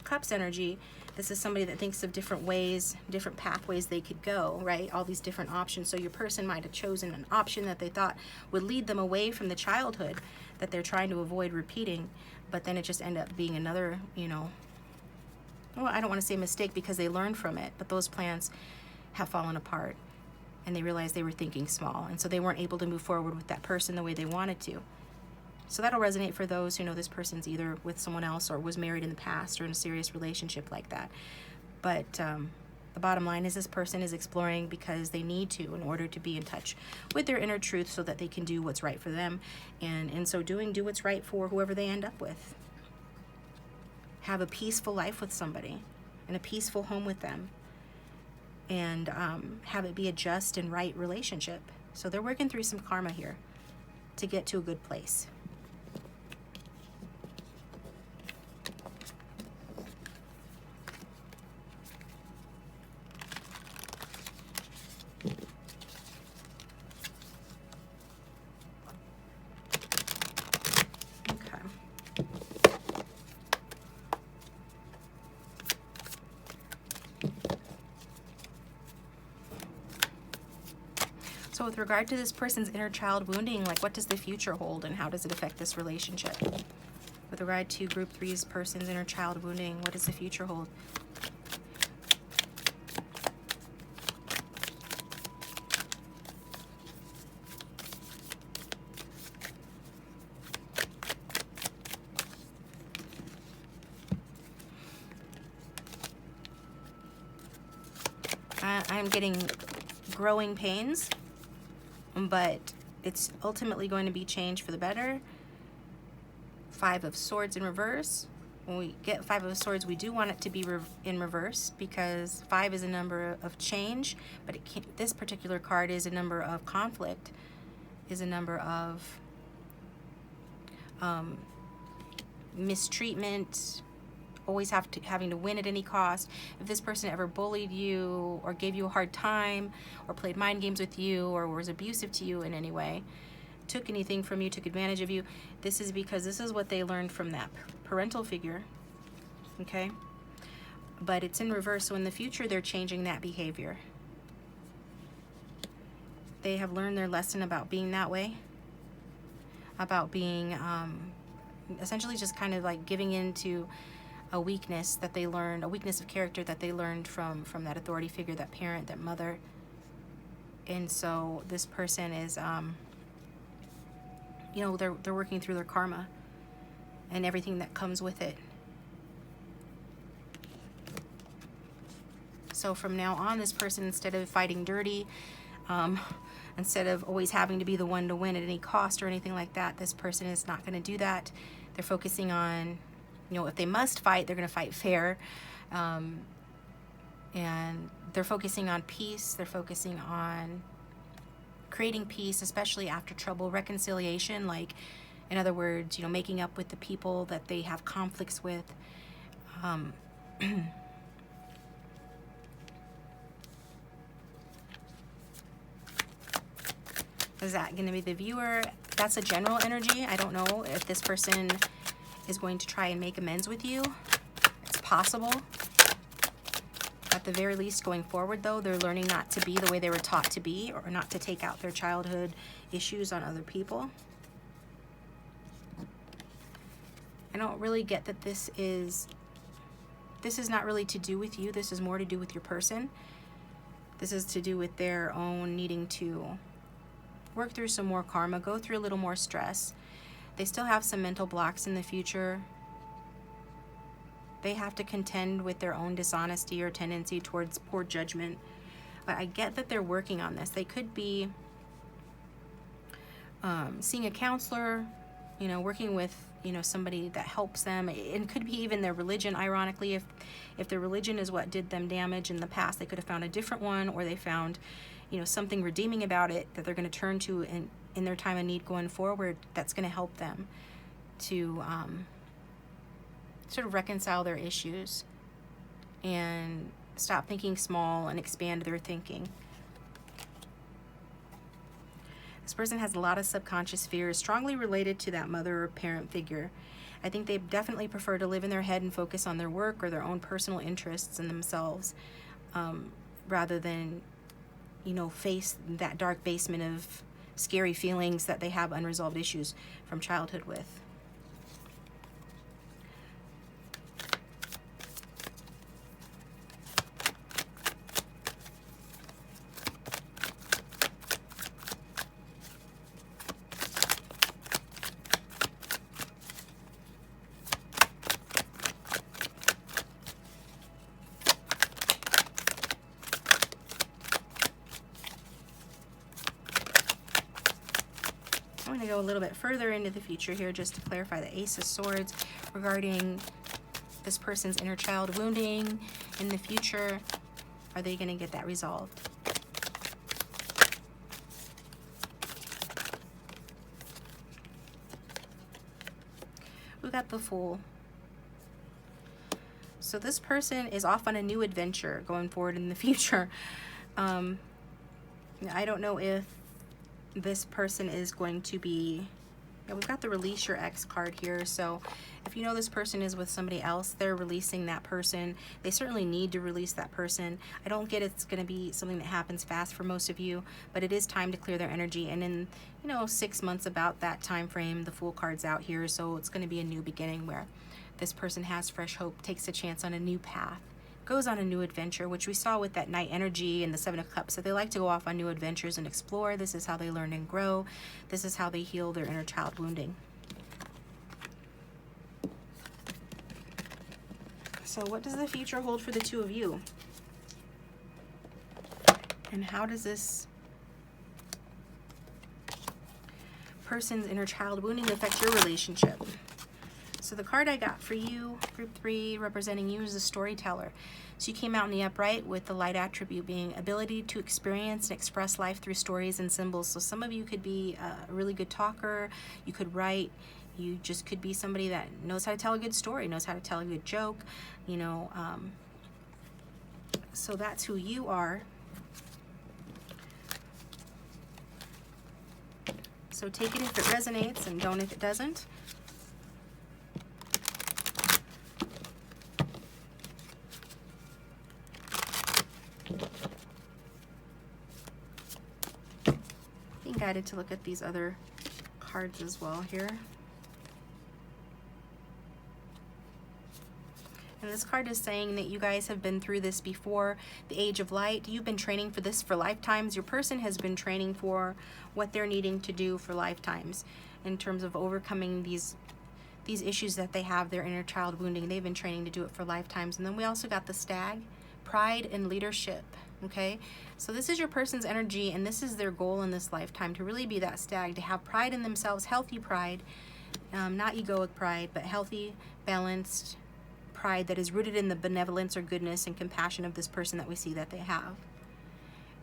Cups energy, this is somebody that thinks of different ways, different pathways they could go, right? All these different options. So your person might have chosen an option that they thought would lead them away from the childhood that they're trying to avoid repeating, but then it just ended up being another, you know, well, I don't want to say mistake, because they learned from it, but those plans have fallen apart, and they realized they were thinking small, and so they weren't able to move forward with that person the way they wanted to. So that'll resonate for those who know this person's either with someone else or was married in the past or in a serious relationship like that. But the bottom line is, this person is exploring because they need to, in order to be in touch with their inner truth, so that they can do what's right for them, and in so doing, do what's right for whoever they end up with. Have a peaceful life with somebody, and a peaceful home with them, and have it be a just and right relationship. So they're working through some karma here to get to a good place. So with regard to this person's inner child wounding, like, what does the future hold, and how does it affect this relationship? With regard to Group 3's person's inner child wounding, what does the future hold? I'm getting growing pains, but it's ultimately going to be changed for the better. Five of Swords in reverse. When we get Five of Swords, we do want it to be in reverse, because 5 is a number of change, but it can't, this particular card is a number of conflict, is a number of mistreatment, always having to win at any cost, if this person ever bullied you or gave you a hard time or played mind games with you or was abusive to you in any way, took anything from you, took advantage of you, this is because this is what they learned from that parental figure, okay? But it's in reverse, so in the future they're changing that behavior. They have learned their lesson about being that way, about being essentially just kind of like giving into a weakness that they learned, a weakness of character that they learned from that authority figure, that parent, that mother. And so this person is, you know, they're working through their karma and everything that comes with it. So from now on, this person, instead of fighting dirty, instead of always having to be the one to win at any cost or anything like that, this person is not going to do that. They're focusing on, you know, if they must fight, they're going to fight fair. And they're focusing on peace. They're focusing on creating peace, especially after trouble, reconciliation, like, in other words, you know, making up with the people that they have conflicts with. Is that going to be the viewer? That's a general energy. I don't know if this person is going to try and make amends with you. It's possible. At the very least, going forward, though, they're learning not to be the way they were taught to be, or not to take out their childhood issues on other people. I don't really get that this is not really to do with you. This is more to do with your person. This is to do with their own needing to work through some more karma, go through a little more stress. They still have some mental blocks in the future. They have to contend with their own dishonesty or tendency towards poor judgment. But I get that they're working on this. They could be seeing a counselor, you know, working with, you know, somebody that helps them. It could be even their religion. Ironically, if their religion is what did them damage in the past, they could have found a different one, or they found, you know, something redeeming about it that they're going to turn to in their time of need going forward, that's going to help them to sort of reconcile their issues and stop thinking small and expand their thinking. This person has a lot of subconscious fears strongly related to that mother or parent figure. I think they definitely prefer to live in their head and focus on their work or their own personal interests in themselves, rather than, you know, face that dark basement of scary feelings that they have unresolved issues from childhood with. I'm going to go a little bit further into the future here just to clarify the Ace of Swords regarding this person's inner child wounding in the future. Are they going to get that resolved? We got the Fool. So this person is off on a new adventure going forward in the future. I don't know if this person is going to be, yeah, we've got the Release Your Ex card here. So if you know this person is with somebody else, they're releasing that person. They certainly need to release that person. I don't get it's going to be something that happens fast for most of you, but it is time to clear their energy. And in, you know, 6 months, about that time frame, the Fool card's out here. So it's going to be a new beginning where this person has fresh hope, takes a chance on a new path, goes on a new adventure, which we saw with that Knight energy and the Seven of Cups. So they like to go off on new adventures and explore. This is how they learn and grow. This is how they heal their inner child wounding. So what does the future hold for the two of you? And how does this person's inner child wounding affect your relationship? So the card I got for you, group 3, representing you, is the Storyteller. So you came out in the upright with the light attribute being ability to experience and express life through stories and symbols. So some of you could be a really good talker. You could write, You just could be somebody that knows how to tell a good story, knows how to tell a good joke, you know. So that's who you are. So take it if it resonates and don't if it doesn't. Being guided to look at these other cards as well here. And this card is saying that you guys have been through this before, the age of light. You've been training for this for lifetimes. Your person has been training for what they're needing to do for lifetimes in terms of overcoming these issues that they have, their inner child wounding. They've been training to do it for lifetimes. And then we also got the stag, pride and leadership. Okay, so this is your person's energy, and this is their goal in this lifetime, to really be that stag, to have pride in themselves, healthy pride, not egoic pride, but healthy, balanced pride that is rooted in the benevolence or goodness and compassion of this person that we see that they have.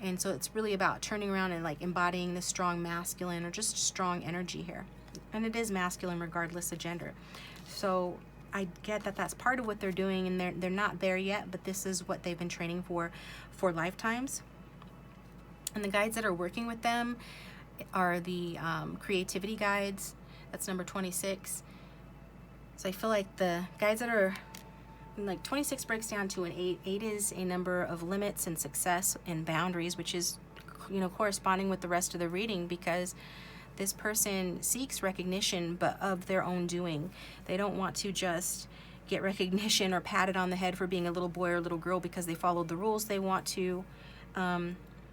And so it's really about turning around and like embodying this strong masculine or just strong energy here. And it is masculine regardless of gender. So I get that that's part of what they're doing, and they're not there yet, but this is what they've been training for lifetimes. And the guides that are working with them are the creativity guides. That's number 26. So I feel like the guides that are like 26 breaks down to an 8. 8 is a number of limits and success and boundaries, which is, you know, corresponding with the rest of the reading, because this person seeks recognition, but of their own doing. They don't want to just get recognition or patted on the head for being a little boy or little girl because they followed the rules. They want to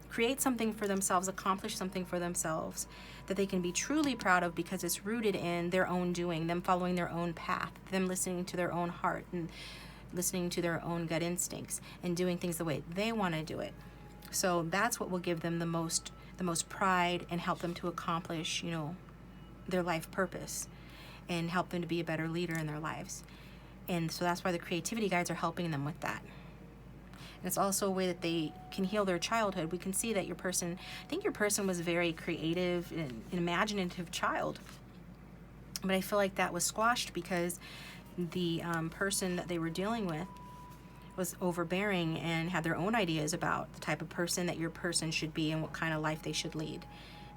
create something for themselves, accomplish something for themselves that they can be truly proud of, because it's rooted in their own doing, them following their own path, them listening to their own heart and listening to their own gut instincts and doing things the way they want to do it. So that's what will give them the most pride and help them to accomplish, you know, their life purpose and help them to be a better leader in their lives. And so that's why the creativity guides are helping them with that. And it's also a way that they can heal their childhood. We can see that your person, I think your person was a very creative and imaginative child, but I feel like that was squashed because the person that they were dealing with was overbearing and had their own ideas about the type of person that your person should be and what kind of life they should lead.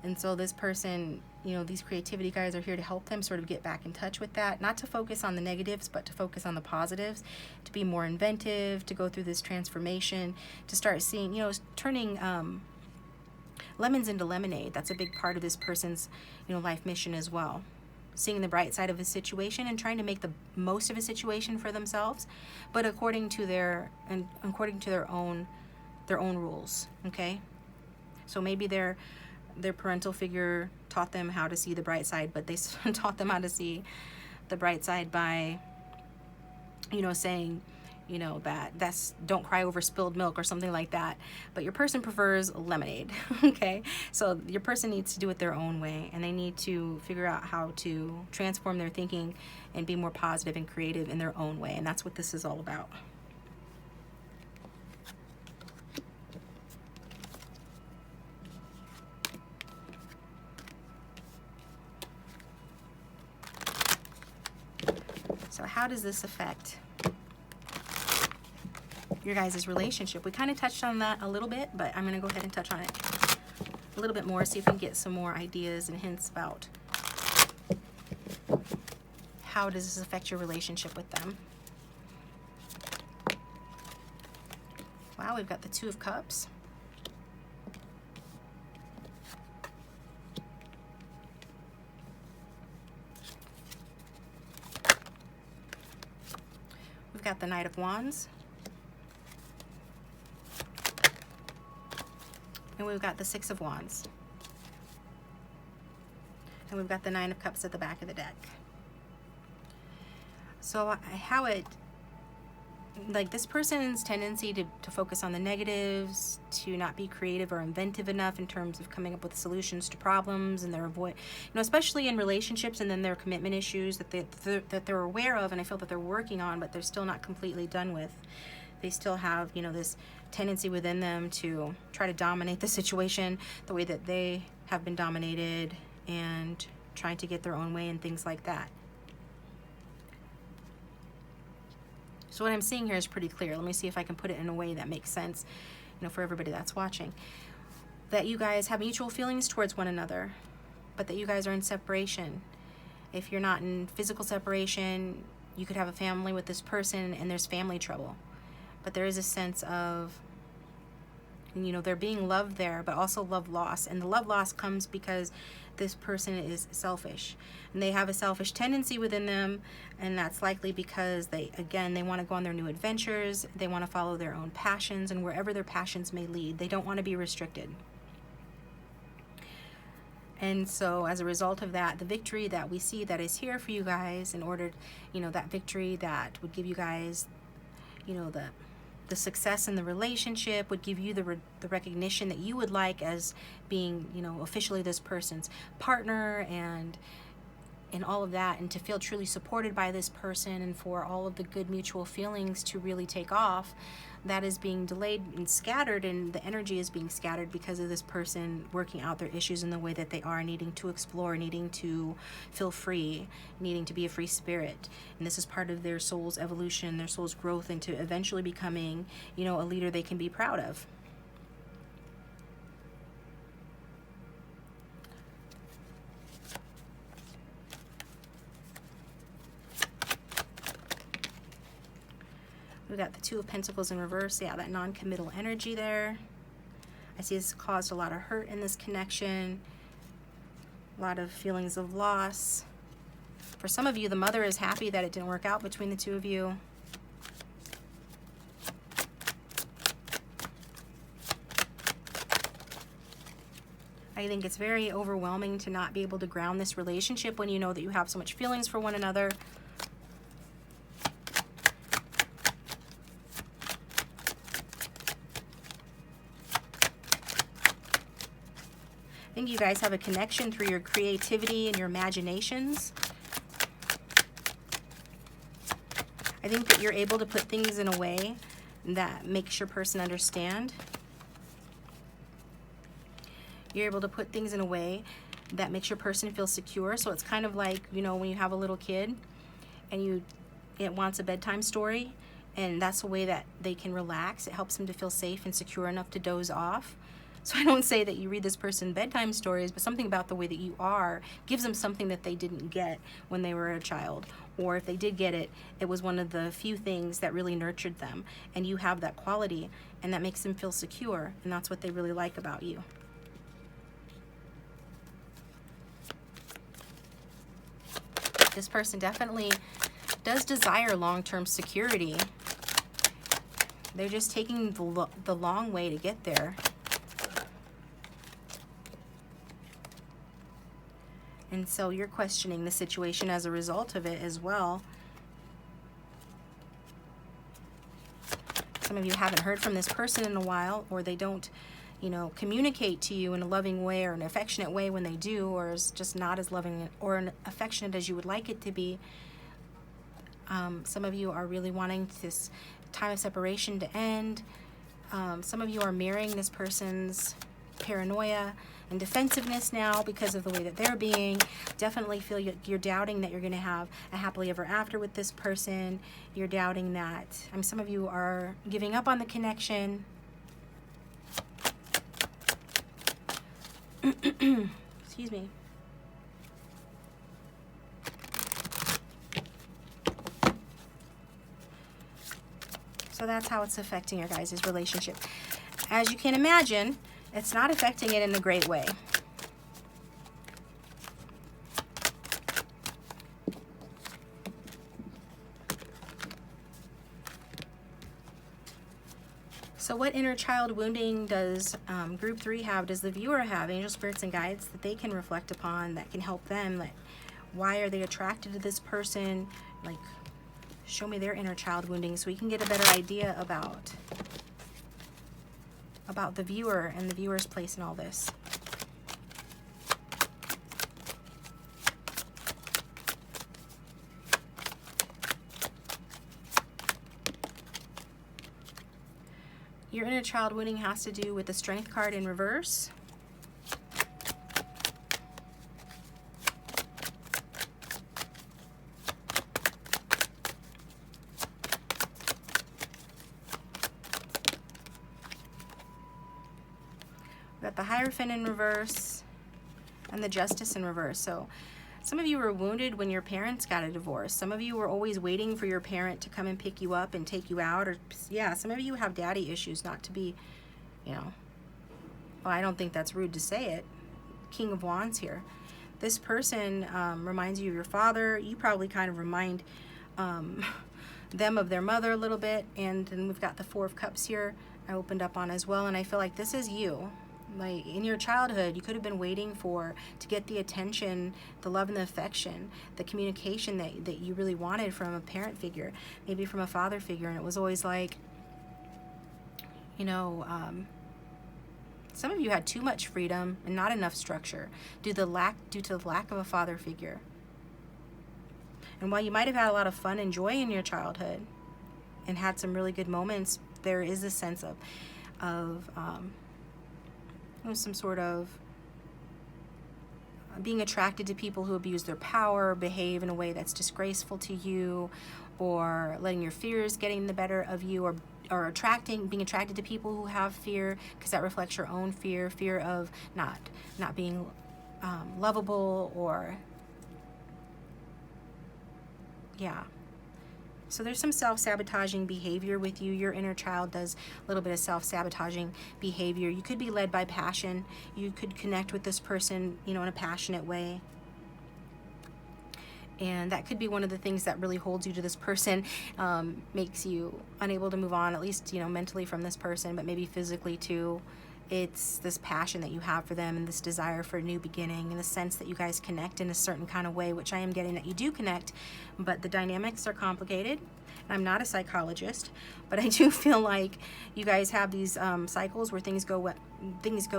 And so this person, you know, these creativity guys are here to help them sort of get back in touch with that, not to focus on the negatives, but to focus on the positives, to be more inventive, to go through this transformation, to start seeing, you know, turning lemons into lemonade. That's a big part of this person's, you know, life mission as well. Seeing the bright side of a situation and trying to make the most of a situation for themselves, but according to their own rules. Okay, so maybe their parental figure taught them how to see the bright side, but they taught them how to see the bright side by, you know, saying, you know, that's don't cry over spilled milk or something like that. But your person prefers lemonade. Okay, so your person needs to do it their own way, and they need to figure out how to transform their thinking and be more positive and creative in their own way. And that's what this is all about. So how does this affect your guys' relationship? We kind of touched on that a little bit, but I'm going to go ahead and touch on it a little bit more, see if we can get some more ideas and hints about how does this affect your relationship with them. Wow, we've got the Two of Cups. We've got the Knight of Wands. And we've got the Six of Wands. And we've got the Nine of Cups at the back of the deck. So how it, like this person's tendency to focus on the negatives, to not be creative or inventive enough in terms of coming up with solutions to problems, and their especially in relationships, and then their commitment issues that they're aware of, and I feel that they're working on, but they're still not completely done with. They still have, you know, this tendency within them to try to dominate the situation the way that they have been dominated, and trying to get their own way and things like that. So what I'm seeing here is pretty clear. Let me see if I can put it in a way that makes sense, for everybody that's watching. That you guys have mutual feelings towards one another, but that you guys are in separation. If you're not in physical separation, you could have a family with this person and there's family trouble. But there is a sense of, there being love there, but also love loss. And the love loss comes because this person is selfish. And they have a selfish tendency within them, and that's likely because they want to go on their new adventures. They want to follow their own passions, and wherever their passions may lead, they don't want to be restricted. And so as a result of that, the victory that we see that is here for you guys, in order, that victory that would give you guys, the success in the relationship, would give you the recognition that you would like as being, officially this person's partner, and all of that, and to feel truly supported by this person, and for all of the good mutual feelings to really take off. That is being delayed and scattered, and the energy is being scattered because of this person working out their issues in the way that they are, needing to explore, needing to feel free, needing to be a free spirit. And this is part of their soul's evolution, their soul's growth into eventually becoming, a leader they can be proud of. We got the Two of Pentacles in reverse. Yeah, that non-committal energy there. I see this caused a lot of hurt in this connection. A lot of feelings of loss. For some of you, the mother is happy that it didn't work out between the two of you. I think it's very overwhelming to not be able to ground this relationship when you know that you have so much feelings for one another. I think you guys have a connection through your creativity and your imaginations. I think that you're able to put things in a way that makes your person understand. You're able to put things in a way that makes your person feel secure. So it's kind of like, when you have a little kid and it wants a bedtime story, and that's a way that they can relax. It helps them to feel safe and secure enough to doze off. So I don't say that you read this person bedtime stories, but something about the way that you are gives them something that they didn't get when they were a child. Or if they did get it, it was one of the few things that really nurtured them. And you have that quality, and that makes them feel secure. And that's what they really like about you. This person definitely does desire long-term security. They're just taking the long way to get there. And so you're questioning the situation as a result of it as well. Some of you haven't heard from this person in a while, or they don't, communicate to you in a loving way or an affectionate way when they do, or is just not as loving or affectionate as you would like it to be. Some of you are really wanting this time of separation to end. Some of you are mirroring this person's paranoia and defensiveness now because of the way that they're being. Definitely feel you're doubting that you're going to have a happily ever after with this person. You're doubting that. Some of you are giving up on the connection. Excuse me. So that's how it's affecting your guys' relationship. As you can imagine, it's not affecting it in a great way. So what inner child wounding does group 3 have? Does the viewer have angel spirits and guides that they can reflect upon, that can help them? Like, why are they attracted to this person? Like, show me their inner child wounding so we can get a better idea about the viewer and the viewer's place in all this. Your inner child wounding has to do with the Strength card in reverse. got the Hierophant in reverse and the Justice in reverse. So some of you were wounded when your parents got a divorce. Some of you were always waiting for your parent to come and pick you up and take you out. Or yeah, some of you have daddy issues, not to be, you know, well, I don't think that's rude to say it. King of Wands here. This person reminds you of your father. You probably kind of remind them of their mother a little bit. And then we've got the Four of Cups here I opened up on as well. And I feel like this is you. Like in your childhood, you could have been waiting to get the attention, the love and the affection, the communication that you really wanted from a parent figure, maybe from a father figure. And it was always like, you know, some of you had too much freedom and not enough structure due to the lack of a father figure. And while you might have had a lot of fun and joy in your childhood and had some really good moments, there is a sense of some sort of being attracted to people who abuse their power, behave in a way that's disgraceful to you, or letting your fears getting the better of you, or being attracted to people who have fear, because that reflects your own fear of not being lovable, or yeah. So there's some self-sabotaging behavior with you. Your inner child does a little bit of self-sabotaging behavior. You could be led by passion. You could connect with this person, you know, in a passionate way. And that could be one of the things that really holds you to this person, makes you unable to move on, at least, you know, mentally from this person, but maybe physically too. It's this passion that you have for them and this desire for a new beginning, and the sense that you guys connect in a certain kind of way, which I am getting that you do connect, but the dynamics are complicated. I'm not a psychologist, but I do feel like you guys have these cycles where things go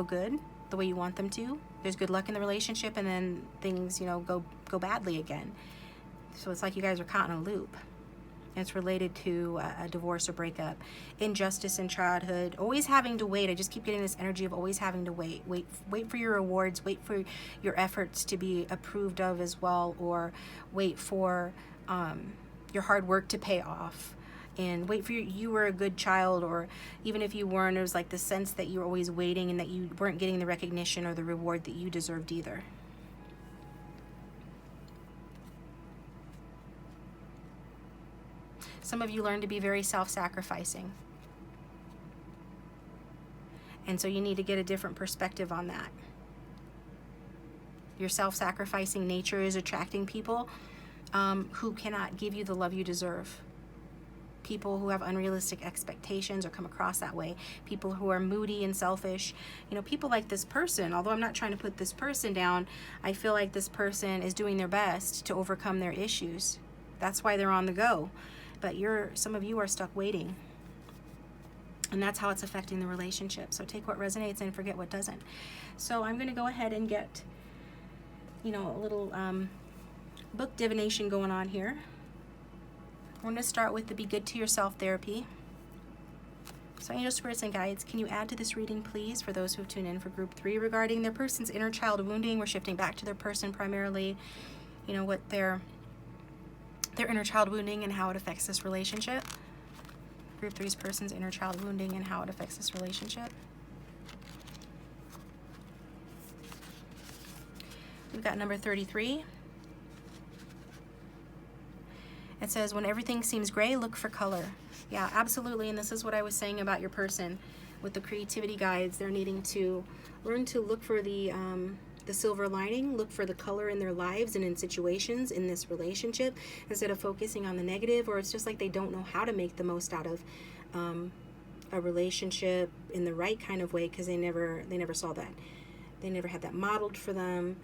good the way you want them to. There's good luck in the relationship, and then things, you know, go badly again. So it's like you guys are caught in a loop. It's related to a divorce or breakup, injustice in childhood, always having to wait. I just keep getting this energy of always having to wait for your rewards, wait for your efforts to be approved of as well, or wait for your hard work to pay off, and wait for you were a good child, or even if you weren't, it was like the sense that you were always waiting and that you weren't getting the recognition or the reward that you deserved either. Some of you learn to be very self-sacrificing. And so you need to get a different perspective on that. Your self-sacrificing nature is attracting people who cannot give you the love you deserve. People who have unrealistic expectations or come across that way. People who are moody and selfish. You know, people like this person, although I'm not trying to put this person down, I feel like this person is doing their best to overcome their issues. That's why they're on the go. But some of you are stuck waiting. And that's how it's affecting the relationship. So take what resonates and forget what doesn't. So I'm going to go ahead and get, you know, a little book divination going on here. We're going to start with the Be Good to Yourself therapy. So angel spirits and guides, can you add to this reading, please, for those who have tuned in for group 3 regarding their person's inner child wounding? We're shifting back to their person primarily, you know, what their inner child wounding and how it affects this relationship. Group 3's person's inner child wounding and how it affects this relationship. We've got number 33. It says, when everything seems gray, look for color. Yeah, absolutely. And this is what I was saying about your person with the creativity guides. They're needing to learn to look for the silver lining, look for the color in their lives and in situations in this relationship, instead of focusing on the negative, or it's just like they don't know how to make the most out of a relationship in the right kind of way, because they never saw that. They never had that modeled for them,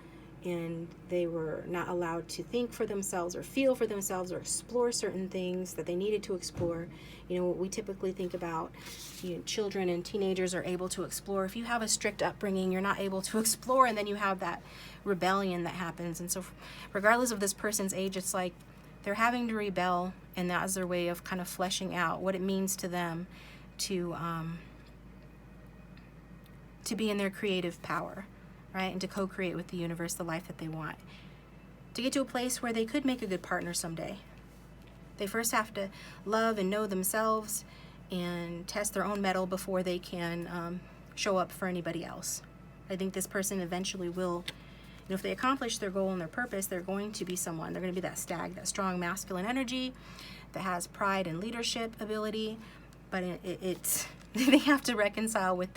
and they were not allowed to think for themselves or feel for themselves or explore certain things that they needed to explore. You know, what we typically think about, you know, children and teenagers are able to explore. If you have a strict upbringing, you're not able to explore, and then you have that rebellion that happens. And so regardless of this person's age, it's like they're having to rebel, and that is their way of kind of fleshing out what it means to them to be in their creative power, right? And to co-create with the universe the life that they want. To get to a place where they could make a good partner someday. They first have to love and know themselves and test their own mettle before they can show up for anybody else. I think this person eventually will, if they accomplish their goal and their purpose, they're going to be someone. They're going to be that stag, that strong masculine energy that has pride and leadership ability. But it's they have to reconcile with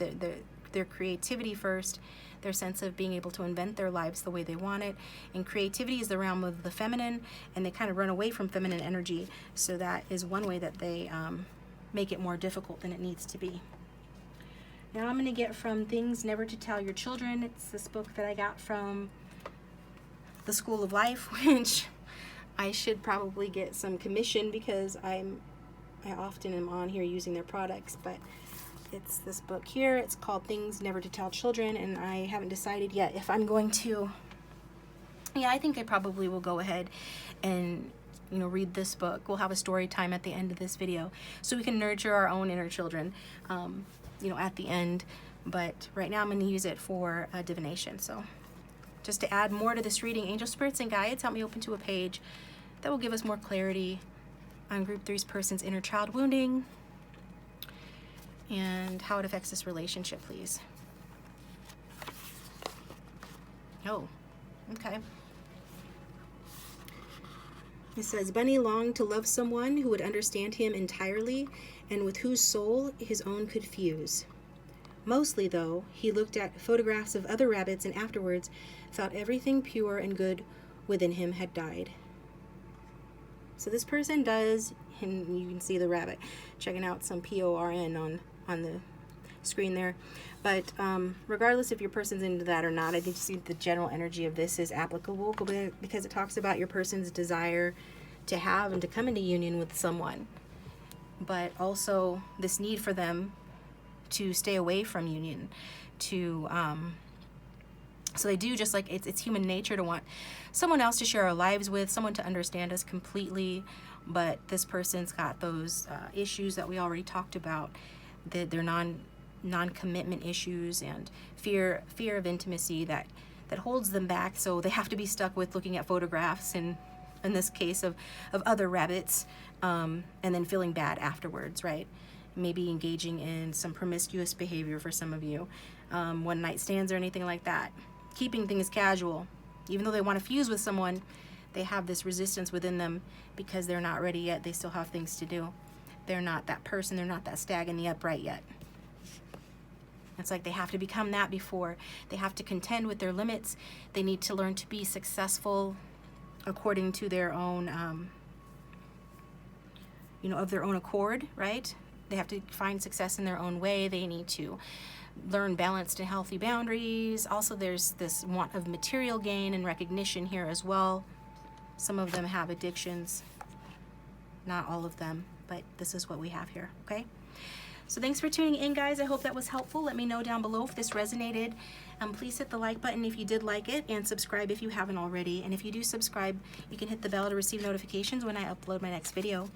their creativity first, their sense of being able to invent their lives the way they want it. And creativity is the realm of the feminine, and they kind of run away from feminine energy. So that is one way that they make it more difficult than it needs to be. Now I'm going to get from Things Never to Tell Your Children. It's this book that I got from the School of Life, which I should probably get some commission because I often am on here using their products, but it's this book here. It's called Things Never to Tell Children, and I haven't decided yet if I'm going to. Yeah, I think I probably will go ahead and read this book. We'll have a story time at the end of this video so we can nurture our own inner children, at the end. But right now I'm going to use it for divination. So just to add more to this reading, angel spirits and guides, help me open to a page that will give us more clarity on Group 3's person's inner child wounding and how it affects this relationship, please. Oh, okay. It says, Bunny longed to love someone who would understand him entirely and with whose soul his own could fuse. Mostly, though, he looked at photographs of other rabbits and afterwards felt everything pure and good within him had died. So this person does, and you can see the rabbit checking out some PORN on the screen there. But regardless if your person's into that or not, I think you see the general energy of this is applicable because it talks about your person's desire to have and to come into union with someone, but also this need for them to stay away from union, so they do, just like it's human nature to want someone else to share our lives with, someone to understand us completely. But this person's got those issues that we already talked about, they're non-commitment issues and fear of intimacy that holds them back. So they have to be stuck with looking at photographs, and in this case of other rabbits, and then feeling bad afterwards, right? Maybe engaging in some promiscuous behavior for some of you, one night stands or anything like that. Keeping things casual. Even though they want to fuse with someone, they have this resistance within them because they're not ready yet. They still have things to do. They're not that person. They're not that stag in the upright yet. It's like they have to become that before. They have to contend with their limits. They need to learn to be successful according to their own, of their own accord, right? They have to find success in their own way. They need to learn balanced and healthy boundaries. Also, there's this want of material gain and recognition here as well. Some of them have addictions. Not all of them, but this is what we have here, okay? So thanks for tuning in, guys. I hope that was helpful. Let me know down below if this resonated. Please hit the like button if you did like it, and subscribe if you haven't already. And if you do subscribe, you can hit the bell to receive notifications when I upload my next video.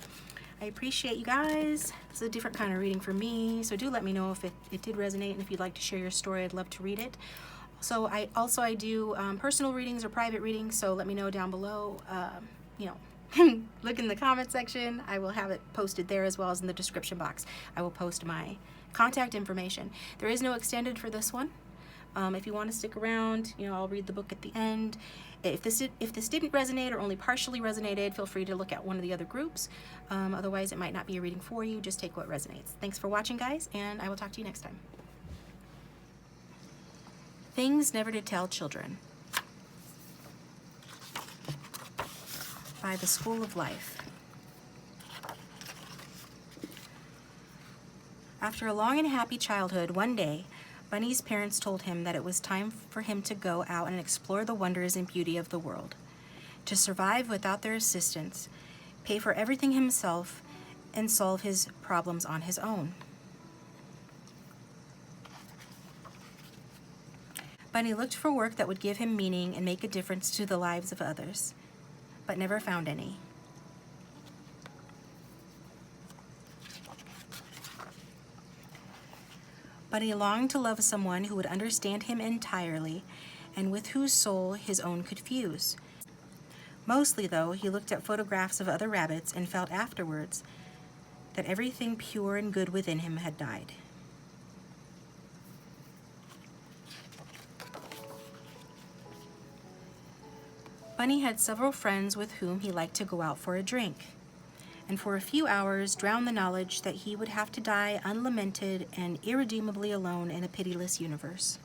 I appreciate you guys. It's a different kind of reading for me, so do let me know if it did resonate, and if you'd like to share your story, I'd love to read it. So I do personal readings or private readings, so let me know down below. Look in the comment section. I will have it posted there, as well as in the description box. I will post my contact information. There is no extended for this one. If you want to stick around, I'll read the book at the end. If this didn't resonate or only partially resonated, feel free to look at one of the other groups. Otherwise, it might not be a reading for you. Just take what resonates. Thanks for watching, guys, and I will talk to you next time. Things Never to Tell Children by the School of Life. After a long and happy childhood, one day, Bunny's parents told him that it was time for him to go out and explore the wonders and beauty of the world, to survive without their assistance, pay for everything himself, and solve his problems on his own. Bunny looked for work that would give him meaning and make a difference to the lives of others, but never found any. Bunny longed to love someone who would understand him entirely and with whose soul his own could fuse. Mostly, though, he looked at photographs of other rabbits and felt afterwards that everything pure and good within him had died. Bunny had several friends with whom he liked to go out for a drink, and for a few hours drown the knowledge that he would have to die unlamented and irredeemably alone in a pitiless universe.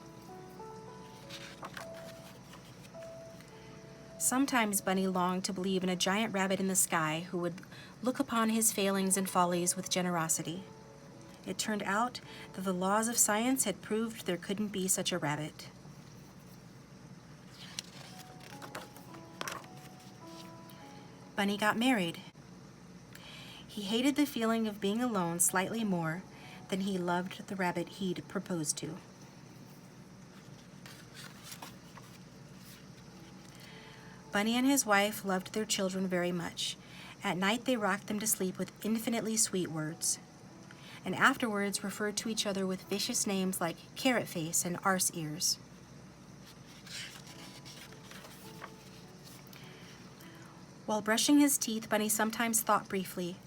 Sometimes Bunny longed to believe in a giant rabbit in the sky who would look upon his failings and follies with generosity. It turned out that the laws of science had proved there couldn't be such a rabbit. Bunny got married. He hated the feeling of being alone slightly more than he loved the rabbit he'd proposed to. Bunny and his wife loved their children very much. At night they rocked them to sleep with infinitely sweet words, and afterwards referred to each other with vicious names like Carrot Face and Arse Ears. While brushing his teeth, Bunny sometimes thought briefly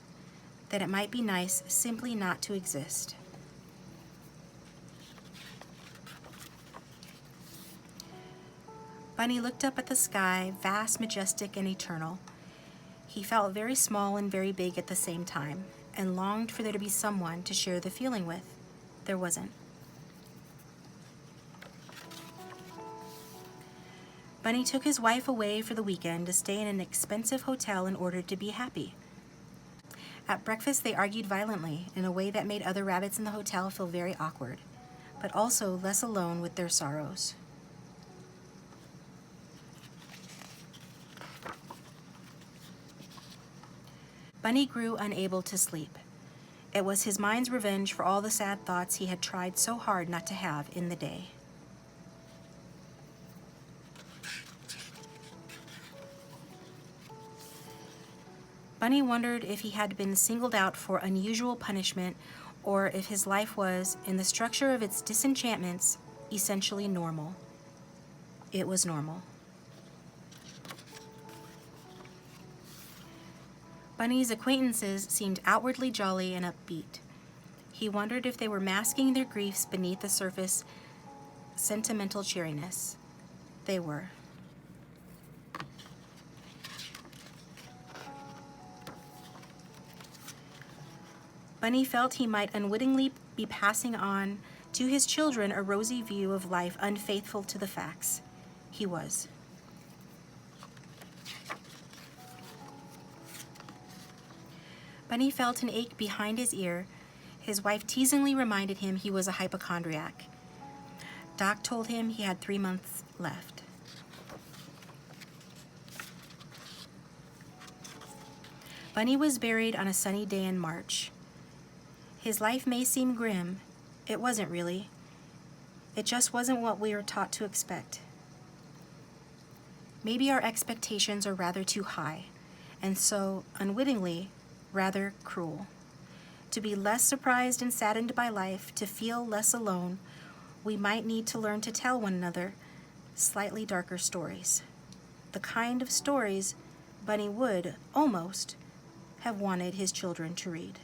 that it might be nice simply not to exist. Bunny looked up at the sky, vast, majestic, and eternal. He felt very small and very big at the same time, and longed for there to be someone to share the feeling with. There wasn't. Bunny took his wife away for the weekend to stay in an expensive hotel in order to be happy. At breakfast, they argued violently in a way that made other rabbits in the hotel feel very awkward, but also less alone with their sorrows. Bunny grew unable to sleep. It was his mind's revenge for all the sad thoughts he had tried so hard not to have in the day. Bunny wondered if he had been singled out for unusual punishment, or if his life was, in the structure of its disenchantments, essentially normal. It was normal. Bunny's acquaintances seemed outwardly jolly and upbeat. He wondered if they were masking their griefs beneath the surface sentimental cheeriness. They were. Bunny felt he might unwittingly be passing on to his children a rosy view of life unfaithful to the facts. He was. Bunny felt an ache behind his ear. His wife teasingly reminded him he was a hypochondriac. Doc told him he had 3 months left. Bunny was buried on a sunny day in March. His life may seem grim. It wasn't really. It just wasn't what we were taught to expect. Maybe our expectations are rather too high, and so, unwittingly, rather cruel. To be less surprised and saddened by life, to feel less alone, we might need to learn to tell one another slightly darker stories. The kind of stories Bunny would, almost, have wanted his children to read.